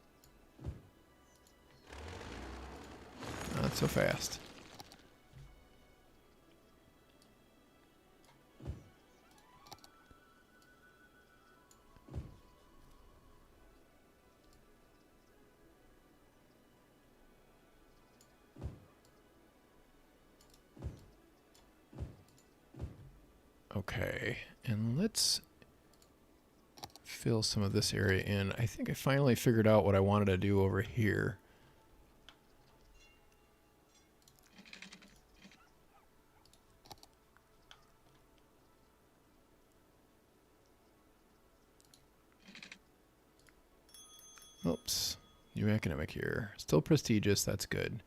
Not so fast. Okay, and let's fill some of this area in. I think I finally figured out what I wanted to do over here. Oops, new academic year. Still prestigious, that's good.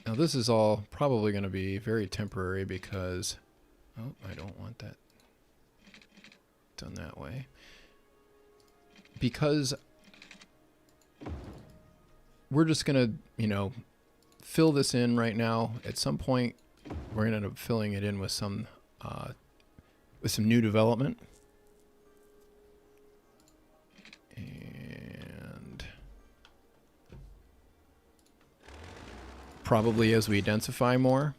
Now this is all probably going to be very temporary because, oh, I don't want that done that way. Because we're just going to, you know, fill this in right now. At some point, we're going to end up filling it in with some new development. And probably as we densify more.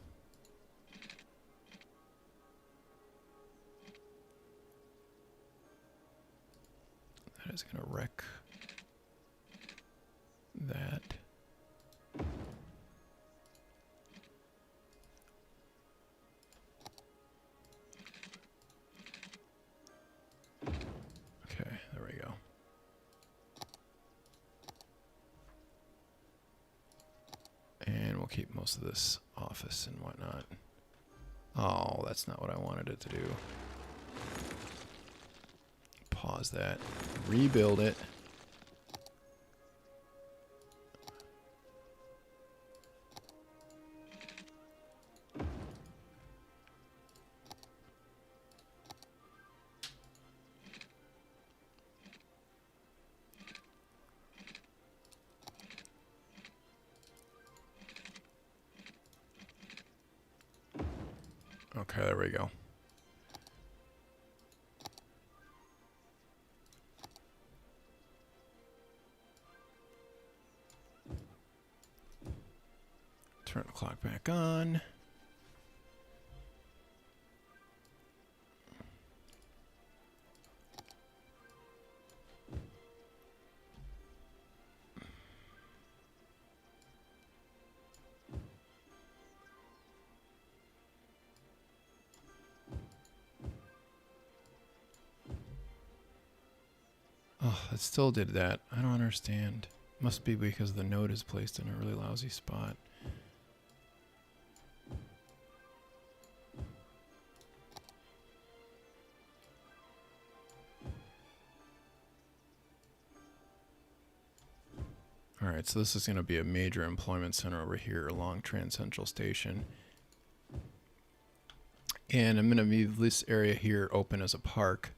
That is going to wreck that. Okay, there we go. And we'll keep most of this office and whatnot. Oh, that's not what I wanted it to do. Pause that. Rebuild it. Okay, there we go. Turn the clock back on. Oh, it still did that. I don't understand. Must be because the node is placed in a really lousy spot. Alright, so this is going to be a major employment center over here along Trans Central Station. And I'm going to leave this area here open as a park.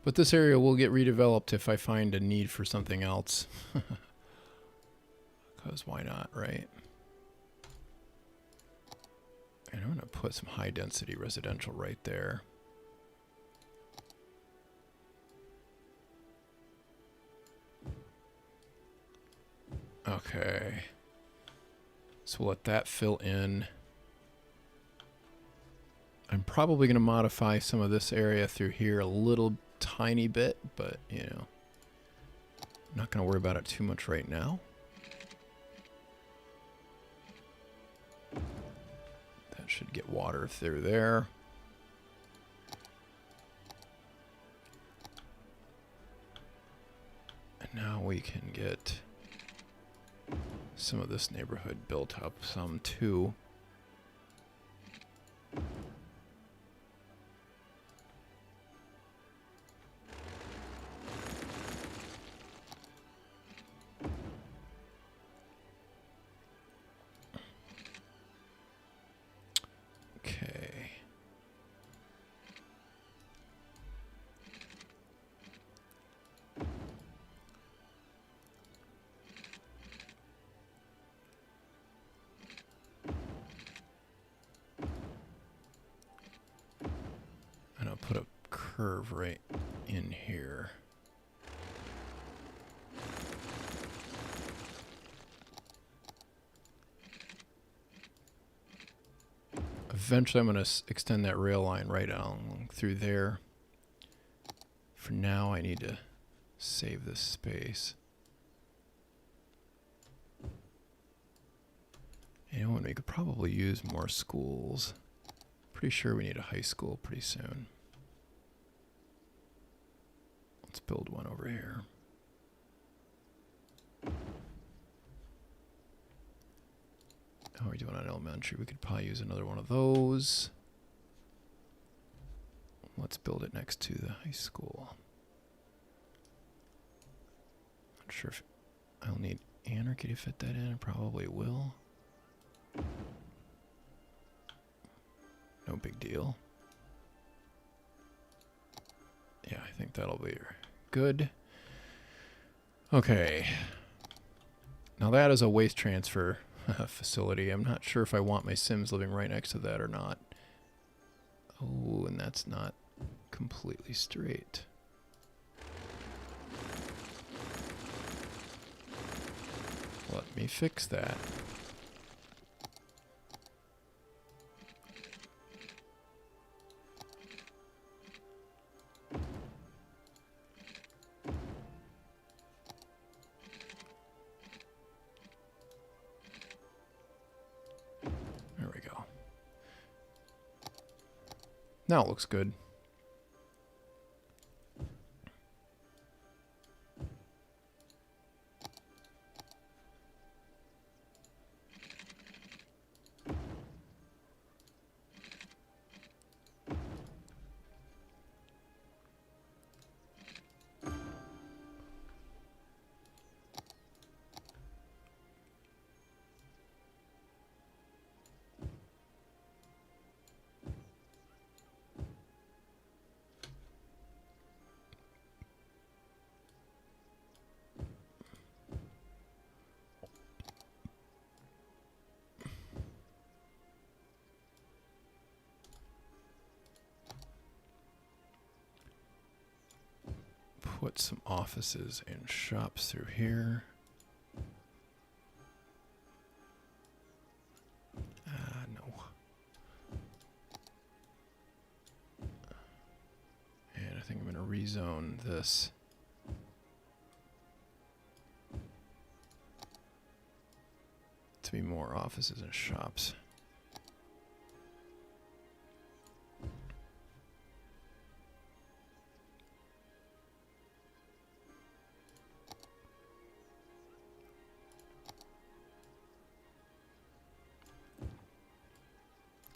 But this area will get redeveloped if I find a need for something else. Because why not, right? And I'm going to put some high density residential right there. Okay. So we'll let that fill in. I'm probably going to modify some of this area through here a little tiny bit, but, you know, I'm not going to worry about it too much right now. That should get water through there. And now we can get some of this neighborhood built up some too. Okay. And I'll put a curve right in here. Eventually I'm going to extend that rail line right along through there. For now I need to save this space. You know what, we could probably use more schools. Pretty sure we need a high school pretty soon. Let's build one over here. How are we doing on elementary? We could probably use another one of those. Let's build it next to the high school. Not sure if I'll need anarchy to fit that in. I probably will. No big deal. Yeah, I think that'll be good. Okay. Now that is a waste transfer facility. I'm not sure if I want my Sims living right next to that or not. Oh, and that's not completely straight. Let me fix that. There we go. Now it looks good. Put some offices and shops through here. No. And I think I'm going to rezone this. To be more offices and shops.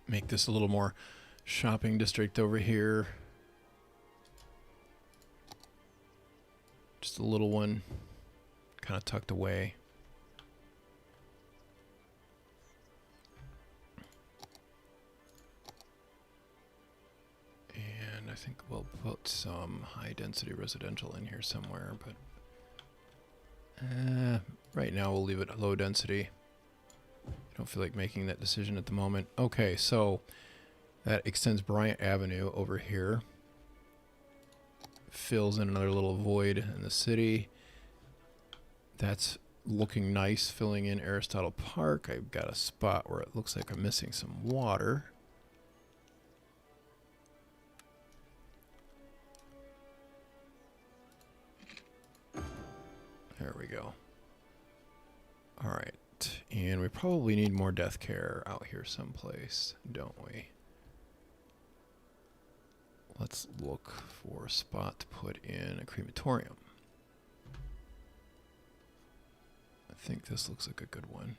Make this a little more shopping district over here. Just a little one, kind of tucked away. And And I think we'll put some high density residential in here somewhere, but right now we'll leave it low density. I don't feel like making that decision at the moment. Okay, so that extends Bryant Avenue over here. Fills in another little void in the city. That's looking nice, filling in Aristotle Park. I've got a spot where it looks like I'm missing some water. There we go. All right, and we probably need more death care out here someplace, don't we? Let's look for a spot to put in a crematorium. I think this looks like a good one.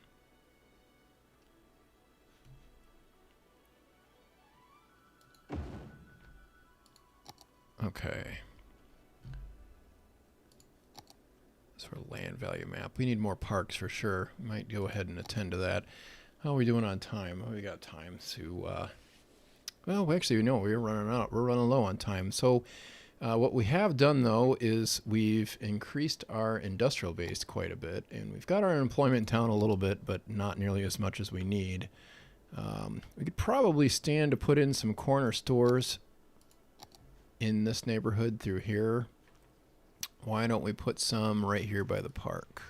Okay. That's our land value map. We need more parks for sure. Might go ahead and attend to that. How are we doing on time? Oh, we got time to... well, actually, no, we're running out. We're running low on time. So what we have done, though, is we've increased our industrial base quite a bit. And we've got our employment down a little bit, but not nearly as much as we need. We could probably stand to put in some corner stores in this neighborhood through here. Why don't we put some right here by the park?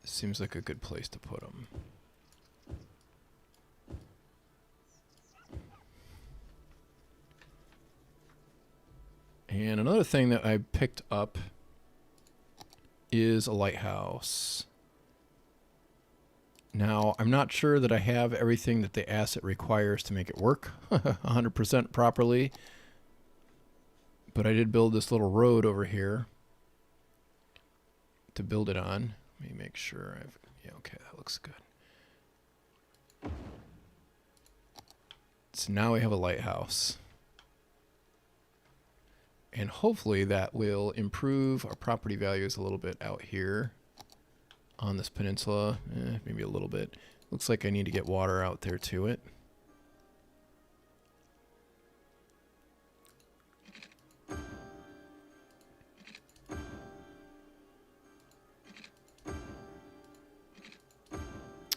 Seems like a good place to put them. And another thing that I picked up is a lighthouse. Now, I'm not sure that I have everything that the asset requires to make it work 100% properly. But I did build this little road over here to build it on. Let me make sure I've... Yeah, okay, that looks good. So now we have a lighthouse. And hopefully that will improve our property values a little bit out here on this peninsula. Maybe a little bit. Looks like I need to get water out there to it.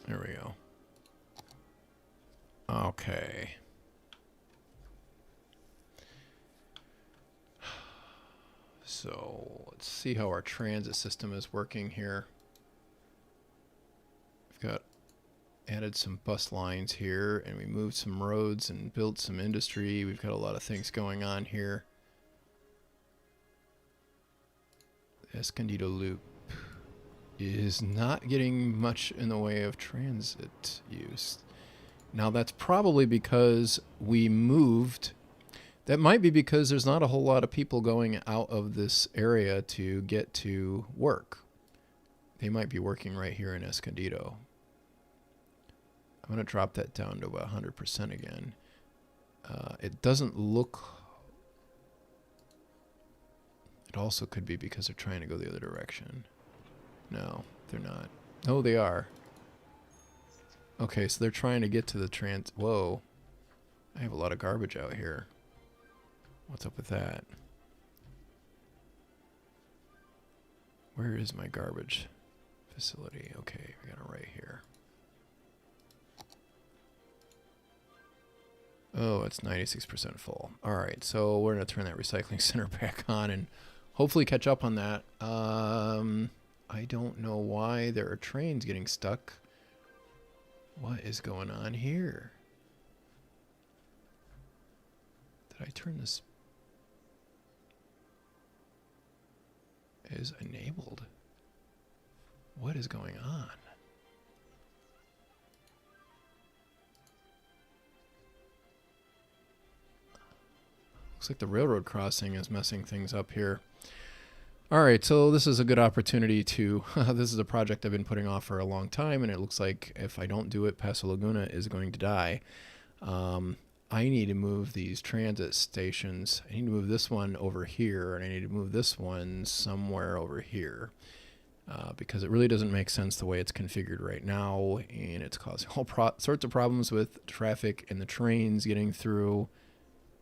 There we go. Okay. So let's see how our transit system is working here. We've got added some bus lines here, and we moved some roads and built some industry. We've got a lot of things going on here. The Escondido Loop is not getting much in the way of transit use. Now that's probably because we moved. That might be because there's not a whole lot of people going out of this area to get to work. They might be working right here in Escondido. I'm going to drop that down to about 100% again. It doesn't look... It also could be because they're trying to go the other direction. No, they're not. Oh, they are. Okay, so they're trying to get to the trans... Whoa. I have a lot of garbage out here. What's up with that? Where is my garbage facility? Okay, we got it right here. Oh, it's 96% full. All right, so we're going to turn that recycling center back on and hopefully catch up on that. I don't know why there are trains getting stuck. What is going on here? Did I turn this? Is enabled. What is going on? Looks like the railroad crossing is messing things up here. All right, so this is a good opportunity to... this is a project I've been putting off for a long time, and it looks like if I don't do it, Paso Laguna is going to die. I need to move these transit stations. I need to move this one over here, and I need to move this one somewhere over here. because it really doesn't make sense the way it's configured right now, and it's causing all sorts of problems with traffic and the trains getting through.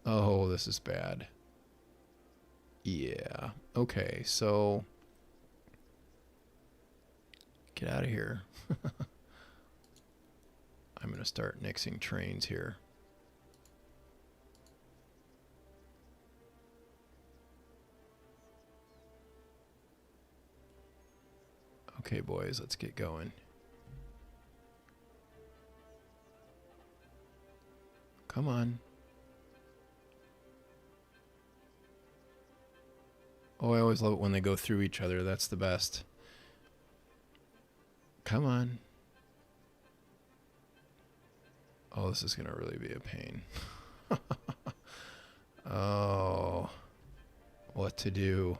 Oh, this is bad. Yeah. Okay, so get out of here. I'm going to start nixing trains here. Okay, boys, let's get going. Come on. Oh, I always love it when they go through each other. That's the best. Come on. Oh, this is going to really be a pain. Oh, what to do?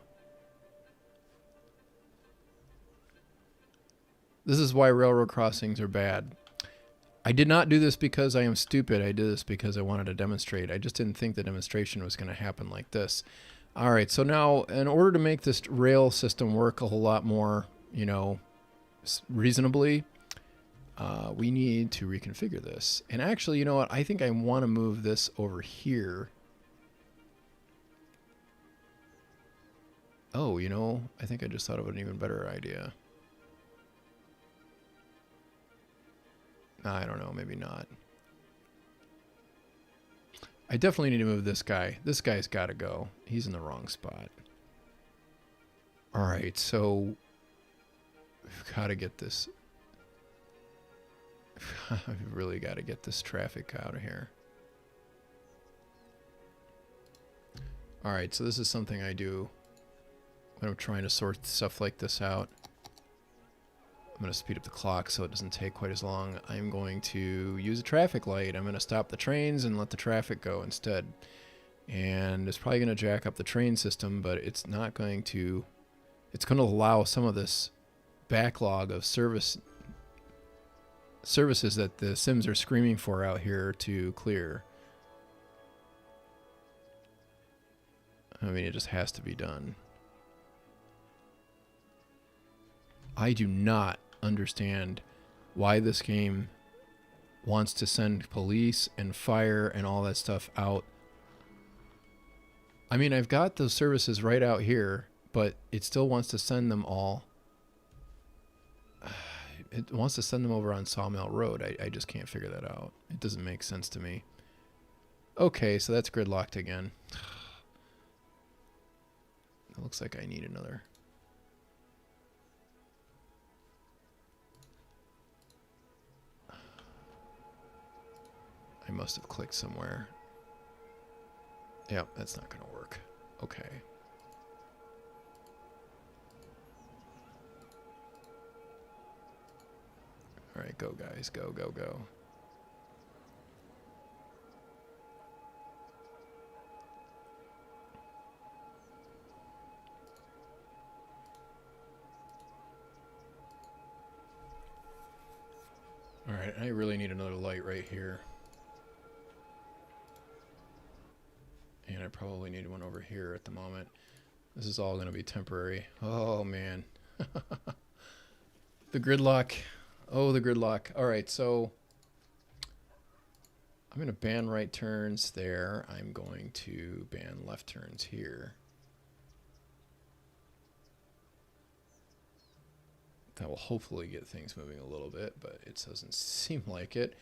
This is why railroad crossings are bad. I did not do this because I am stupid. I did this because I wanted to demonstrate. I just didn't think the demonstration was going to happen like this. All right, so now in order to make this rail system work a whole lot more, you know, reasonably, we need to reconfigure this. And actually, you know what? I think I want to move this over here. Oh, you know, I think I just thought of an even better idea. I don't know, maybe not. I definitely need to move this guy. This guy's got to go. He's in the wrong spot. All right, so we've got to get this. We've really got to get this traffic out of here. All right, so this is something I do when I'm trying to sort stuff like this out. I'm going to speed up the clock so it doesn't take quite as long. I'm going to use a traffic light. I'm going to stop the trains and let the traffic go instead. And it's probably going to jack up the train system, but it's not going to... It's going to allow some of this backlog of services that the Sims are screaming for out here to clear. I mean, it just has to be done. I do not understand why this game wants to send police and fire and all that stuff out. I mean, I've got those services right out here, but it still wants to send them all. It wants to send them over on Sawmill Road. I just can't figure that out. It doesn't make sense to me. Okay, so that's gridlocked again. It looks like I need another. I must have clicked somewhere. Yep, that's not going to work. Okay. All right, go guys, go, go, go. All right, I really need another light right here. And I probably need one over here at the moment. This is all going to be temporary. Oh, man. The gridlock. Oh, the gridlock. All right, so I'm going to ban right turns there. I'm going to ban left turns here. That will hopefully get things moving a little bit, but it doesn't seem like it.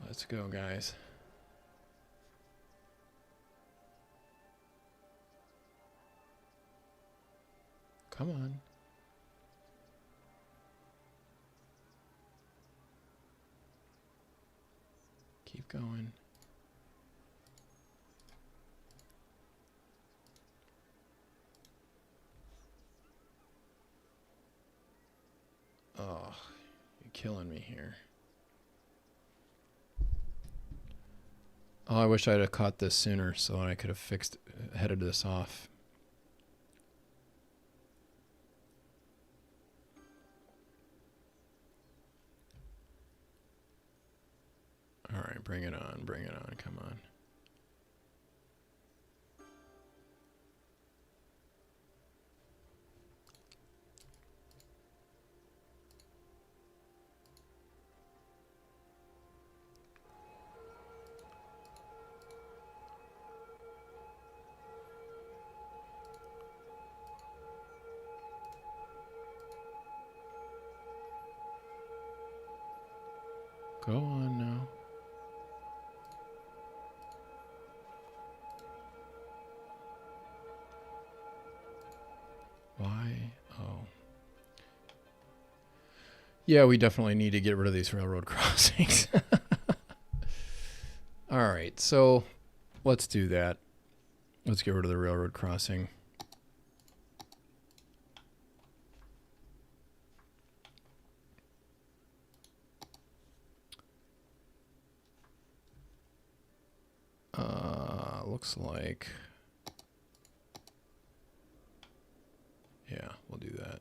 Let's go, guys. Come on. Keep going. Oh, you're killing me here. Oh, I wish I'd have caught this sooner so I could have headed this off. All right, bring it on, come on. Go on now. Why? Oh. Yeah, we definitely need to get rid of these railroad crossings. All right, so let's do that. Let's get rid of the railroad crossing. Looks like, yeah, we'll do that.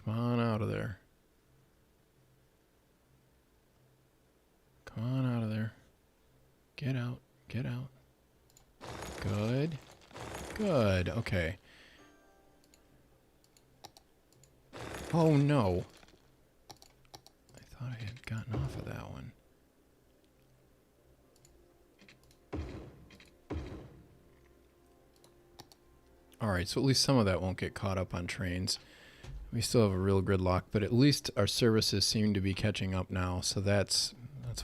Come on out of there. Come on out of there. Get out. Get out. Good. Good. Okay. Oh, no. I thought I had gotten off of that one. All right, so at least some of that won't get caught up on trains. We still have a real gridlock, but at least our services seem to be catching up now, so that's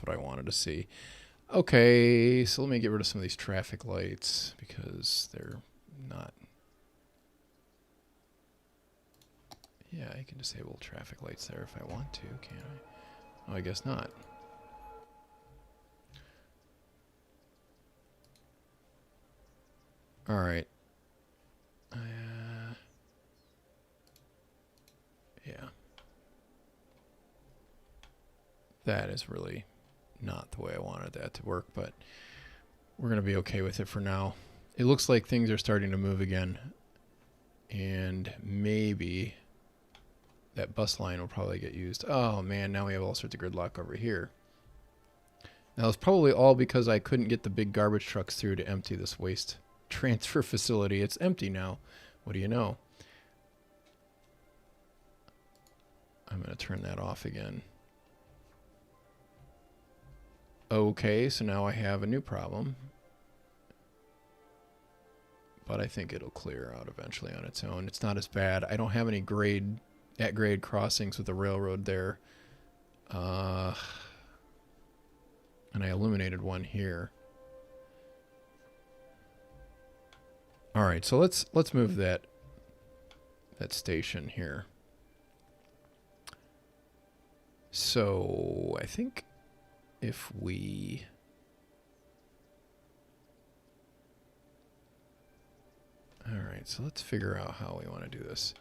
what I wanted to see. Okay, so let me get rid of some of these traffic lights because they're not... Yeah, I can disable traffic lights there if I want to, can't I? Oh, I guess not. All right. Yeah. That is really not the way I wanted that to work, but we're going to be okay with it for now. It looks like things are starting to move again, and maybe that bus line will probably get used. Oh man, now we have all sorts of gridlock over here. Now it's probably all because I couldn't get the big garbage trucks through to empty this waste transfer facility. It's empty now. What do you know? I'm going to turn that off again. Okay, so now I have a new problem. But I think it'll clear out eventually on its own. It's not as bad. I don't have any at-grade crossings with the railroad there. And I eliminated one here. All right, so let's move that station here. So I think if we all right, so let's figure out how we want to do this.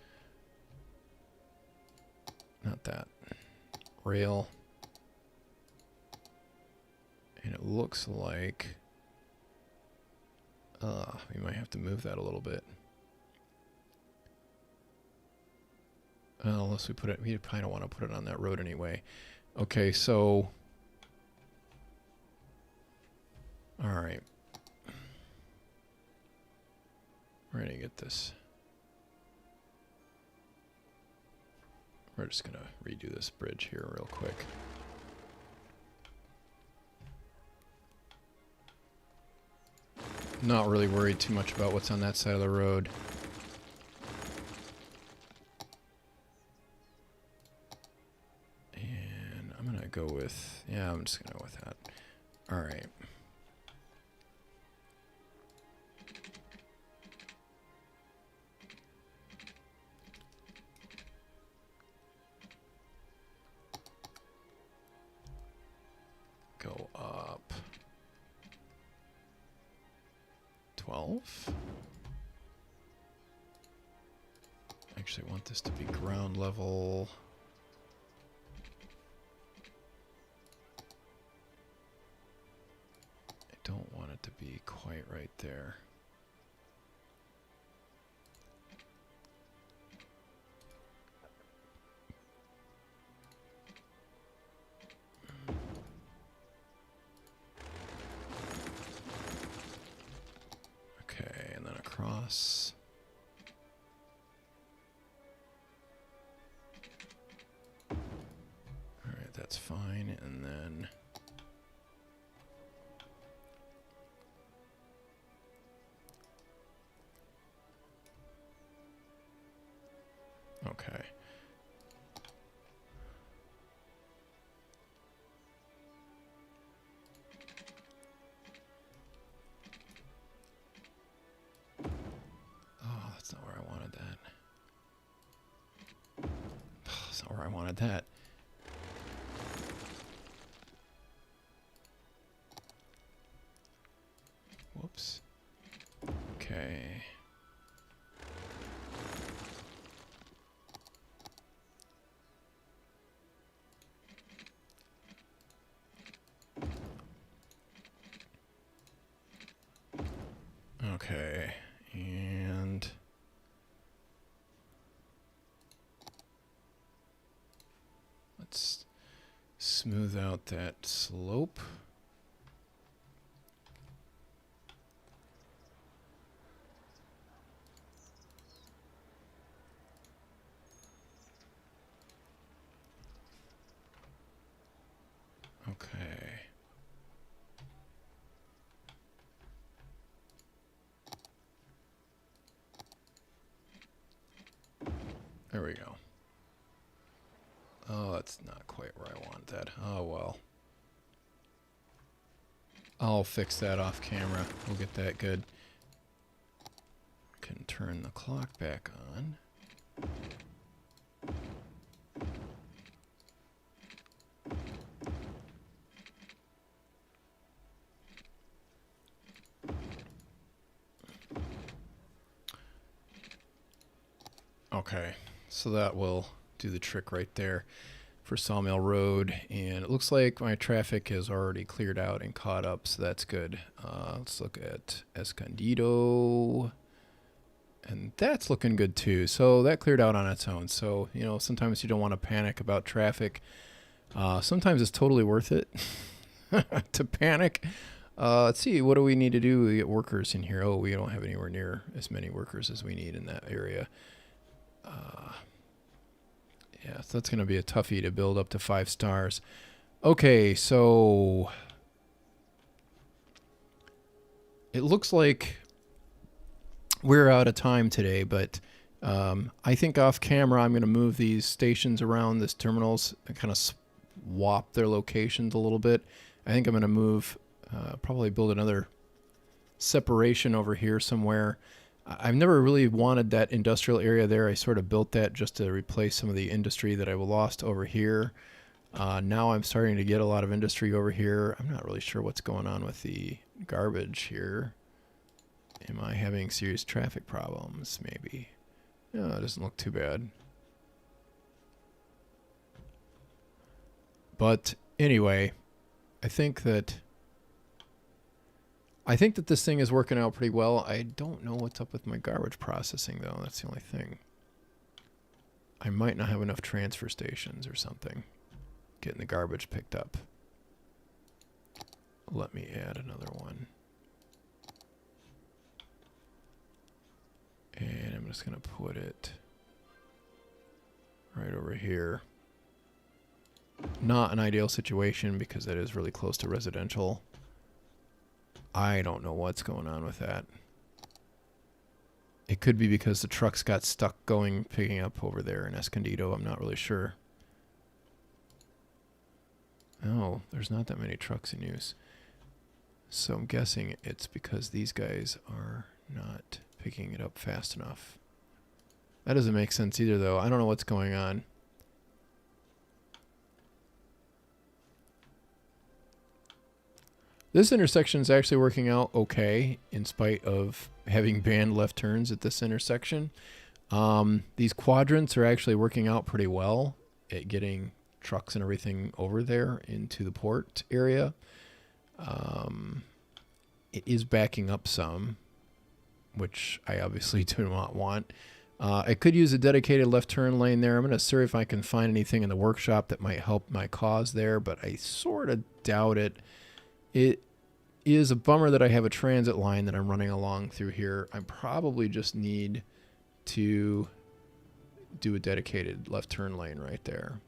Not that. Rail. And it looks like we might have to move that a little bit. Well, unless we put it, we probably don't want to put it on that road anyway. Okay, so all right. We're going to get this. We're just going to redo this bridge here real quick. Not really worried too much about what's on that side of the road. And I'm going to go with, yeah, I'm just going to go with that. All right. go up 12. Actually, I want this to be ground level. I don't want it to be quite right there. Okay, and then across. Alright, that's fine, and then okay. Oh, that's not where I wanted that. Oh, that's not where I wanted that. Whoops. Okay. Okay, and let's smooth out that slope. Okay. There we go. Oh, that's not quite where I want that. Oh, well. I'll fix that off camera. We'll get that good. Can turn the clock back on. Okay, so that will do the trick right there for Sawmill Road, and it looks like my traffic is already cleared out and caught up, so that's good. Let's look at Escondido, and that's looking good too. So that cleared out on its own. So, you know, sometimes you don't want to panic about traffic. Sometimes it's totally worth it to panic. Let's see, what do we need to do to get workers in here? Oh, we don't have anywhere near as many workers as we need in that area. Yeah, so that's going to be a toughie to build up to 5 stars. Okay, so it looks like we're out of time today, but I think off camera I'm going to move these stations around, this terminals, and kind of swap their locations a little bit. I think I'm going to move, probably build another separation over here somewhere. I've never really wanted that industrial area there. I sort of built that just to replace some of the industry that I lost over here. Now I'm starting to get a lot of industry over here. I'm not really sure what's going on with the garbage here. Am I having serious traffic problems? Maybe. No, it doesn't look too bad. But anyway, I think that this thing is working out pretty well. I don't know what's up with my garbage processing, though. That's the only thing. I might not have enough transfer stations or something getting the garbage picked up. Let me add another one. And I'm just going to put it right over here. Not an ideal situation because that is really close to residential. I don't know what's going on with that. It could be because the trucks got stuck picking up over there in Escondido. I'm not really sure. No, there's not that many trucks in use. So I'm guessing it's because these guys are not picking it up fast enough. That doesn't make sense either, though. I don't know what's going on. This intersection is actually working out okay in spite of having banned left turns at this intersection. These quadrants are actually working out pretty well at getting trucks and everything over there into the port area. It is backing up some, which I obviously do not want. I could use a dedicated left turn lane there. I'm going to see if I can find anything in the workshop that might help my cause there, but I sort of doubt it. It is a bummer that I have a transit line that I'm running along through here. I probably just need to do a dedicated left turn lane right there.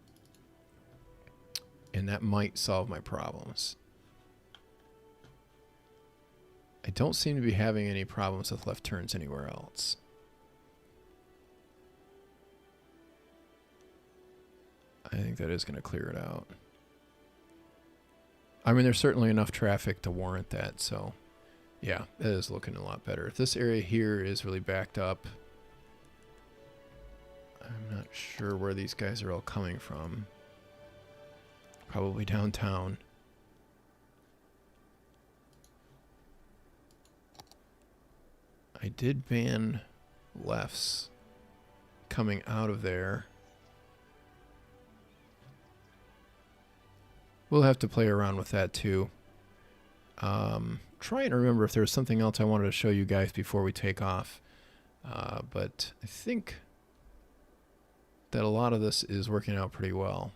And that might solve my problems. I don't seem to be having any problems with left turns anywhere else. I think that is going to clear it out. I mean, there's certainly enough traffic to warrant that, so yeah, that is looking a lot better. If this area here is really backed up, I'm not sure where these guys are all coming from. Probably downtown. I did ban lefts coming out of there. We'll have to play around with that too. Trying to remember if there was something else I wanted to show you guys before we take off. But I think that a lot of this is working out pretty well.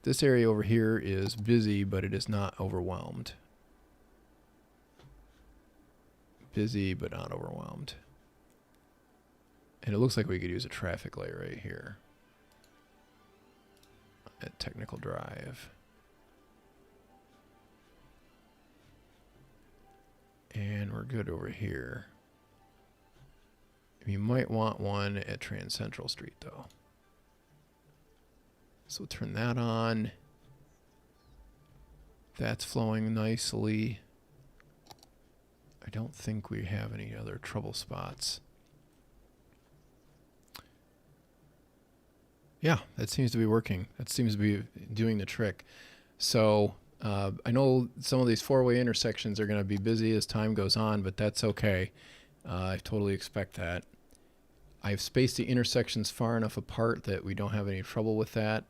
This area over here is busy, but it is not overwhelmed. Busy, but not overwhelmed. And it looks like we could use a traffic light right here at Technical Drive. And we're good over here. You might want one at Trans Central Street, though. So turn that on. That's flowing nicely. I don't think we have any other trouble spots. Yeah, that seems to be working. That seems to be doing the trick. So I know some of these four-way intersections are going to be busy as time goes on, but that's okay. I totally expect that. I've spaced the intersections far enough apart that we don't have any trouble with that.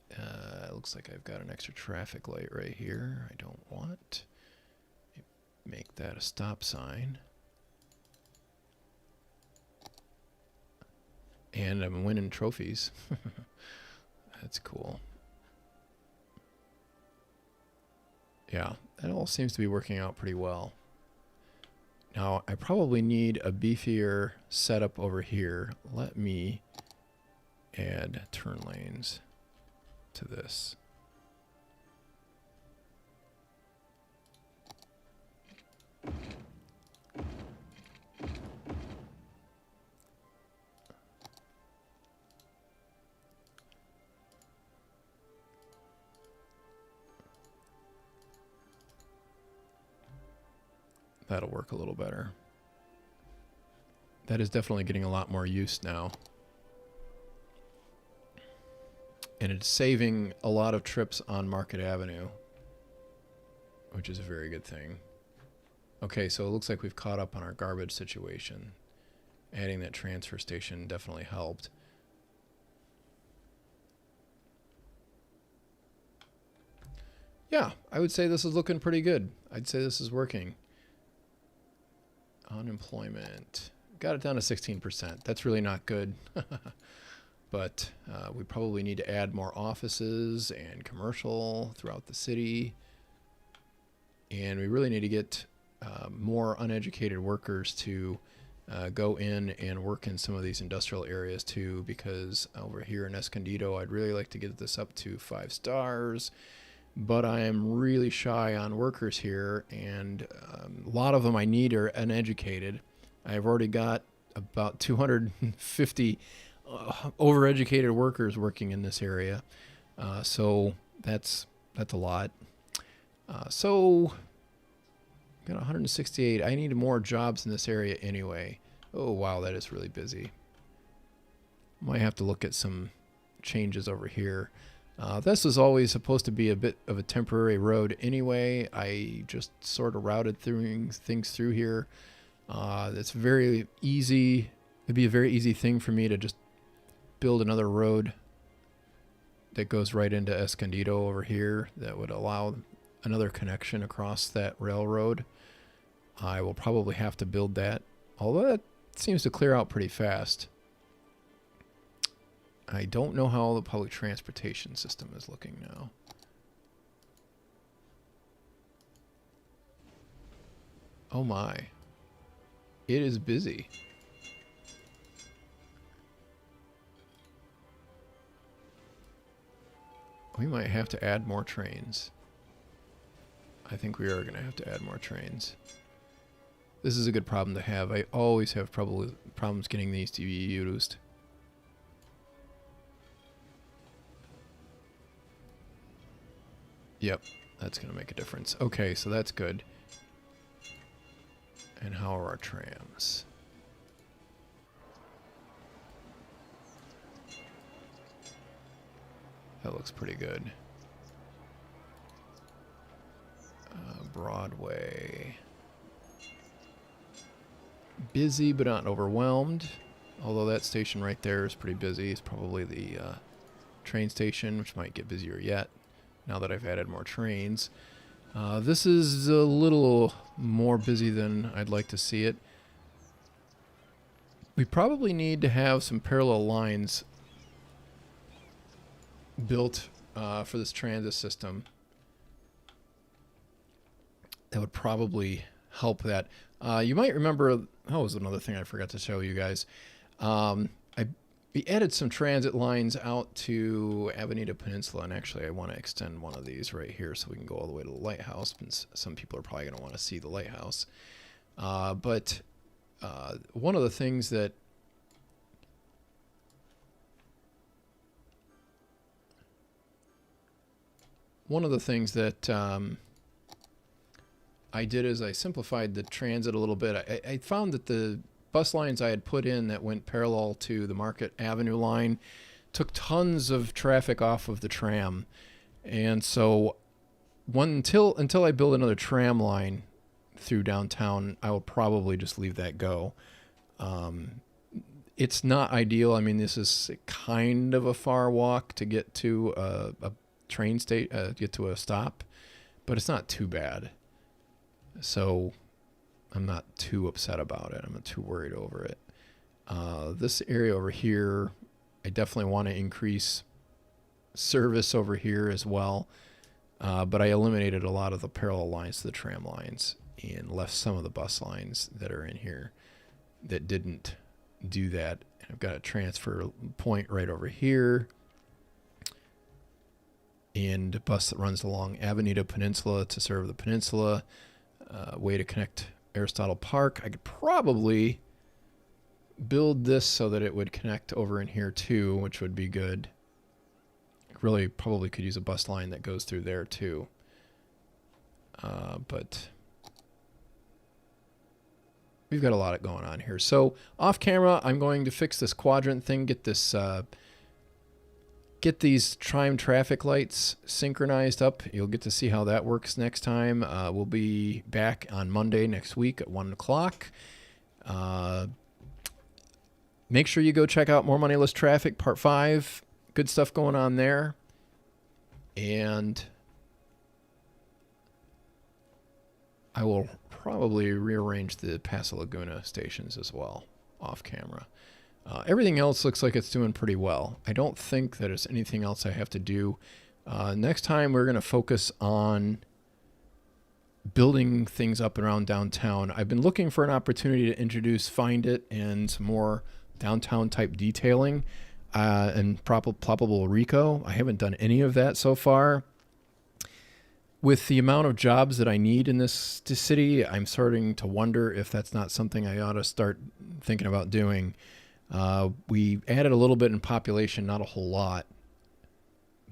It looks like I've got an extra traffic light right here. I don't want. Make that a stop sign. And I'm winning trophies. That's cool. Yeah, that all seems to be working out pretty well. Now, I probably need a beefier setup over here. Let me add turn lanes to this. That'll work a little better. That is definitely getting a lot more use now. And it's saving a lot of trips on Market Avenue, which is a very good thing. Okay, so it looks like we've caught up on our garbage situation. Adding that transfer station definitely helped. Yeah, I would say this is looking pretty good. I'd say this is working. Unemployment. Got it down to 16%. That's really not good. But we probably need to add more offices and commercial throughout the city. And we really need to get more uneducated workers to go in and work in some of these industrial areas too, because over here in Escondido, I'd really like to get this up to 5 stars. But I am really shy on workers here, and a lot of them I need are uneducated. I've already got about 250 overeducated workers working in this area, so that's a lot. So got 168. I need more jobs in this area anyway. Oh wow, that is really busy. Might have to look at some changes over here. This was always supposed to be a bit of a temporary road anyway. I just sort of routed things through here. It's very easy. It'd be a very easy thing for me to just build another road that goes right into Escondido over here that would allow another connection across that railroad. I will probably have to build that, although that seems to clear out pretty fast. I don't know how the public transportation system is looking now. Oh my. It is busy. We might have to add more trains. I think we are going to have to add more trains. This is a good problem to have. I always have problems getting these to be used. Yep, that's going to make a difference. Okay, so that's good. And how are our trams? That looks pretty good. Broadway. Busy but not overwhelmed. Although that station right there is pretty busy. It's probably the train station, which might get busier yet now that I've added more trains. This is a little more busy than I'd like to see it. We probably need to have some parallel lines built for this transit system. That would probably help that. You might remember, that was another thing I forgot to show you guys. We added some transit lines out to Avenida Peninsula, and actually I want to extend one of these right here so we can go all the way to the Lighthouse. Some people are probably going to want to see the Lighthouse. But one of the things that I did is I simplified the transit a little bit. I found that the bus lines I had put in that went parallel to the Market Avenue line took tons of traffic off of the tram. And so until I build another tram line through downtown, I will probably just leave that go. It's not ideal. I mean, this is kind of a far walk to get to a train get to a stop, but it's not too bad. So I'm not too upset about it. I'm not too worried over it. This area over here, I definitely want to increase service over here as well. But I eliminated a lot of the parallel lines to the tram lines and left some of the bus lines that are in here that didn't do that. I've got a transfer point right over here. And a bus that runs along Avenida Peninsula to serve the peninsula. Way to connect Aristotle Park. I could probably build this so that it would connect over in here too, which would be good. Really probably could use a bus line that goes through there too. But we've got a lot going on here. So off camera, I'm going to fix this quadrant thing, get these Tram traffic lights synchronized up. You'll get to see how that works next time. We'll be back on Monday next week at 1 o'clock. Make sure you go check out More Money, Less Traffic, Part 5. Good stuff going on there. And I will probably rearrange the Paso Laguna stations as well off camera. Everything else looks like it's doing pretty well. I don't think that there's anything else I have to do. Next time we're going to focus on building things up around downtown. I've been looking for an opportunity to introduce Find It and some more downtown type detailing and ploppable Rico. I haven't done any of that so far. With the amount of jobs that I need in this city, I'm starting to wonder if that's not something I ought to start thinking about doing. We added a little bit in population, not a whole lot,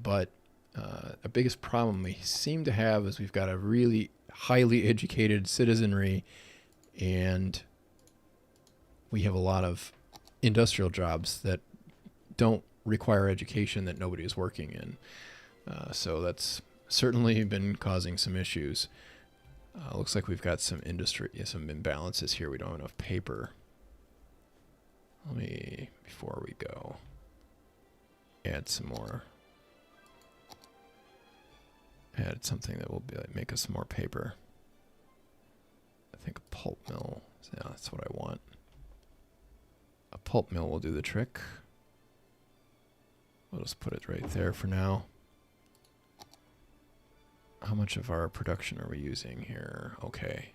but the biggest problem we seem to have is we've got a really highly educated citizenry, and we have a lot of industrial jobs that don't require education that nobody is working in. So that's certainly been causing some issues. Looks like we've got some imbalances here. We don't have enough paper. Let me, before we go, add some more. Add something that will be like make us some more paper. I think a pulp mill. Yeah, that's what I want. A pulp mill will do the trick. We'll just put it right there for now. How much of our production are we using here? Okay.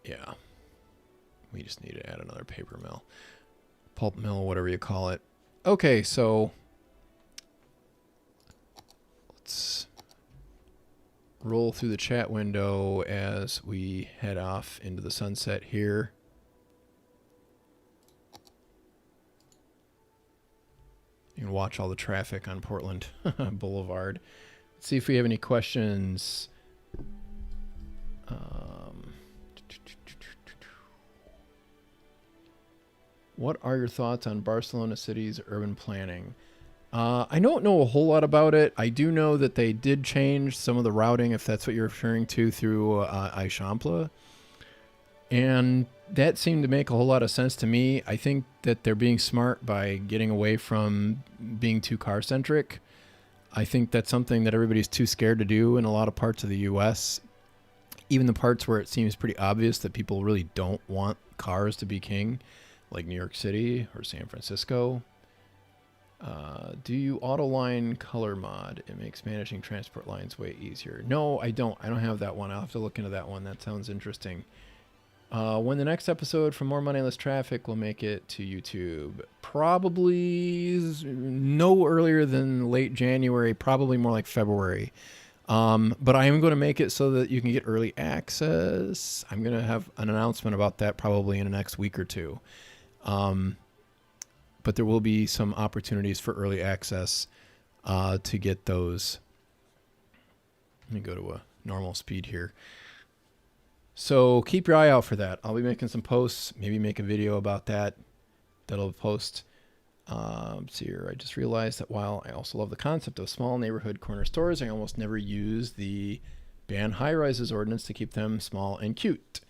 Yeah. We just need to add another paper mill. Pulp mill, whatever you call it. Okay, so let's roll through the chat window as we head off into the sunset here. You can watch all the traffic on Portland Boulevard. Let's see if we have any questions. What are your thoughts on Barcelona city's urban planning? I don't know a whole lot about it. I do know that they did change some of the routing, if that's what you're referring to, through Eixample. And that seemed to make a whole lot of sense to me. I think that they're being smart by getting away from being too car-centric. I think that's something that everybody's too scared to do in a lot of parts of the U.S. Even the parts where it seems pretty obvious that people really don't want cars to be king, like New York City or San Francisco. Do you autoline color mod? It makes managing transport lines way easier. No, I don't. I don't have that one. I'll have to look into that one. That sounds interesting. When the next episode from More Money, Less Traffic will make it to YouTube? Probably no earlier than late January, probably more like February. But I am going to make it so that you can get early access. I'm going to have an announcement about that probably in the next week or two. But there will be some opportunities for early access to get those. Let me go to a normal speed here. So keep your eye out for that. I'll be making some posts, maybe make a video about that that'll post. See here, I just realized that while I also love the concept of small neighborhood corner stores, I almost never use the ban high-rises ordinance to keep them small and cute.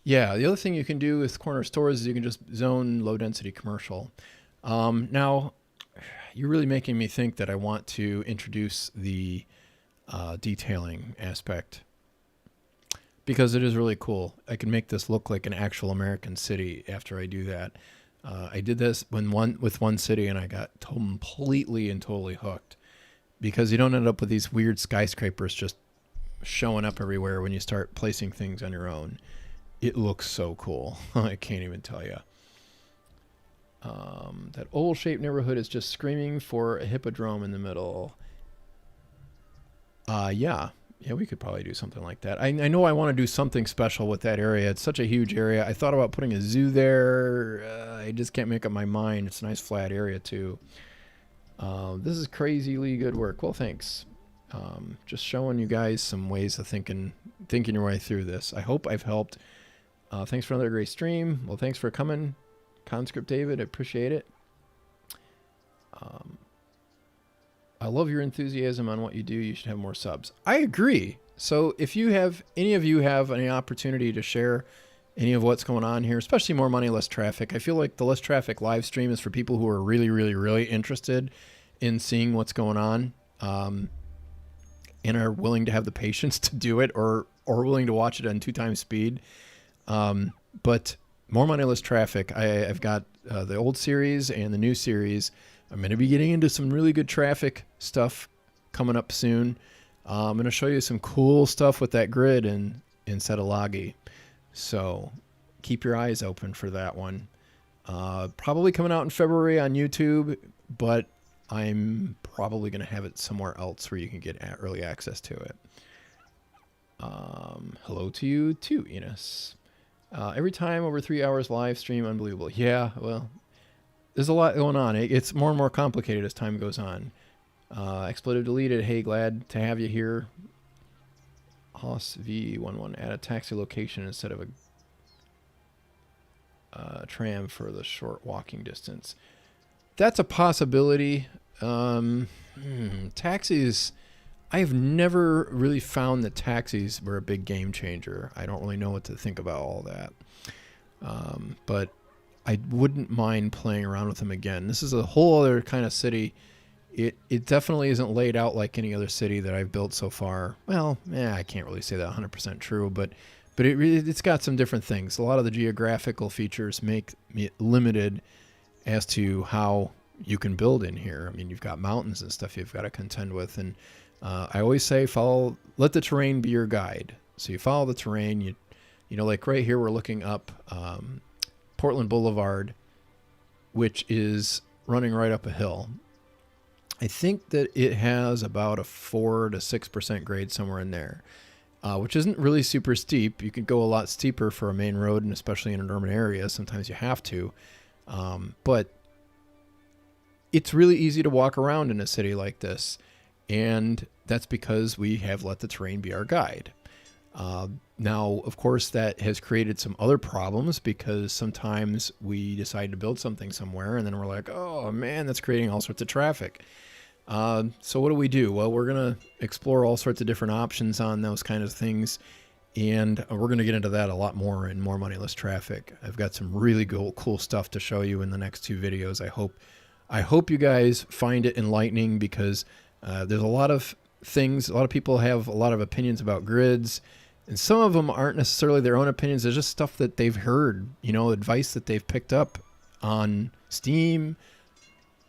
Yeah, the other thing you can do with corner stores is you can just zone low-density commercial. Now, you're really making me think that I want to introduce the detailing aspect, because it is really cool. I can make this look like an actual American city after I do that. I did this with one city, and I got completely and totally hooked, because you don't end up with these weird skyscrapers just showing up everywhere when you start placing things on your own. It looks so cool. I can't even tell you. That oval-shaped neighborhood is just screaming for a hippodrome in the middle. Yeah, we could probably do something like that. I know I want to do something special with that area. It's such a huge area. I thought about putting a zoo there. I just can't make up my mind. It's a nice flat area too. This is crazily good work. Well, thanks. Just showing you guys some ways of thinking your way through this. I hope I've helped. Thanks for another great stream. Well, thanks for coming, Conscript David. I appreciate it. I love your enthusiasm on what you do. You should have more subs. I agree. So if any of you have any opportunity to share any of what's going on here, especially More Money, Less Traffic, I feel like the Less Traffic live stream is for people who are really, really, really interested in seeing what's going on, and are willing to have the patience to do it, or willing to watch it on 2 times speed. But More Money, Less Traffic, I've got the old series and the new series. I'm going to be getting into some really good traffic stuff coming up soon. I'm going to show you some cool stuff with that grid in Setolagi. So keep your eyes open for that one. Probably coming out in February on YouTube, but I'm probably going to have it somewhere else where you can get early access to it. Hello to you too, Enos. Every time over 3 hours live stream, unbelievable. Yeah, well, there's a lot going on. It's more and more complicated as time goes on. Expletive deleted. Hey, glad to have you here. Hoss V11. Add a taxi location instead of a tram for the short walking distance. that's a possibility. Taxis, I've never really found that taxis were a big game changer. I don't really know what to think about all that. But I wouldn't mind playing around with them again. This is a whole other kind of city. It definitely isn't laid out like any other city that I've built so far. Well, I can't really say that 100% true, but it's got some different things. A lot of the geographical features make it limited as to how you can build in here. I mean, you've got mountains and stuff you've got to contend with, and I always say let the terrain be your guide. So you follow the terrain. You know, like right here, we're looking up Portland Boulevard, which is running right up a hill. I think that it has about a 4 to 6% grade somewhere in there, which isn't really super steep. You could go a lot steeper for a main road, and especially in an urban area, sometimes you have to. But it's really easy to walk around in a city like this, and that's because we have let the terrain be our guide. Now, of course, that has created some other problems because sometimes we decide to build something somewhere, and then we're like, oh, man, that's creating all sorts of traffic. So what do? Well, we're going to explore all sorts of different options on those kind of things, and we're going to get into that a lot more in More Money, Less Traffic. I've got some really cool stuff to show you in the next 2 videos. I hope you guys find it enlightening, because there's a lot of things. A lot of people have a lot of opinions about grids, and some of them aren't necessarily their own opinions. There's just stuff that they've heard, advice that they've picked up on Steam,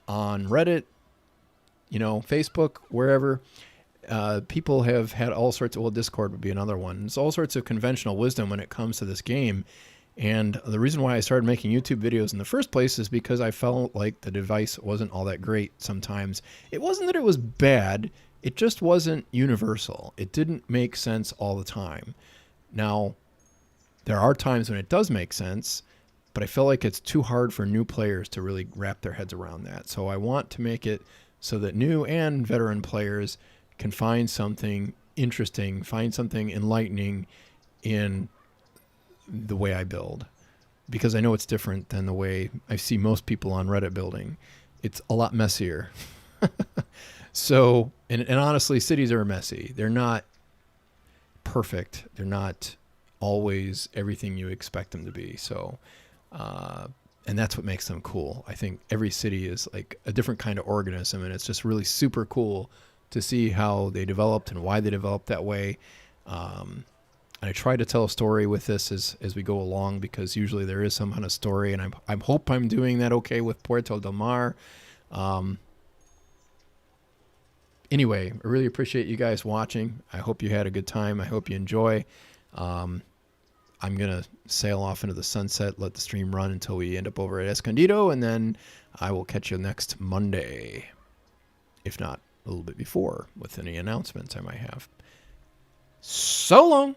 on Reddit, Facebook, wherever. People have had all sorts of, Discord would be another one. There's all sorts of conventional wisdom when it comes to this game. And the reason why I started making YouTube videos in the first place is because I felt like the device wasn't all that great sometimes. It wasn't that it was bad. It just wasn't universal. It didn't make sense all the time. Now, there are times when it does make sense, but I feel like it's too hard for new players to really wrap their heads around that. So I want to make it so that new and veteran players can find something interesting, find something enlightening in the way I build, because I know it's different than the way I see most people on Reddit building. It's a lot messier. So, and honestly, cities are messy. They're not perfect. They're not always everything you expect them to be. So, and that's what makes them cool. I think every city is like a different kind of organism, and it's just really super cool to see how they developed and why they developed that way. And I try to tell a story with this as we go along, because usually there is some kind of story, and I hope I'm doing that okay with Puerto del Mar. Anyway, I really appreciate you guys watching. I hope you had a good time. I hope you enjoy. I'm going to sail off into the sunset, let the stream run until we end up over at Escondido, and then I will catch you next Monday, if not a little bit before, with any announcements I might have. So long.